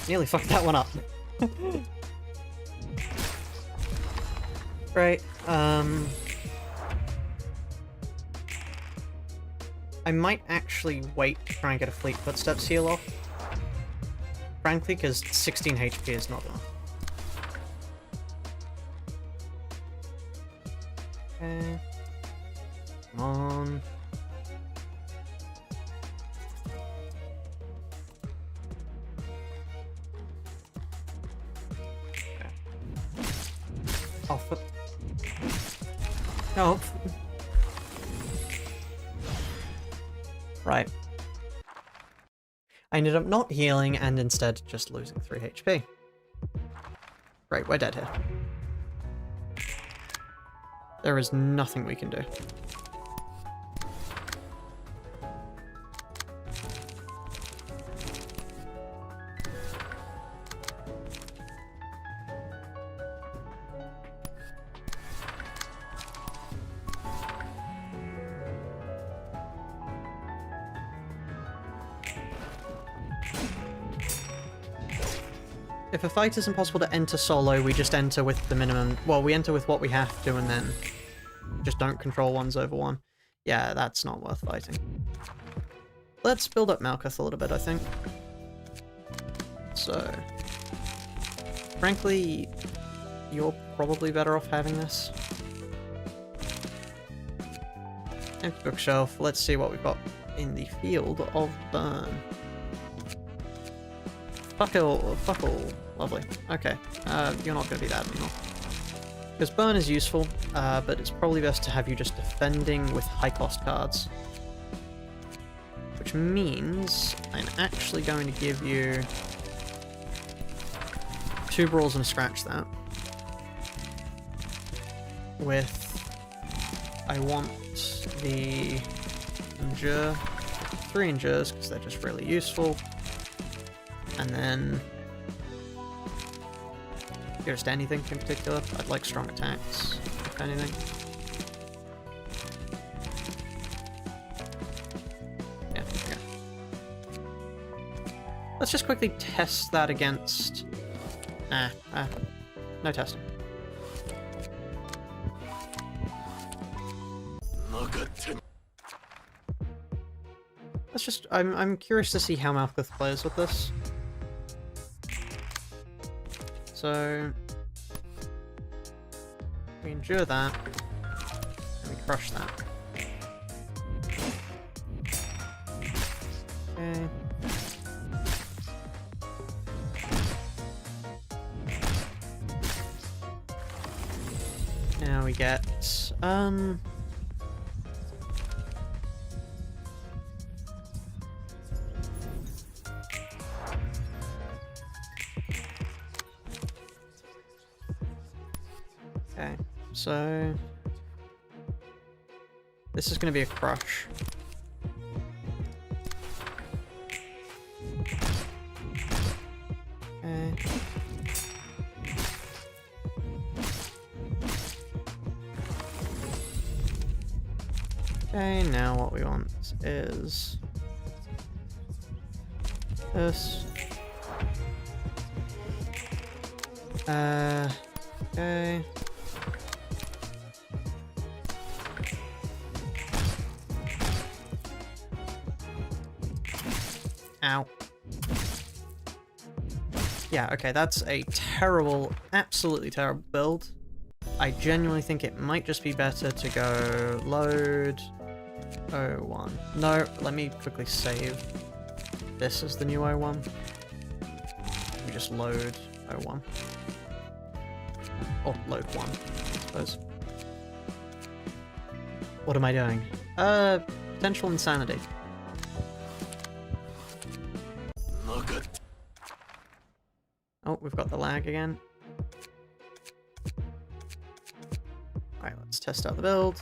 nearly fucked that one up. Right, I might actually wait to try and get a Fleet Footsteps heal off. Frankly, because 16 HP is not enough. Okay. Come on. Okay. Off it. Nope. Right. I ended up not healing and instead just losing 3 HP. Right, we're dead here. There is nothing we can do. If a fight is impossible to enter solo, we just enter with the minimum... Well, we enter with what we have to and then just don't control ones over one. Yeah, that's not worth fighting. Let's build up Malkuth a little bit, I think. So... Frankly, you're probably better off having this. Empty bookshelf. Let's see what we've got in the Field of Burn. Fuck all. Fuck all. Lovely. Okay. You're not going to be that anymore. Because burn is useful, but it's probably best to have you just defending with high-cost cards. Which means I'm actually going to give you 2 brawls and a scratch that. With... I want the endure, 3 endures because they're just really useful. And then just anything in particular. I'd like strong attacks, if anything. Yeah, okay. Let's just quickly test that against... no testing. Let's just... I'm curious to see how Malkuth plays with this. So... we endure that, and we crush that. Okay. Now we get, okay, so this is going to be a crush. Okay. Okay, now what we want is this. Okay. Ow. Yeah, okay, that's a terrible, absolutely terrible build. I genuinely think it might just be better to go load 01. No, let me quickly save. This is the new 01. We just load 01. Or load 1, I suppose. What am I doing? Potential insanity. Oh, we've got the lag again. Alright, let's test out the build.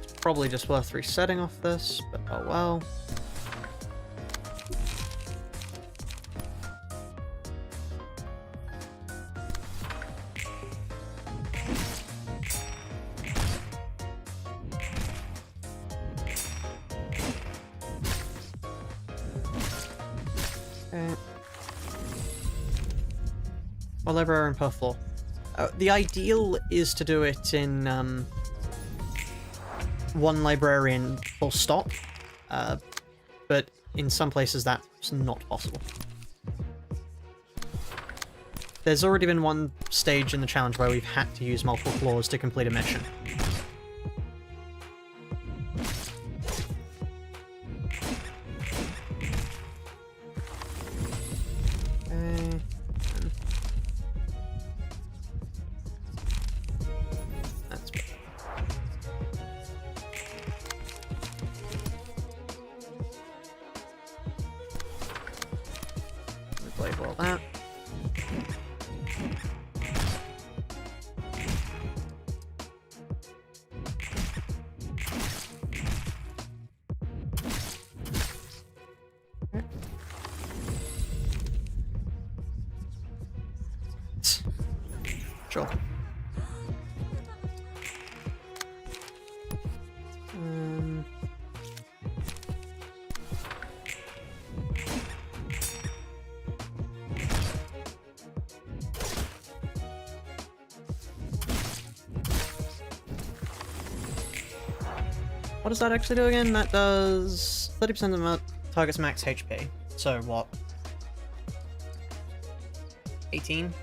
It's probably just worth resetting off this, but oh well. One Librarian per floor. The ideal is to do it in One Librarian full stop, but in some places that's not possible. There's already been one stage in the challenge where we've had to use multiple floors to complete a mission. Label that. Okay. Sure. What does that actually do again? That does 30% of the target's max HP. So what? 18?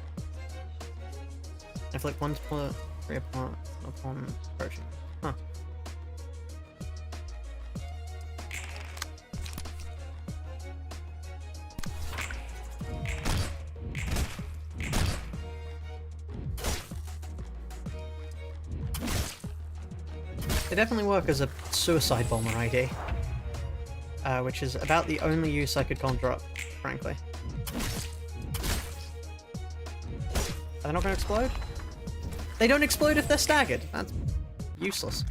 Inflict 1 to 3 upon approaching. Huh. They definitely work as a suicide bomber ID. Which is about the only use I could conjure up, frankly. Are they not going to explode? They don't explode if they're staggered. That's useless.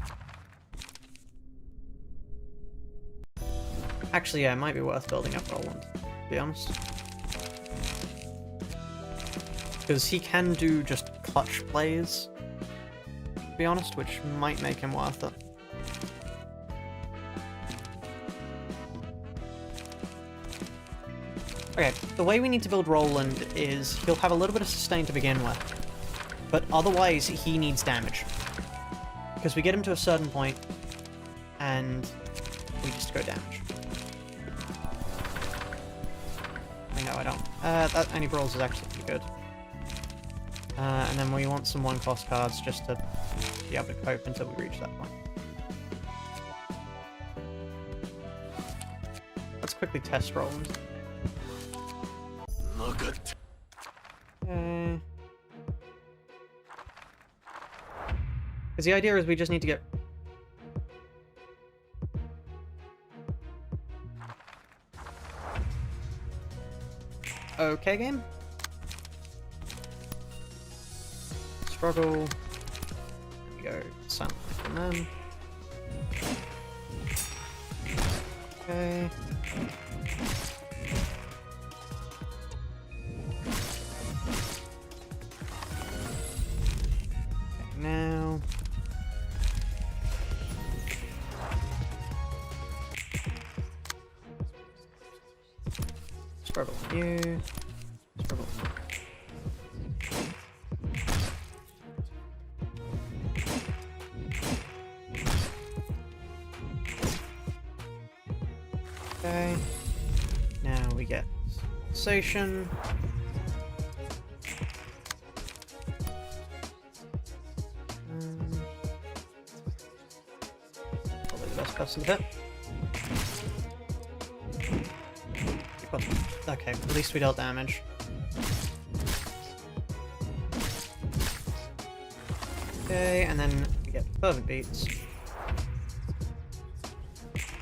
Actually, yeah, it might be worth building up Roland, to be honest. Because he can do just clutch plays, to be honest, which might make him worth it. Okay, the way we need to build Roland is he'll have a little bit of sustain to begin with, but otherwise he needs damage. Because we get him to a certain point, and we just go damage. No, I don't. That any brawls is actually pretty good. And then we want some one-cost cards just to be able to cope until we reach that point. Let's quickly test Roland. Okay. Because the idea is we just need to get... Okay, game. Struggle. There we go. Silent from them. Okay. Now... Struggle with you. Struggle with you. Okay. Now we get sensation. Probably the best person to hit. Okay, at least we dealt damage. Okay, and then we get fervent beats.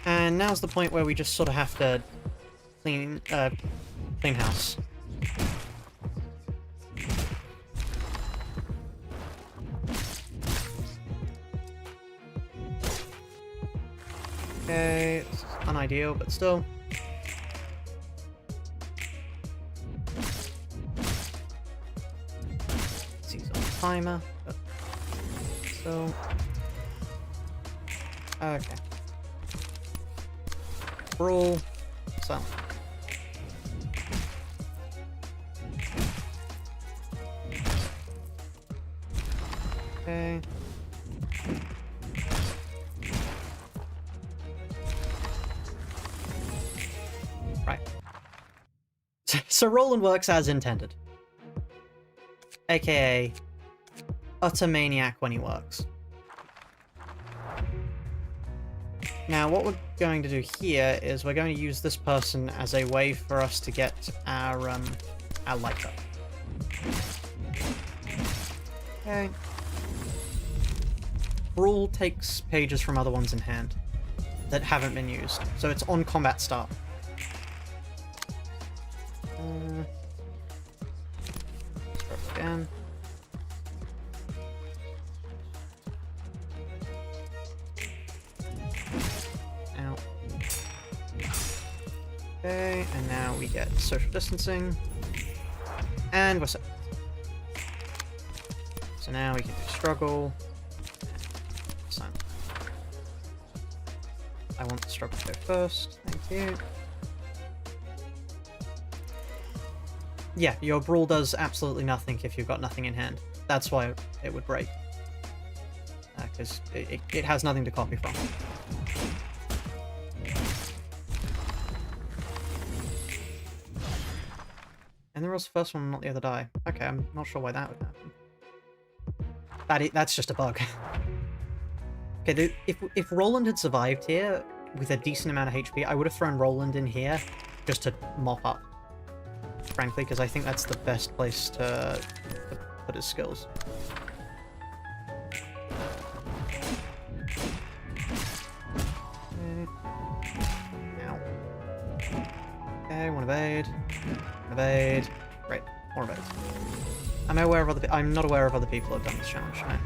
And now's the point where we just sort of have to clean house. Okay, this is unideal, but still. Timer, but so okay. Brawl, so okay. Right. So Roland works as intended, aka utter maniac when he works. Now, what we're going to do here is we're going to use this person as a way for us to get our light up. Okay. Brawl takes pages from other ones in hand that haven't been used, so it's on combat start. Start again. Okay, and now we get social distancing, and we're set. So now we can do struggle. Silent. I want the struggle to go first. Thank you. Yeah, your brawl does absolutely nothing if you've got nothing in hand. That's why it would break, because it has nothing to copy from. And there was the first one, not the other die. Okay, I'm not sure why that would happen. That's just a bug. Okay, if Roland had survived here with a decent amount of HP, I would have thrown Roland in here just to mop up. Frankly, because I think that's the best place to put his skills. Okay, one evade. One evade. Great, more evades. I'm aware of I'm not aware of other people who have done this challenge. No.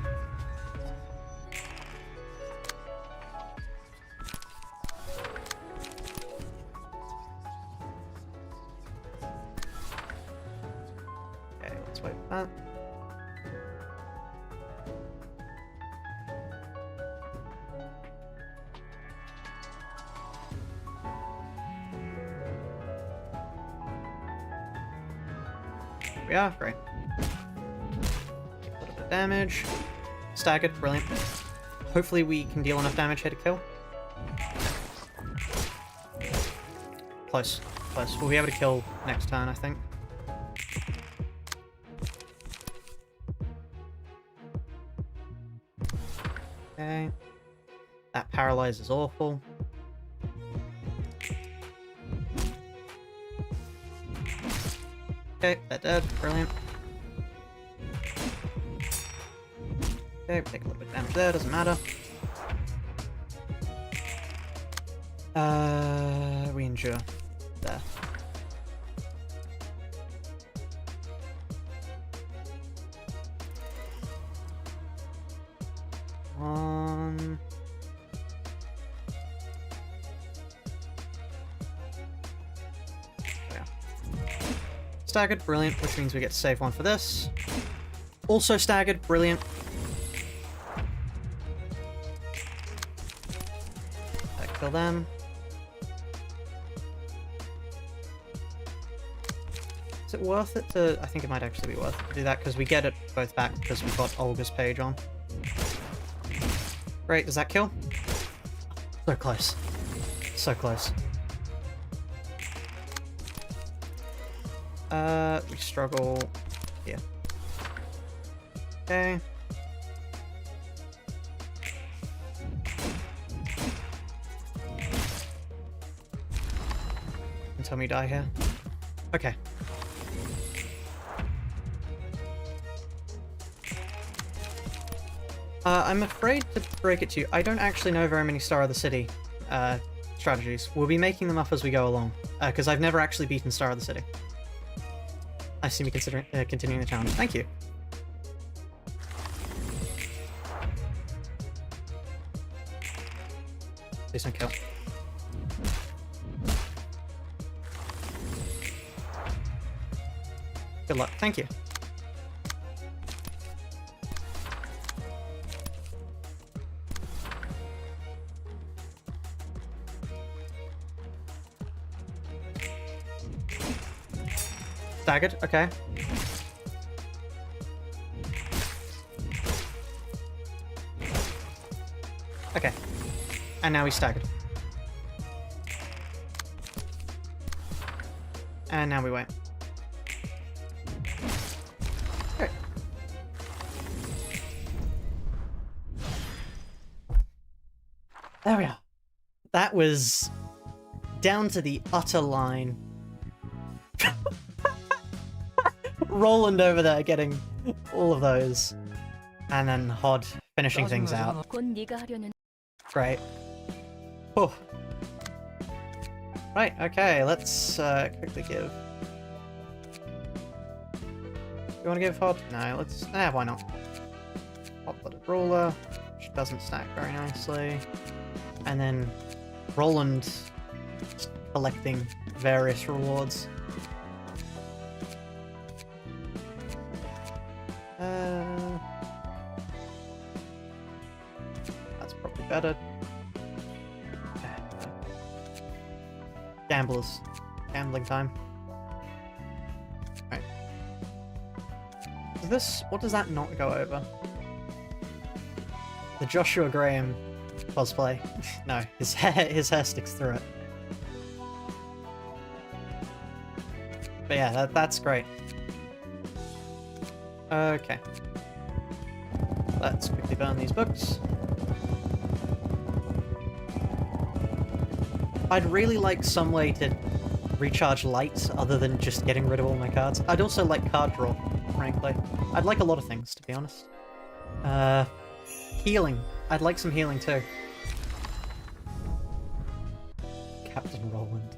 Okay, let's wait for that. Here we are, great. A little bit of damage. Staggered, brilliant. Hopefully we can deal enough damage here to kill. Close, close. We'll be able to kill next turn, I think. Okay. That paralyze is awful. Okay, they're dead. Brilliant. Okay, take a little bit of damage there, doesn't matter. We endure. There. One. There. Staggered, brilliant, which means we get to save one for this. Also staggered, brilliant. Kill them. Is it worth it to... I think it might actually be worth it to do that, because we get it both back because we've got Olga's page on. Great, does that kill? So close. So close. We struggle here. Okay. Tell me die here. Okay. I'm afraid to break it to you, I don't actually know very many Star of the City strategies. We'll be making them up as we go along, because I've never actually beaten Star of the City. I seem to be considering continuing the challenge. Thank you. Please don't kill. Good luck. Thank you. Staggered, okay. Okay. And now he's staggered. And now we wait. Okay. There we are. That was down to the utter line. Roland over there getting all of those. And then Hod finishing things out. Great. Whew. Right, okay, let's quickly give... You want to give Hod? No, let's... why not? Hot-blooded ruler, which doesn't stack very nicely. And then Roland collecting various rewards. That's probably better. Gamblers. Gambling time. Right. Is this... What does that not go over? The Joshua Graham cosplay. No, his hair sticks through it. But yeah, that's great. Okay. Let's quickly burn these books. I'd really like some way to recharge light other than just getting rid of all my cards. I'd also like card draw, frankly. I'd like a lot of things, to be honest. Healing. I'd like some healing too. Captain Roland.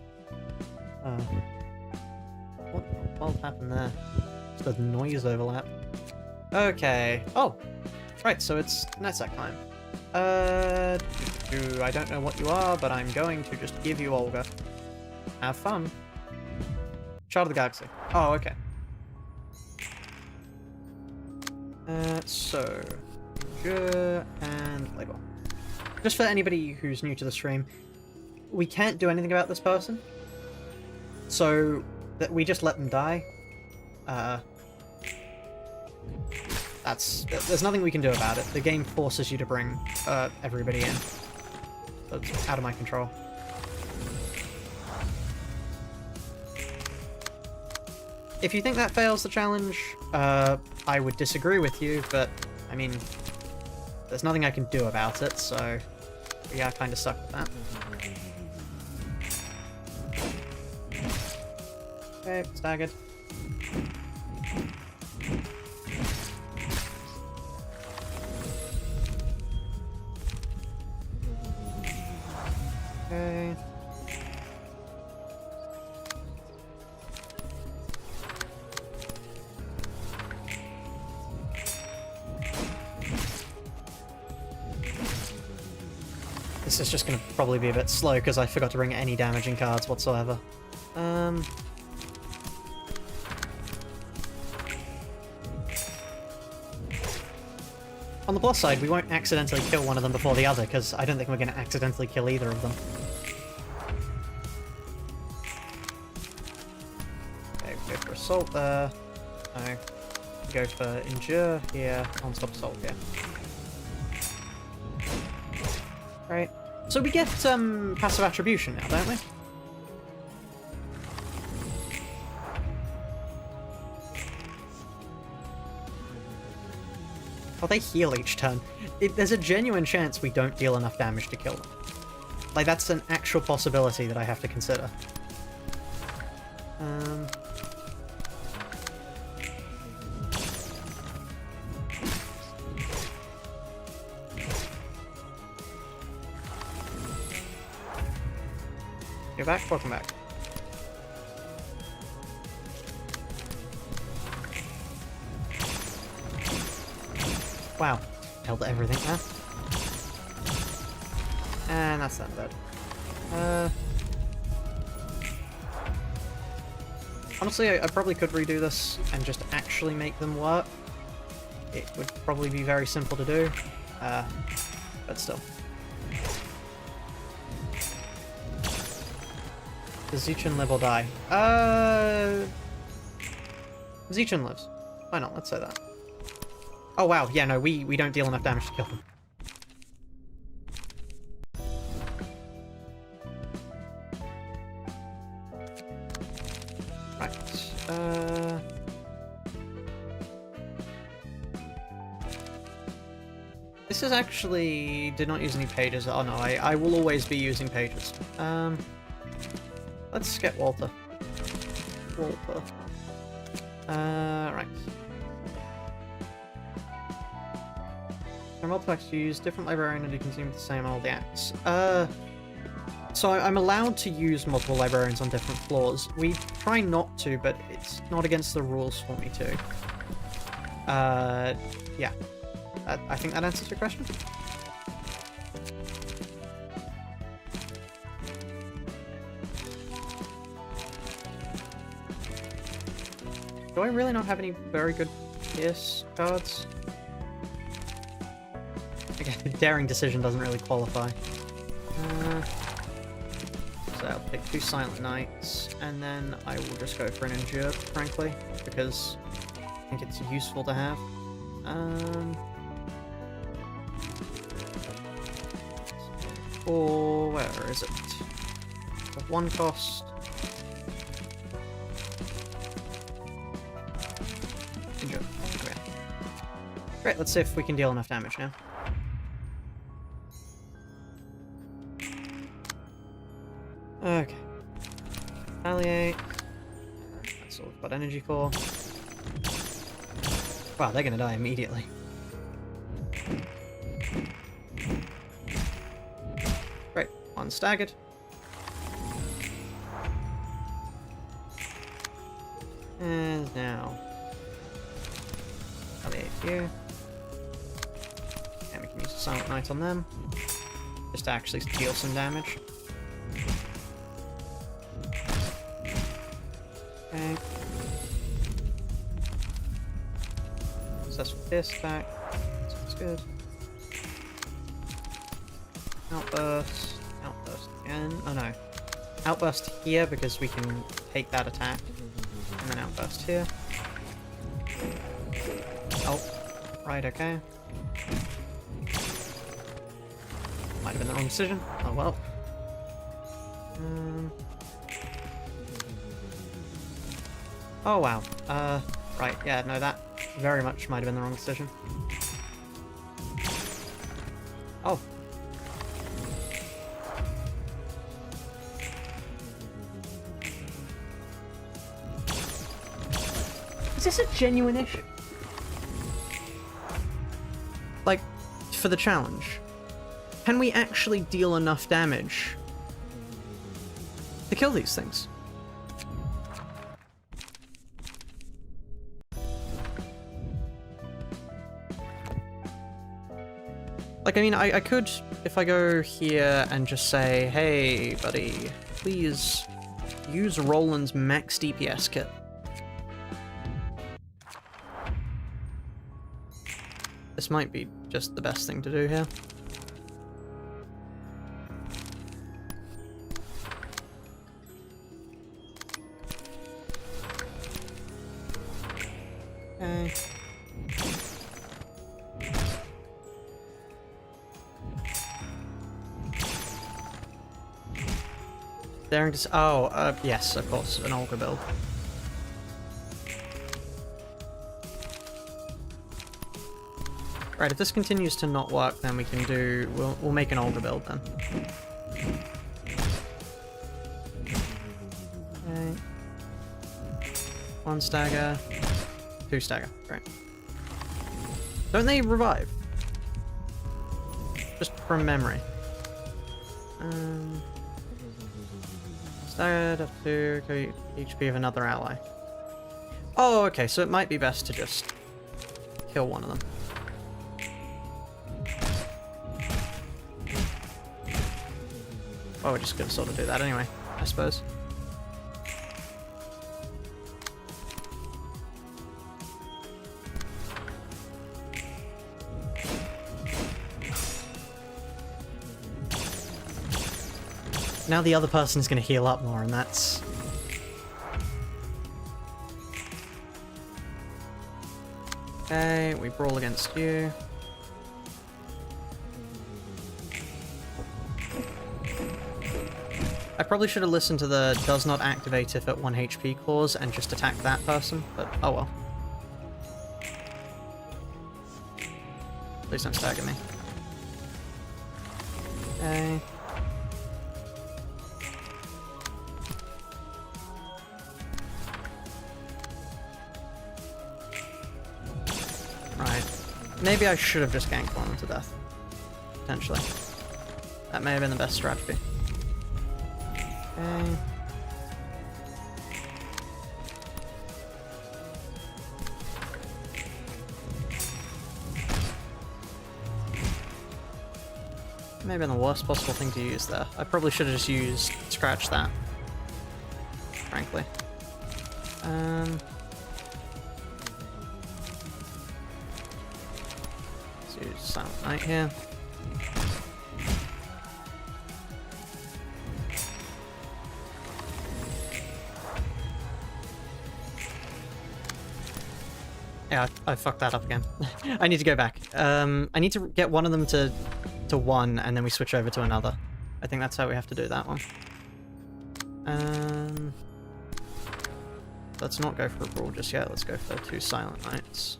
What happened there? Just a noise overlap. Okay. Oh! Right, so it's Netzach time. I don't know what you are, but I'm going to just give you Olga. Have fun. Child of the Galaxy. Oh, okay. So... and label. Just for anybody who's new to the stream, we can't do anything about this person. So, that we just let them die. There's nothing we can do about it. The game forces you to bring everybody in. So it's out of my control. If you think that fails the challenge, I would disagree with you, but, I mean, there's nothing I can do about it, so we are kind of stuck with that. Okay, staggered. Okay. This is just going to probably be a bit slow because I forgot to bring any damaging cards whatsoever. On the plus side, we won't accidentally kill one of them before the other, because I don't think we're going to accidentally kill either of them. Okay, go for Assault there. No. Go for Endure here, Non-Stop Assault here. Right. So we get passive attribution now, don't we? Oh, they heal each turn. There's a genuine chance we don't deal enough damage to kill them. Like, that's an actual possibility that I have to consider. You're back? Welcome back. Wow. Held everything there. And that's that dead. Honestly, I probably could redo this and just actually make them work. It would probably be very simple to do. But still. Does Zeichin live or die? Zeichin lives. Why not? Let's say that. Oh wow, yeah, no, we don't deal enough damage to kill them. Right, this is actually... did not use any pages. Oh no, I will always be using pages. Let's get Walter. Right. Multiplexes use different librarian and you continue with the same old acts. So I'm allowed to use multiple librarians on different floors. We try not to, but it's not against the rules for me to. Yeah. I think that answers your question. Do I really not have any very good PS cards? Okay, Daring Decision doesn't really qualify. So I'll pick 2 Silent Knights, and then I will just go for an Endure, frankly, because I think it's useful to have. Or where is it? The 1 cost. Endure. Okay. Great, let's see if we can deal enough damage now. Okay. Retaliate. That's all we've got energy for. Wow, they're gonna die immediately. Great. 1 staggered. And now... alleviate you. And we can use a Silent Knight on them. Just to actually deal some damage. Okay. Successful pierce back. Sounds good. Outburst. Outburst again. Oh no. Outburst here because we can take that attack. And then outburst here. Oh. Right, okay. Might have been the wrong decision. Oh well. Oh wow. Right, yeah, no, that very much might have been the wrong decision. Oh. Is this a genuine issue? Like, for the challenge, can we actually deal enough damage to kill these things? Like, I mean, I could, if I go here and just say, hey, buddy, please use Roland's max DPS kit. This might be just the best thing to do here. Okay. Daring to... oh, yes, of course, an Olga build. Right, if this continues to not work, then we can do... We'll make an Olga build, then. Okay. 1 stagger. 2 stagger, great. Don't they revive? Just from memory. Staggered up to HP of another ally. Oh, okay, so it might be best to just kill one of them. Well, we're just gonna sort of do that anyway, I suppose. Now the other person is going to heal up more, and that's... Okay, we brawl against you. I probably should have listened to the does not activate if at 1 HP clause and just attack that person, but oh well. Please don't stagger me. Okay. Maybe I should have just ganked one to death. Potentially. That may have been the best strategy. Okay. Maybe been the worst possible thing to use there. I probably should have just used scratch that. Frankly. Use Silent Knight here. Yeah, I fucked that up again. I need to go back. I need to get one of them to 1, and then we switch over to another. I think that's how we have to do that one. Let's not go for a brawl just yet. Let's go for 2 Silent Knights.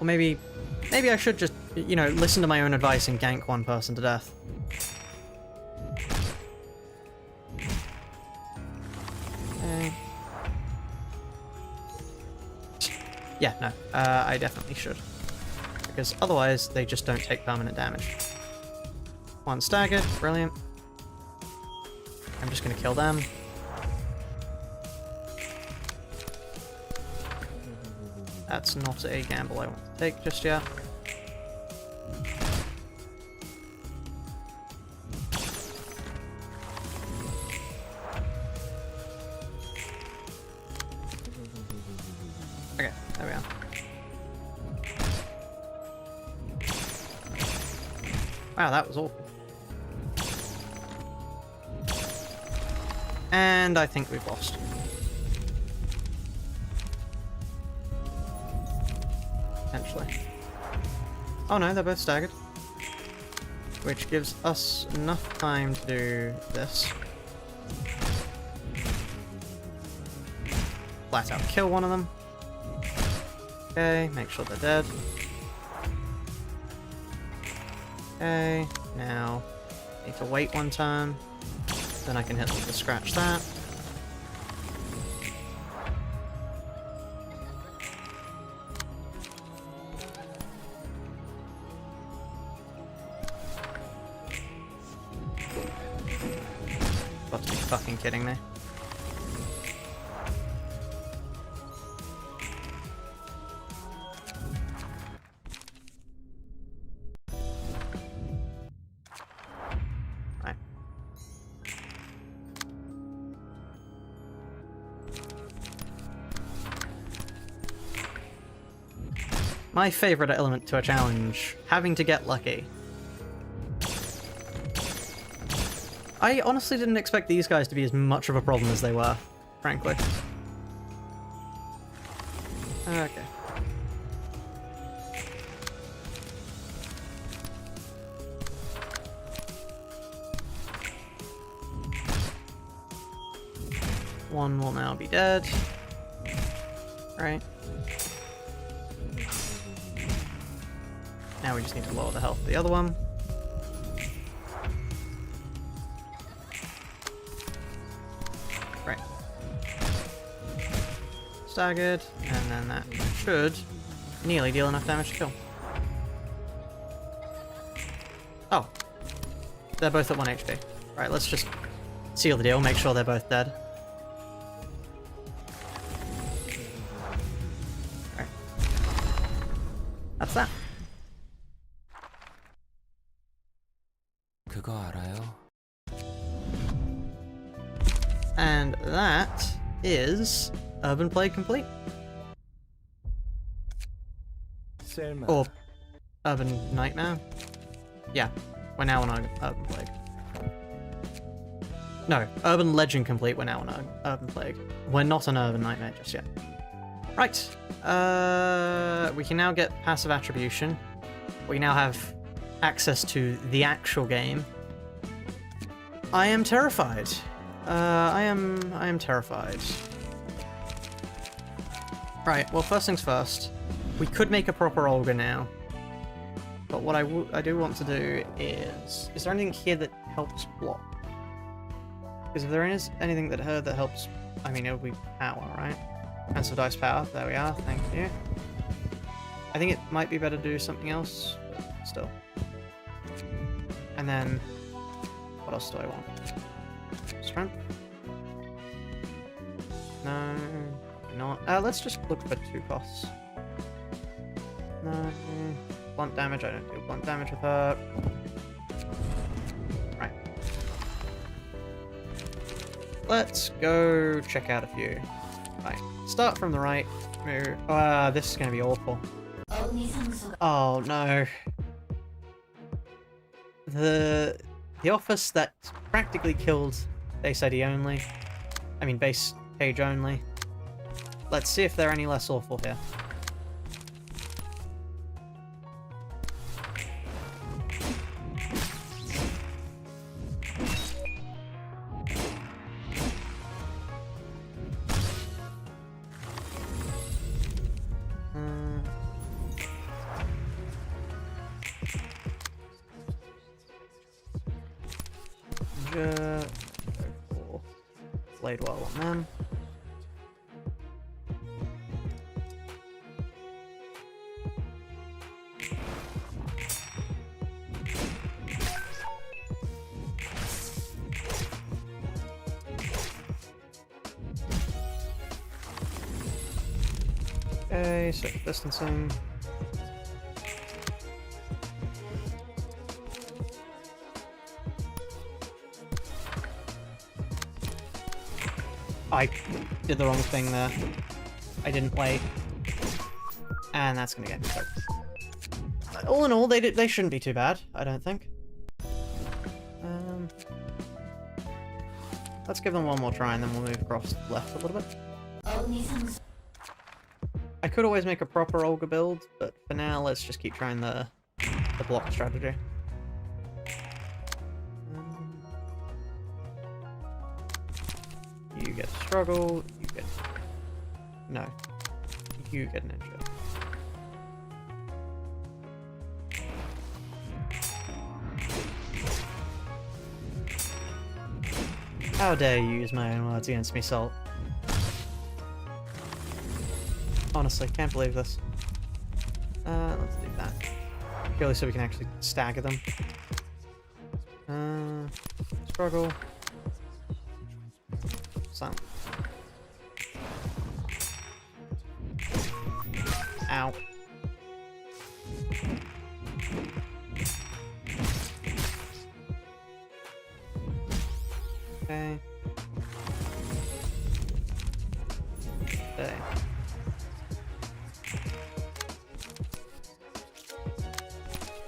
Or maybe I should just, you know, listen to my own advice and gank one person to death. Okay. Yeah, no, I definitely should. Because otherwise, they just don't take permanent damage. 1 staggered, brilliant. I'm just gonna kill them. That's not a gamble I want to take just yet. Okay, there we are. Wow, that was awful. And I think we've lost. Potentially. Oh no, they're both staggered. Which gives us enough time to do this. Flat out kill one of them. Okay, make sure they're dead. Okay, now need to wait one turn. Then I can hit them to scratch that. Got to be fucking kidding me. Right. My favorite element to a challenge, having to get lucky. I honestly didn't expect these guys to be as much of a problem as they were, frankly. Okay. One will now be dead. Right. Now we just need to lower the health of the other one. Right. Staggered, and then that should nearly deal enough damage to kill. Oh. They're both at 1 HP. Right, let's just seal the deal, make sure they're both dead. Right. That's that. 그거 알아요? And that is Urban Plague complete. 셀마. Or Urban Nightmare. Yeah, we're now on Urban Plague. No, Urban Legend complete, we're now on Urban Plague. We're not on Urban Nightmare just yet. Right, we can now get passive attribution. We now have access to the actual game. I am terrified. I am terrified. Right, well, first things first. We could make a proper Olga now. But what I do want to do is there anything here that helps block? Because if there is anything that helps, I mean, it'll be power, right? Cancel dice power, there we are, thank you. I think it might be better to do something else, but still. And then, what else do I want? Strength? No, not. Let's just look for 2 costs. No. Blunt damage, I don't do blunt damage with her. Right. Let's go check out a few. Right. Start from the right. Move. This is gonna be awful. Oh no. The office that practically killed Base ID only. I mean base page only. Let's see if they're any less awful here. Played well on them. Okay, social distancing. I did the wrong thing there. I didn't wait. And that's gonna get me killed. All in all, they shouldn't be too bad, I don't think. Let's give them one more try and then we'll move across to the left a little bit. I could always make a proper Olga build, but for now let's just keep trying the block strategy. You get to struggle, you get... No. You get an injury. How dare you use my own words against me, Salt? Honestly, can't believe this. Let's do that. Purely so we can actually stagger them. Struggle. Silence. Ow. Okay. Okay.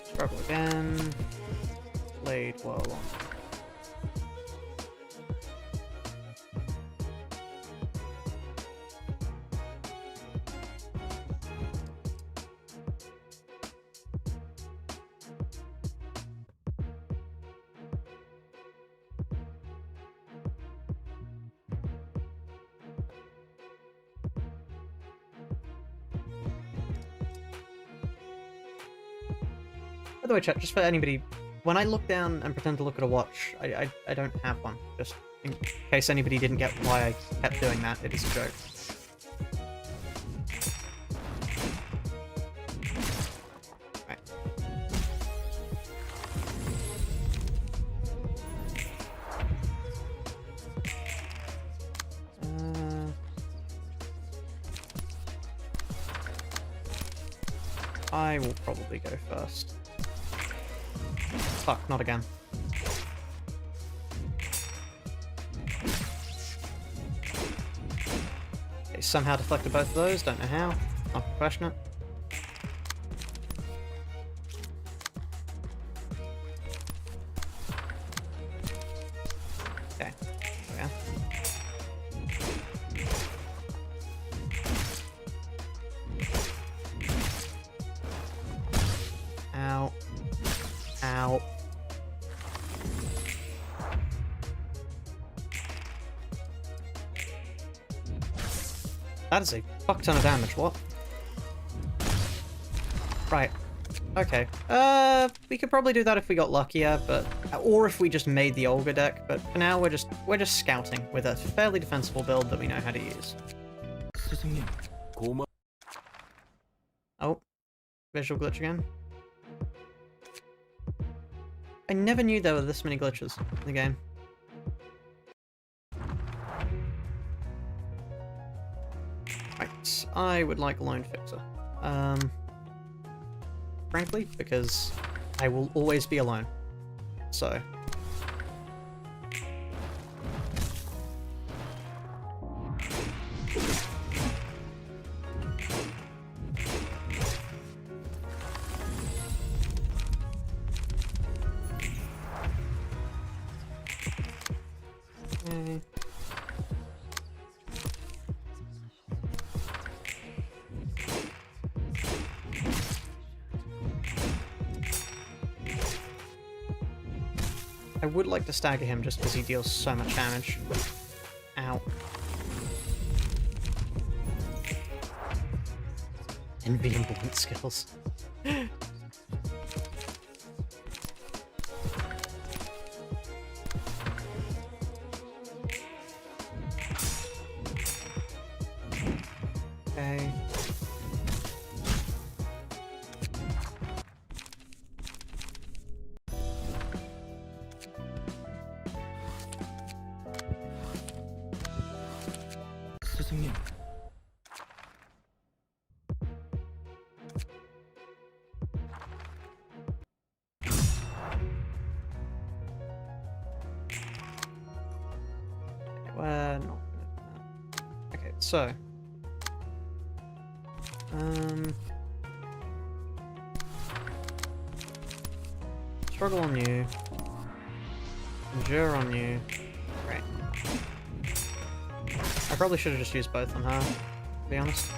Struggle again. Blade while on. By the way, chat, just for anybody, when I look down and pretend to look at a watch, I don't have one. Just in case anybody didn't get why I kept doing that, it is a joke. Right. I will probably go first. Fuck, not again. Okay, somehow deflected both of those, don't know how. Not gonna question it. Okay, there we go. Ow. Ow. That is a fuck ton of damage, what? Right. Okay. We could probably do that if we got luckier, but... Or if we just made the Olga deck, but for now we're just scouting with a fairly defensible build that we know how to use. Oh. Visual glitch again. I never knew there were this many glitches in the game. Right, I would like a lone fixer. Frankly, because I will always be alone. So. Okay. I would like to stagger him just because he deals so much damage. Ow. Envy and blunt skills. Okay. So. Struggle on you. Endure on you. Right. I probably should have just used both on her, to be honest.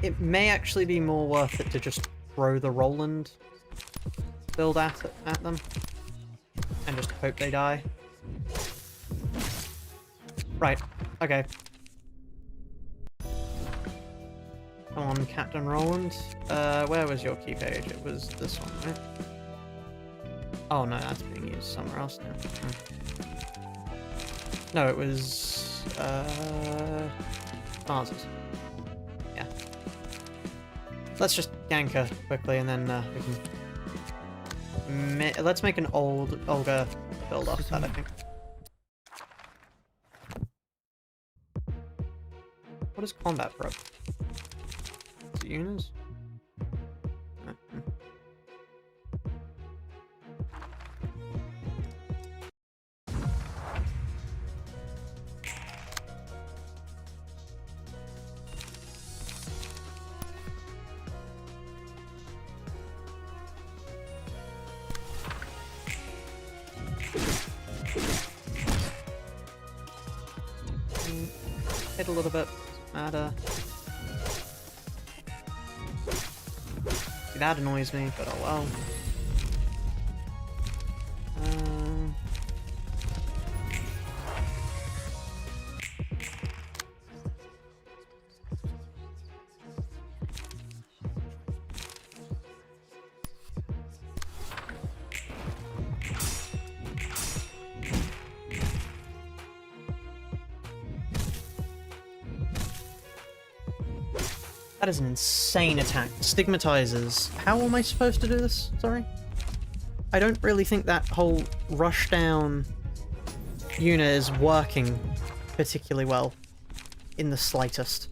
It may actually be more worth it to just throw the Roland build at them and just hope they die. Right, okay. Come on, Captain Roland. Where was your key page? It was this one, right? Oh no, that's being used somewhere else now. No, it was... Mars's. Yeah. Let's just gank her quickly and then we can... let's make an Olga build off that, I think. What is combat prep? Is it Yuna's? Hit a little bit. Matter. See, that annoys me, but oh well. That is an insane attack. Stigmatizers. How am I supposed to do this? Sorry? I don't really think that whole rush down Yuna is working particularly well. In the slightest.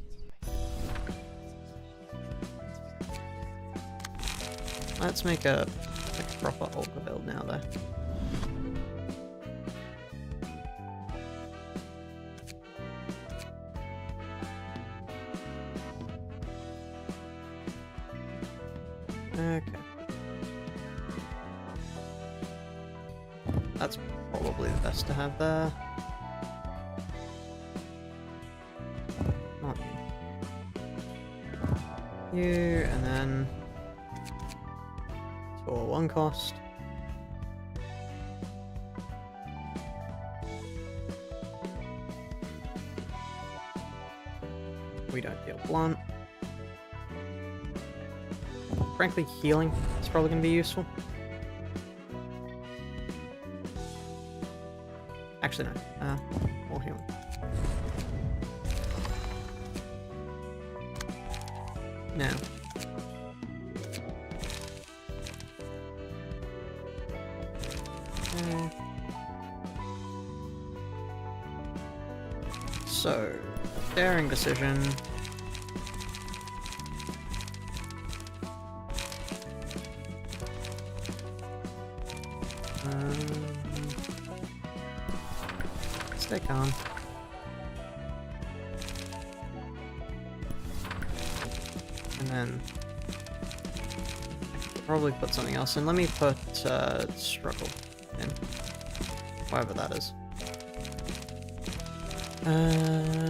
Let's make a proper Olga build now, though. Okay. That's probably the best to have there. Not you. You, and then... for 1 cost. We don't deal blunt. Frankly, healing is probably going to be useful. Actually, no. More healing. Now. So, daring decision. Stay calm. And then probably put something else in. Let me put struggle in. Whatever that is.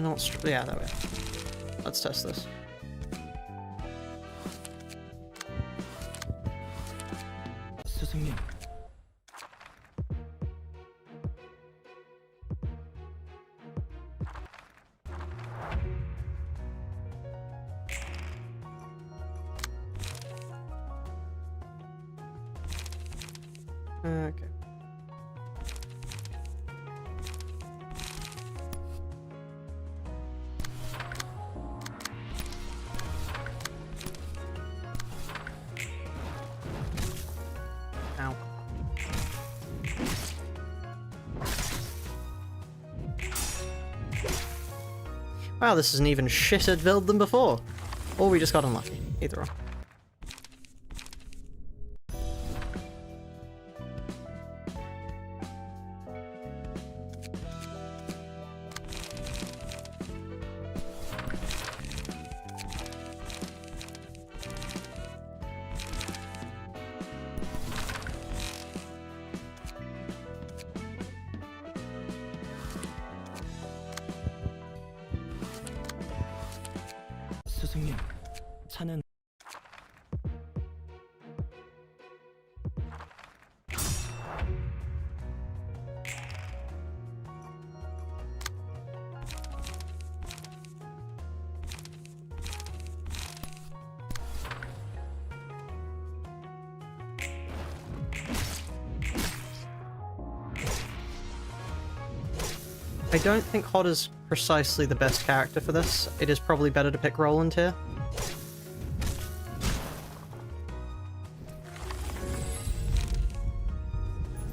Not yeah, that way. Let's test this. Okay. Ow. Wow, this is an even shitter build than before. Or we just got unlucky. Either or. 스승님, 차는 I don't think Hodder's precisely the best character for this. It is probably better to pick Roland here.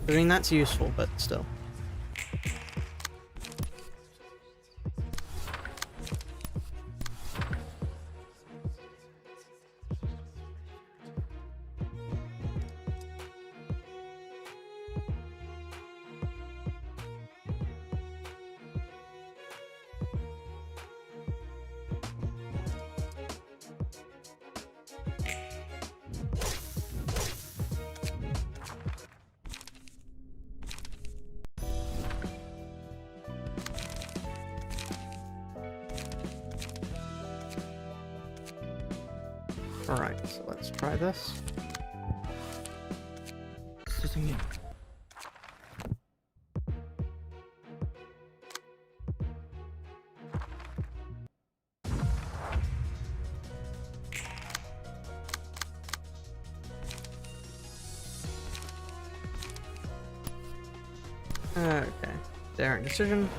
I mean, that's useful, but still. Alright, so let's try this. 스승님, Okay, daring decision.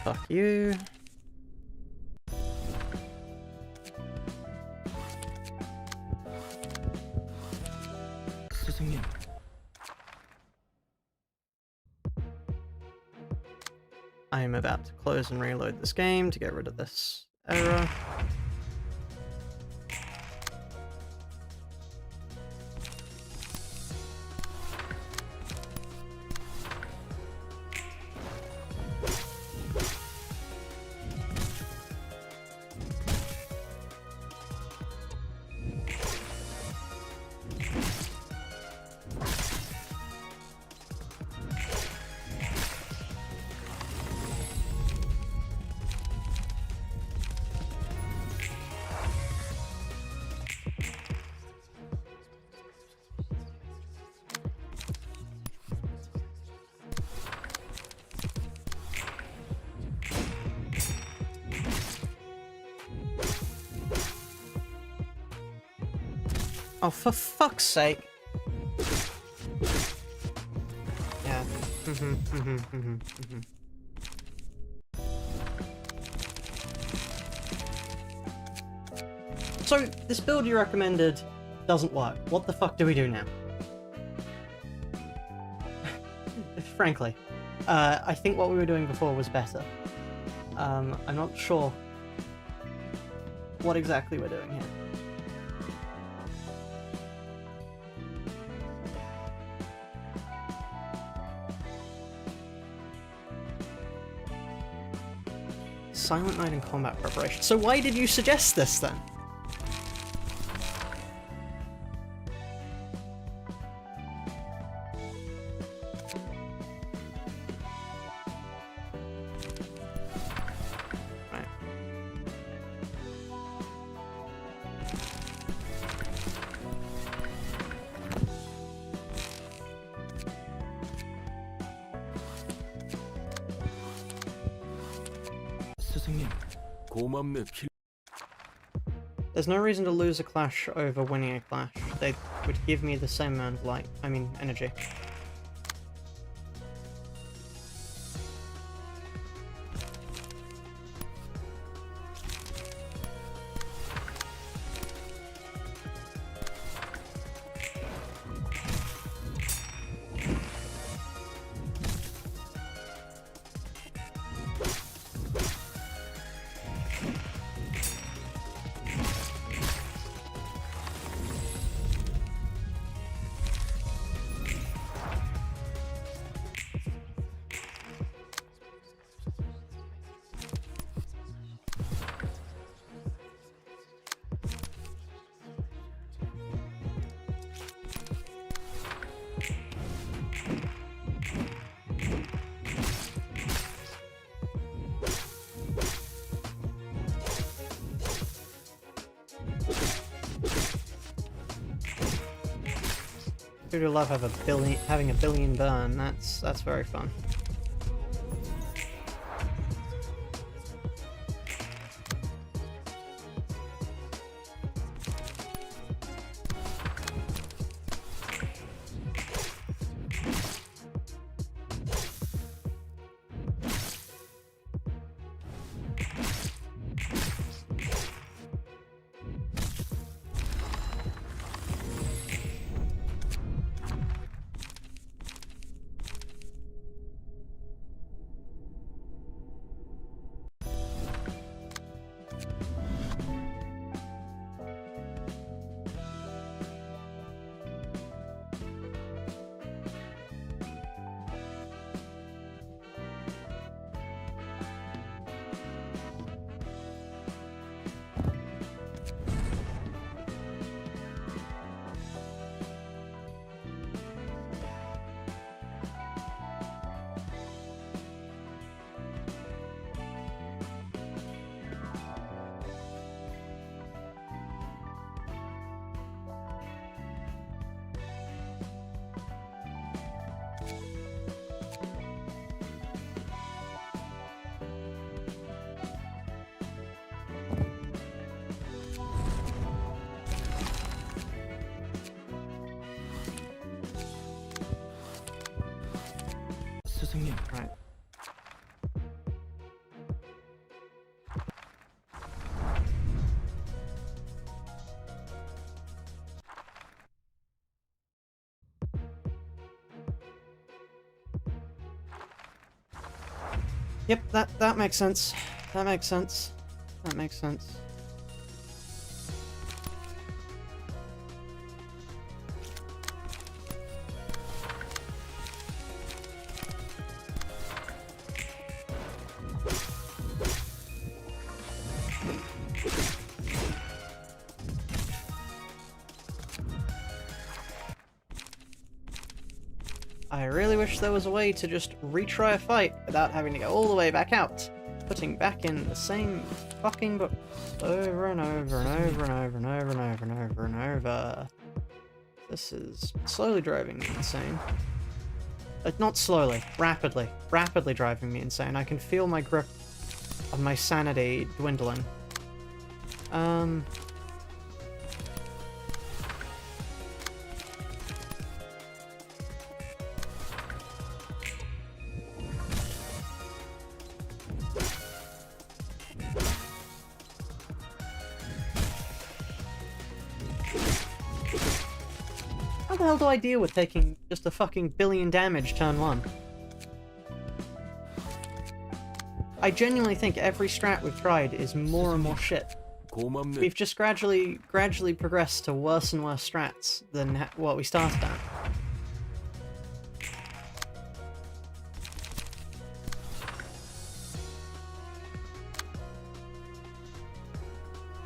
Fuck you. 스승님, I am about to close and reload this game to get rid of this error. Oh, for fuck's sake. Yeah. So, this build you recommended doesn't work. What the fuck do we do now? Frankly, I think what we were doing before was better. I'm not sure what exactly we're doing here. Silent Night and combat preparation. So why did you suggest this then? Right. 스승님, 고맙네 필. There's no reason to lose a clash over winning a clash. They would give me the same amount of light. I mean, energy. Who do love having a billion burn? That's very fun. 스승님, Right. Yep, that makes sense. That makes sense. That makes sense. I really wish there was a way to just retry a fight without having to go all the way back out, putting back in the same fucking books over and over and over and over and over and over and over and over. This is slowly driving me insane. Not slowly, rapidly driving me insane. I can feel my grip of my sanity dwindling. How the hell do I deal with taking just a fucking billion damage turn one? I genuinely think every strat we've tried is more and more shit. 고맙네. We've just gradually progressed to worse and worse strats than what we started at.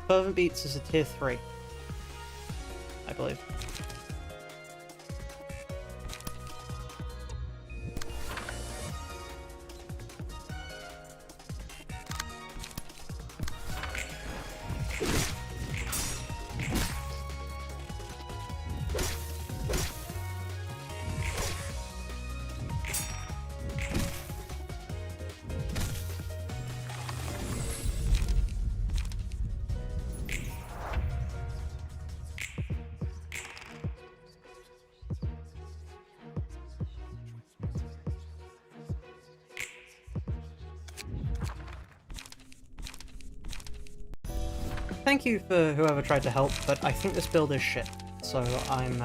Fervent Beats is a tier 3, I believe. Thank you for whoever tried to help, but I think this build is shit, so I'm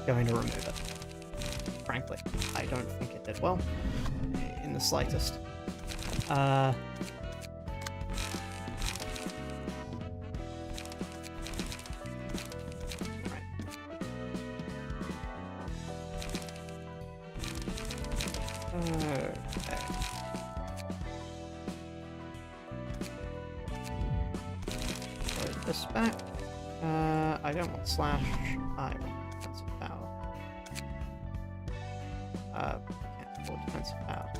going to remove it. Frankly, I don't think it did well, in the slightest. Right. Okay. This back. I don't want slash. I want defensive power. I can't afford defensive power.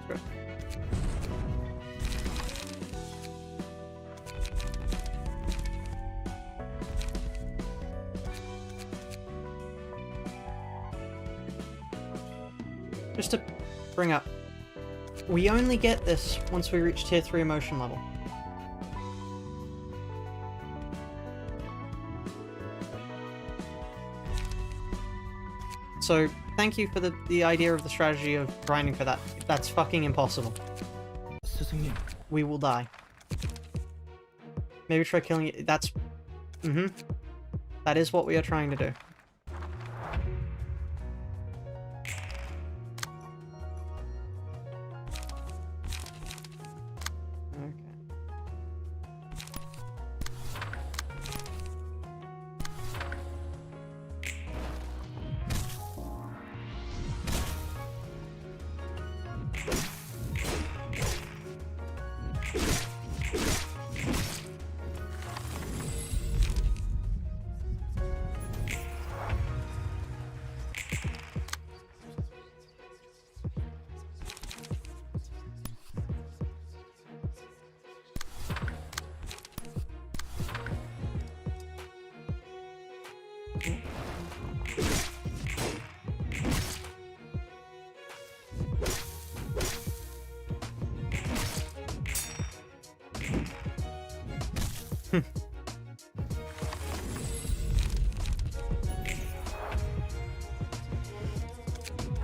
Screw it. just to bring up, we only get this once we reach tier 3 emotion level. So, thank you for the idea of the strategy of grinding for that. That's fucking impossible. 스승님, We will die. Maybe try killing it. That's... That is what we are trying to do.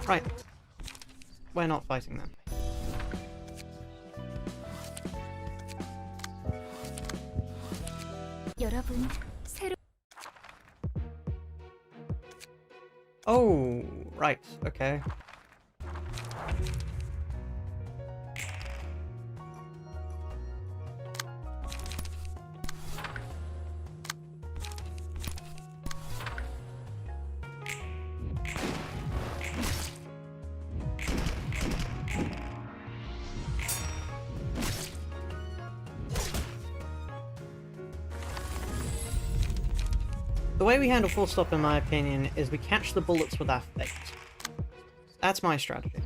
Right. We're not fighting them. 여러분, 새로 Oh, right. Okay. The way we handle full stop, in my opinion, is we catch the bullets with our fate. That's my strategy.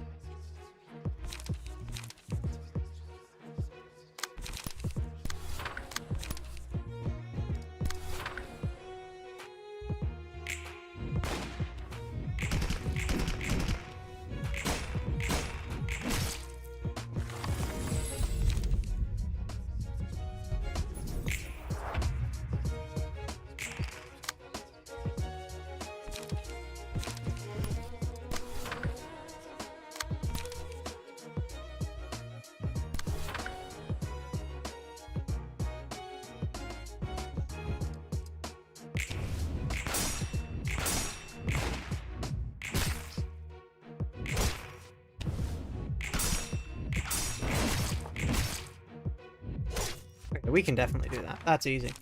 Okay, we can definitely do that. That's easy.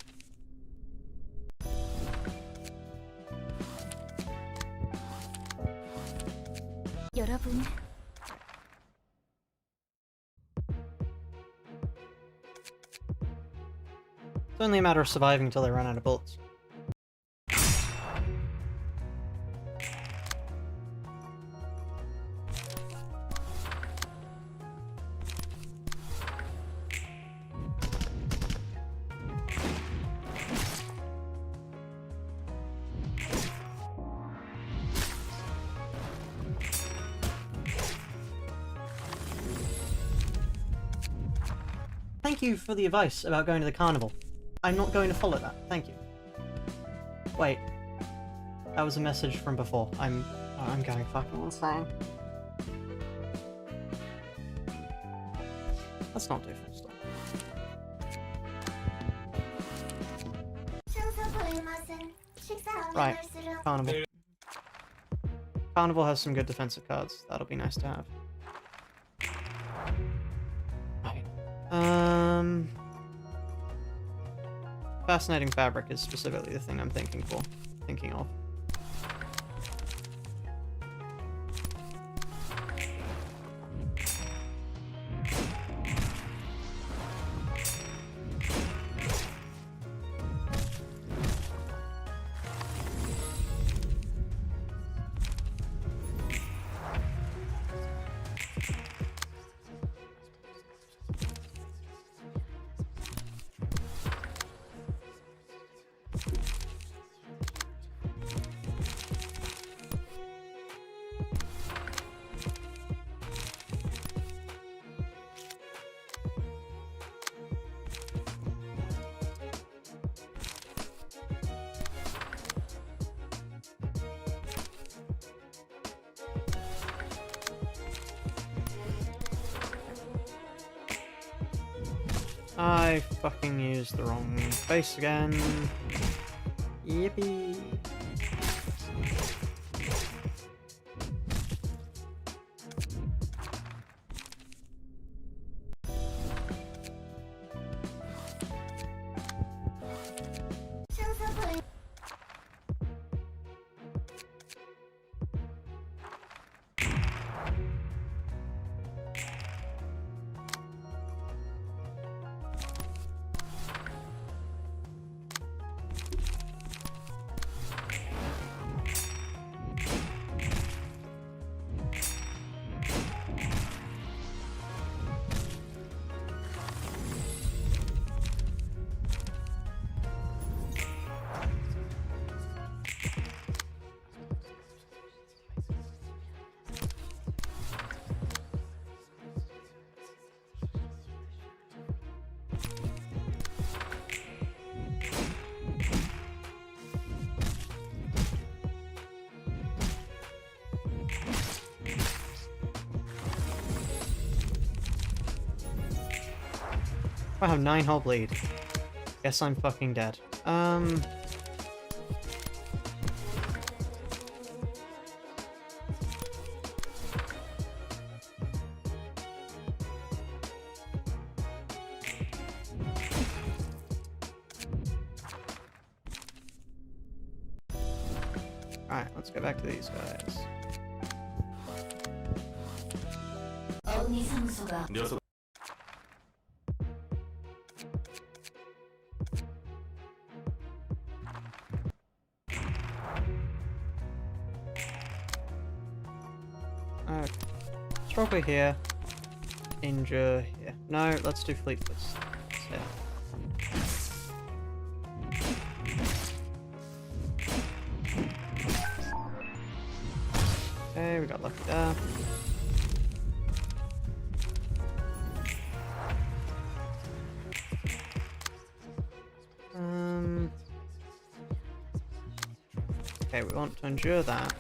여러분, It's only a matter of surviving until they run out of bullets. Thank you for the advice about going to the carnival. I'm not going to follow that. Thank you. Wait. That was a message from before. I'm going fucking insane. Let's not do full stop. Right. Carnival. Carnival has some good defensive cards. That'll be nice to have. Right. Fascinating Fabric is specifically the thing I'm thinking of. I fucking used the wrong face again. Yippee. I have 9 hull bleed. Guess I'm fucking dead. Alright, let's go back to these guys. 녀석 Okay. Strawberry here. Injure here. No, let's do fleet first. Yeah. Okay, we got lucky there. Okay, we want to endure that.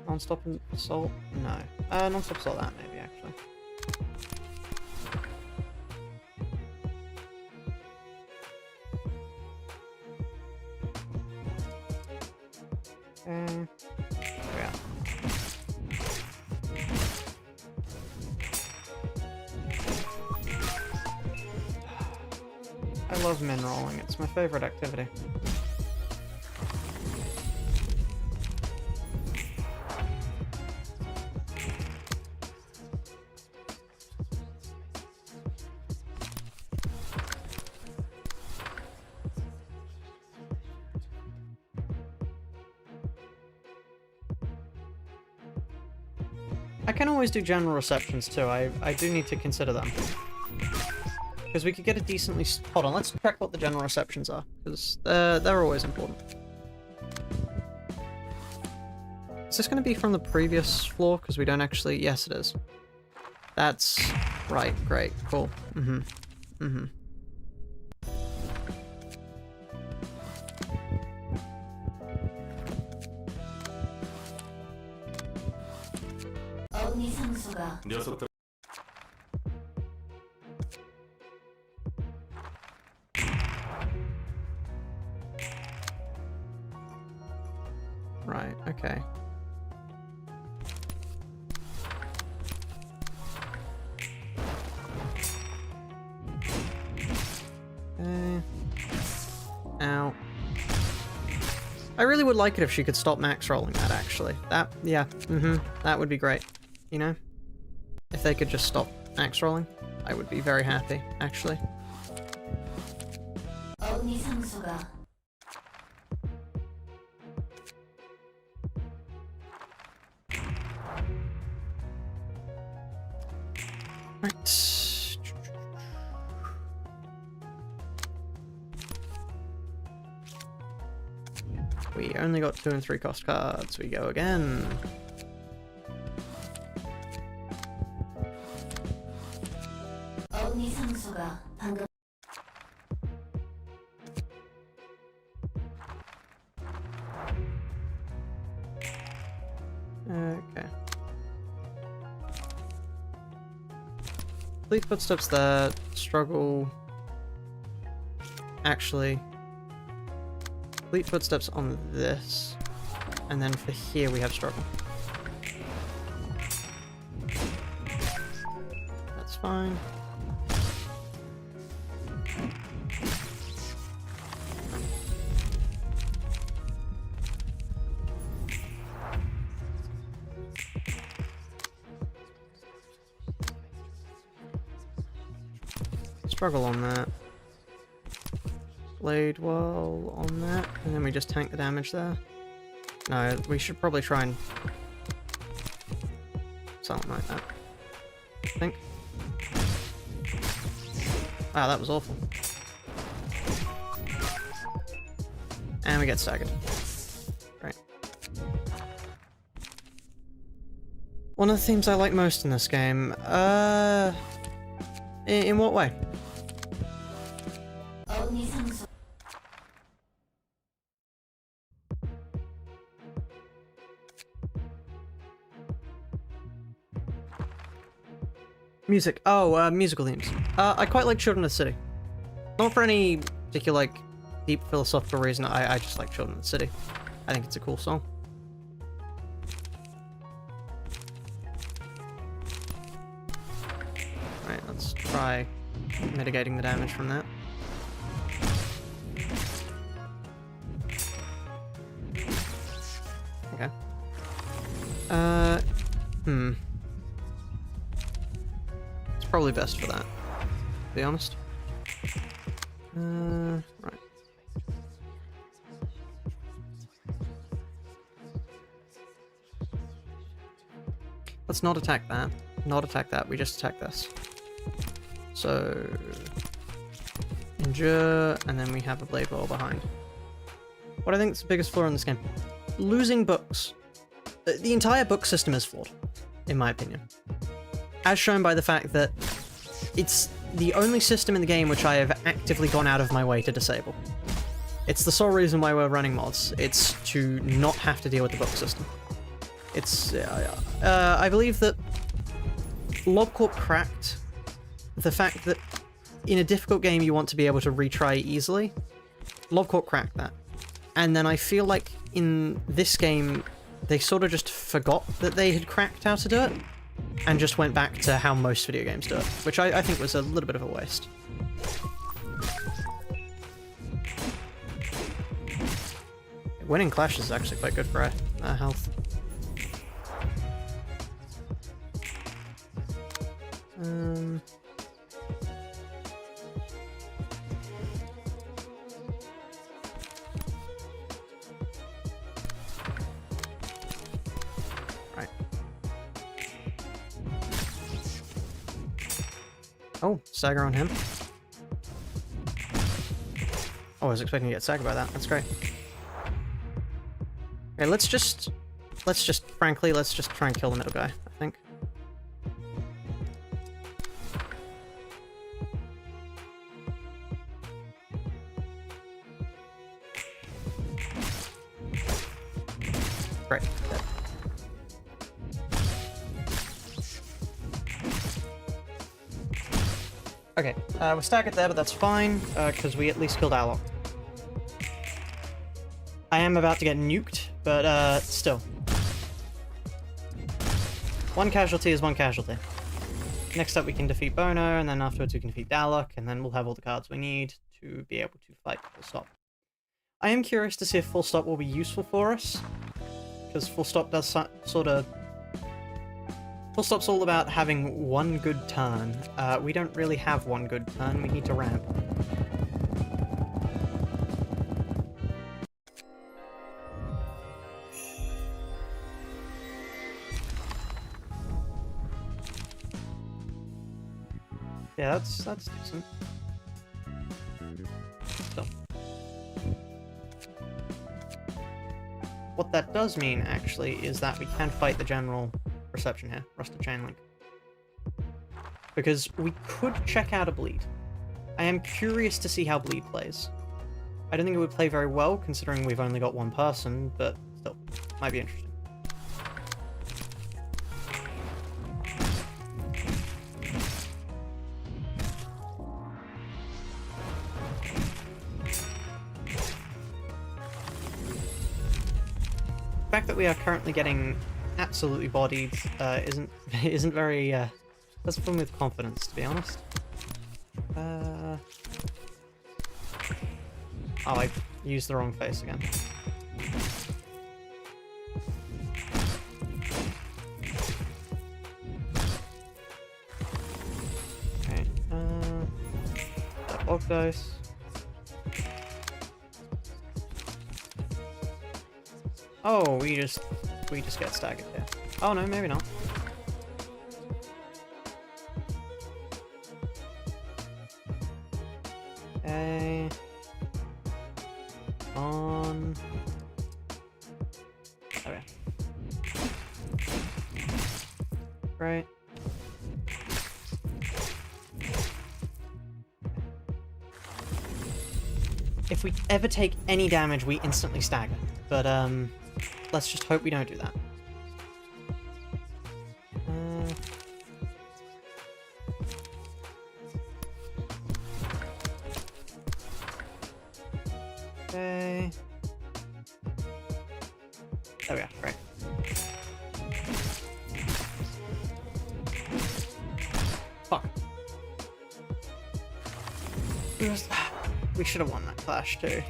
Non-stop assault? No. Non-stop assault that maybe, actually. There we are. I love min rolling, it's my favorite activity. I can always do general receptions too, I do need to consider them. Because we could get a decently... Hold on, let's check what the general receptions are, because they're always important. Is this going to be from the previous floor? Because we don't actually... Yes, it is. That's... Right, great, cool. Mm-hmm. Mm-hmm. 녀석들 Right, okay. Ow. I really would like it if she could stop max rolling that, actually. That, yeah, that would be great. You know? If they could just stop max rolling, I would be very happy, actually. Right. We only got 2 and 3 cost cards. We go again. Okay. Fleet footsteps there. Struggle. Actually. Fleet footsteps on this. And then for here we have struggle. That's fine. Struggle on that. Blade well on that, and then we just tank the damage there. No, we should probably try and something like that. I think. Wow, that was awful. And we get staggered. Great. One of the themes I like most in this game, in what way? Music. Oh, musical themes. I quite like Children of the City. Not for any particular, like, deep philosophical reason, I just like Children of the City. I think it's a cool song. Alright, let's try mitigating the damage from that. Okay. It's probably best for that, to be honest. Right. Let's not attack that. Not attack that, we just attack this. So... endure, and then we have a blade roll behind. What I think is the biggest flaw in this game? Losing books. The entire book system is flawed, in my opinion. As shown by the fact that it's the only system in the game which I have actively gone out of my way to disable. It's the sole reason why we're running mods. It's to not have to deal with the book system. It's, I believe that LobCorp cracked the fact that in a difficult game you want to be able to retry easily. LobCorp cracked that. And then I feel like in this game, they sort of just forgot that they had cracked how to do it, and just went back to how most video games do it, which I think was a little bit of a waste. Winning clashes is actually quite good for our health. Right. Oh, stagger on him. Oh, I was expecting to get staggered by that. That's great. Okay, let's just frankly, let's just try and kill the middle guy, I think. Great. Dead. Okay, we're staggered there, but that's fine, because we at least killed Alok. I am about to get nuked, but still. One casualty is one casualty. Next up we can defeat Bono, and then afterwards we can defeat Dalek, and then we'll have all the cards we need to be able to fight Full Stop. I am curious to see if Full Stop will be useful for us, because Full Stop does sort of... Full Stop's all about having one good turn. We don't really have one good turn, we need to ramp. Yeah, that's decent. Still. What that does mean, actually, is that we can fight the general reception here, Rusted Chainlink. Because we could check out a bleed. I am curious to see how bleed plays. I don't think it would play very well, considering we've only got one person, but still, might be interesting. fact that we are currently getting absolutely bodied isn't very doesn't fill me with confidence, to be honest. Oh, I used the wrong face again. Okay, that log dice. Oh, we just get staggered here. Oh no, maybe not. Okay. On. Okay. Right. If we ever take any damage, we instantly stagger. But let's just hope we don't do that. Okay. There we go, great. Fuck. We should have won that clash too.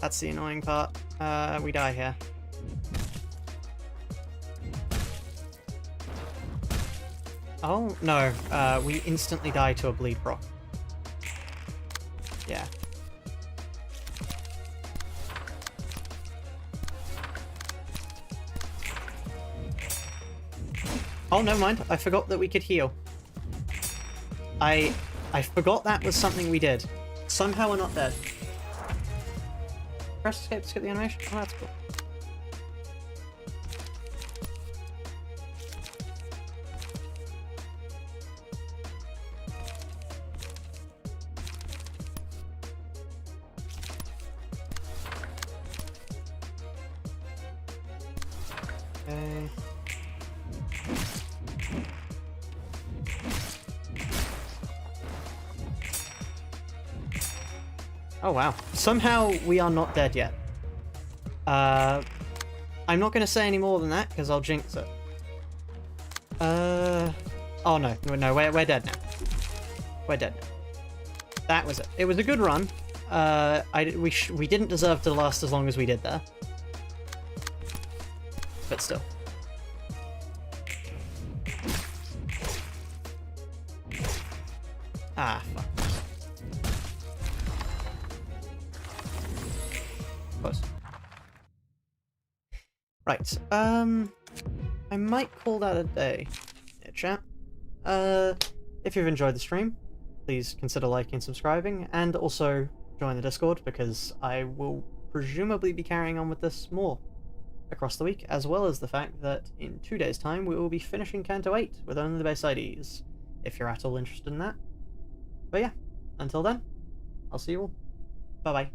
That's the annoying part. We die here. Oh, no. We instantly die to a bleed proc. Yeah. Oh, never mind. I forgot that we could heal. I forgot that was something we did. Somehow we're not dead. Press escape to skip the animation? Oh, that's cool. Okay. Oh wow. Somehow we are not dead yet. I'm not going to say any more than that because I'll jinx it. Oh no, no, we're dead now. We're dead now. That was it. It was a good run. We didn't deserve to last as long as we did there. But still. Ah, fuck. Close. Right, I might call that a day. Yeah, chat. If you've enjoyed the stream, please consider liking and subscribing, and also join the Discord, because I will presumably be carrying on with this more across the week, as well as the fact that in 2 days' time we will be finishing Canto 8 with only the base IDs, if you're at all interested in that. But yeah, until then, I'll see you all. Bye-bye.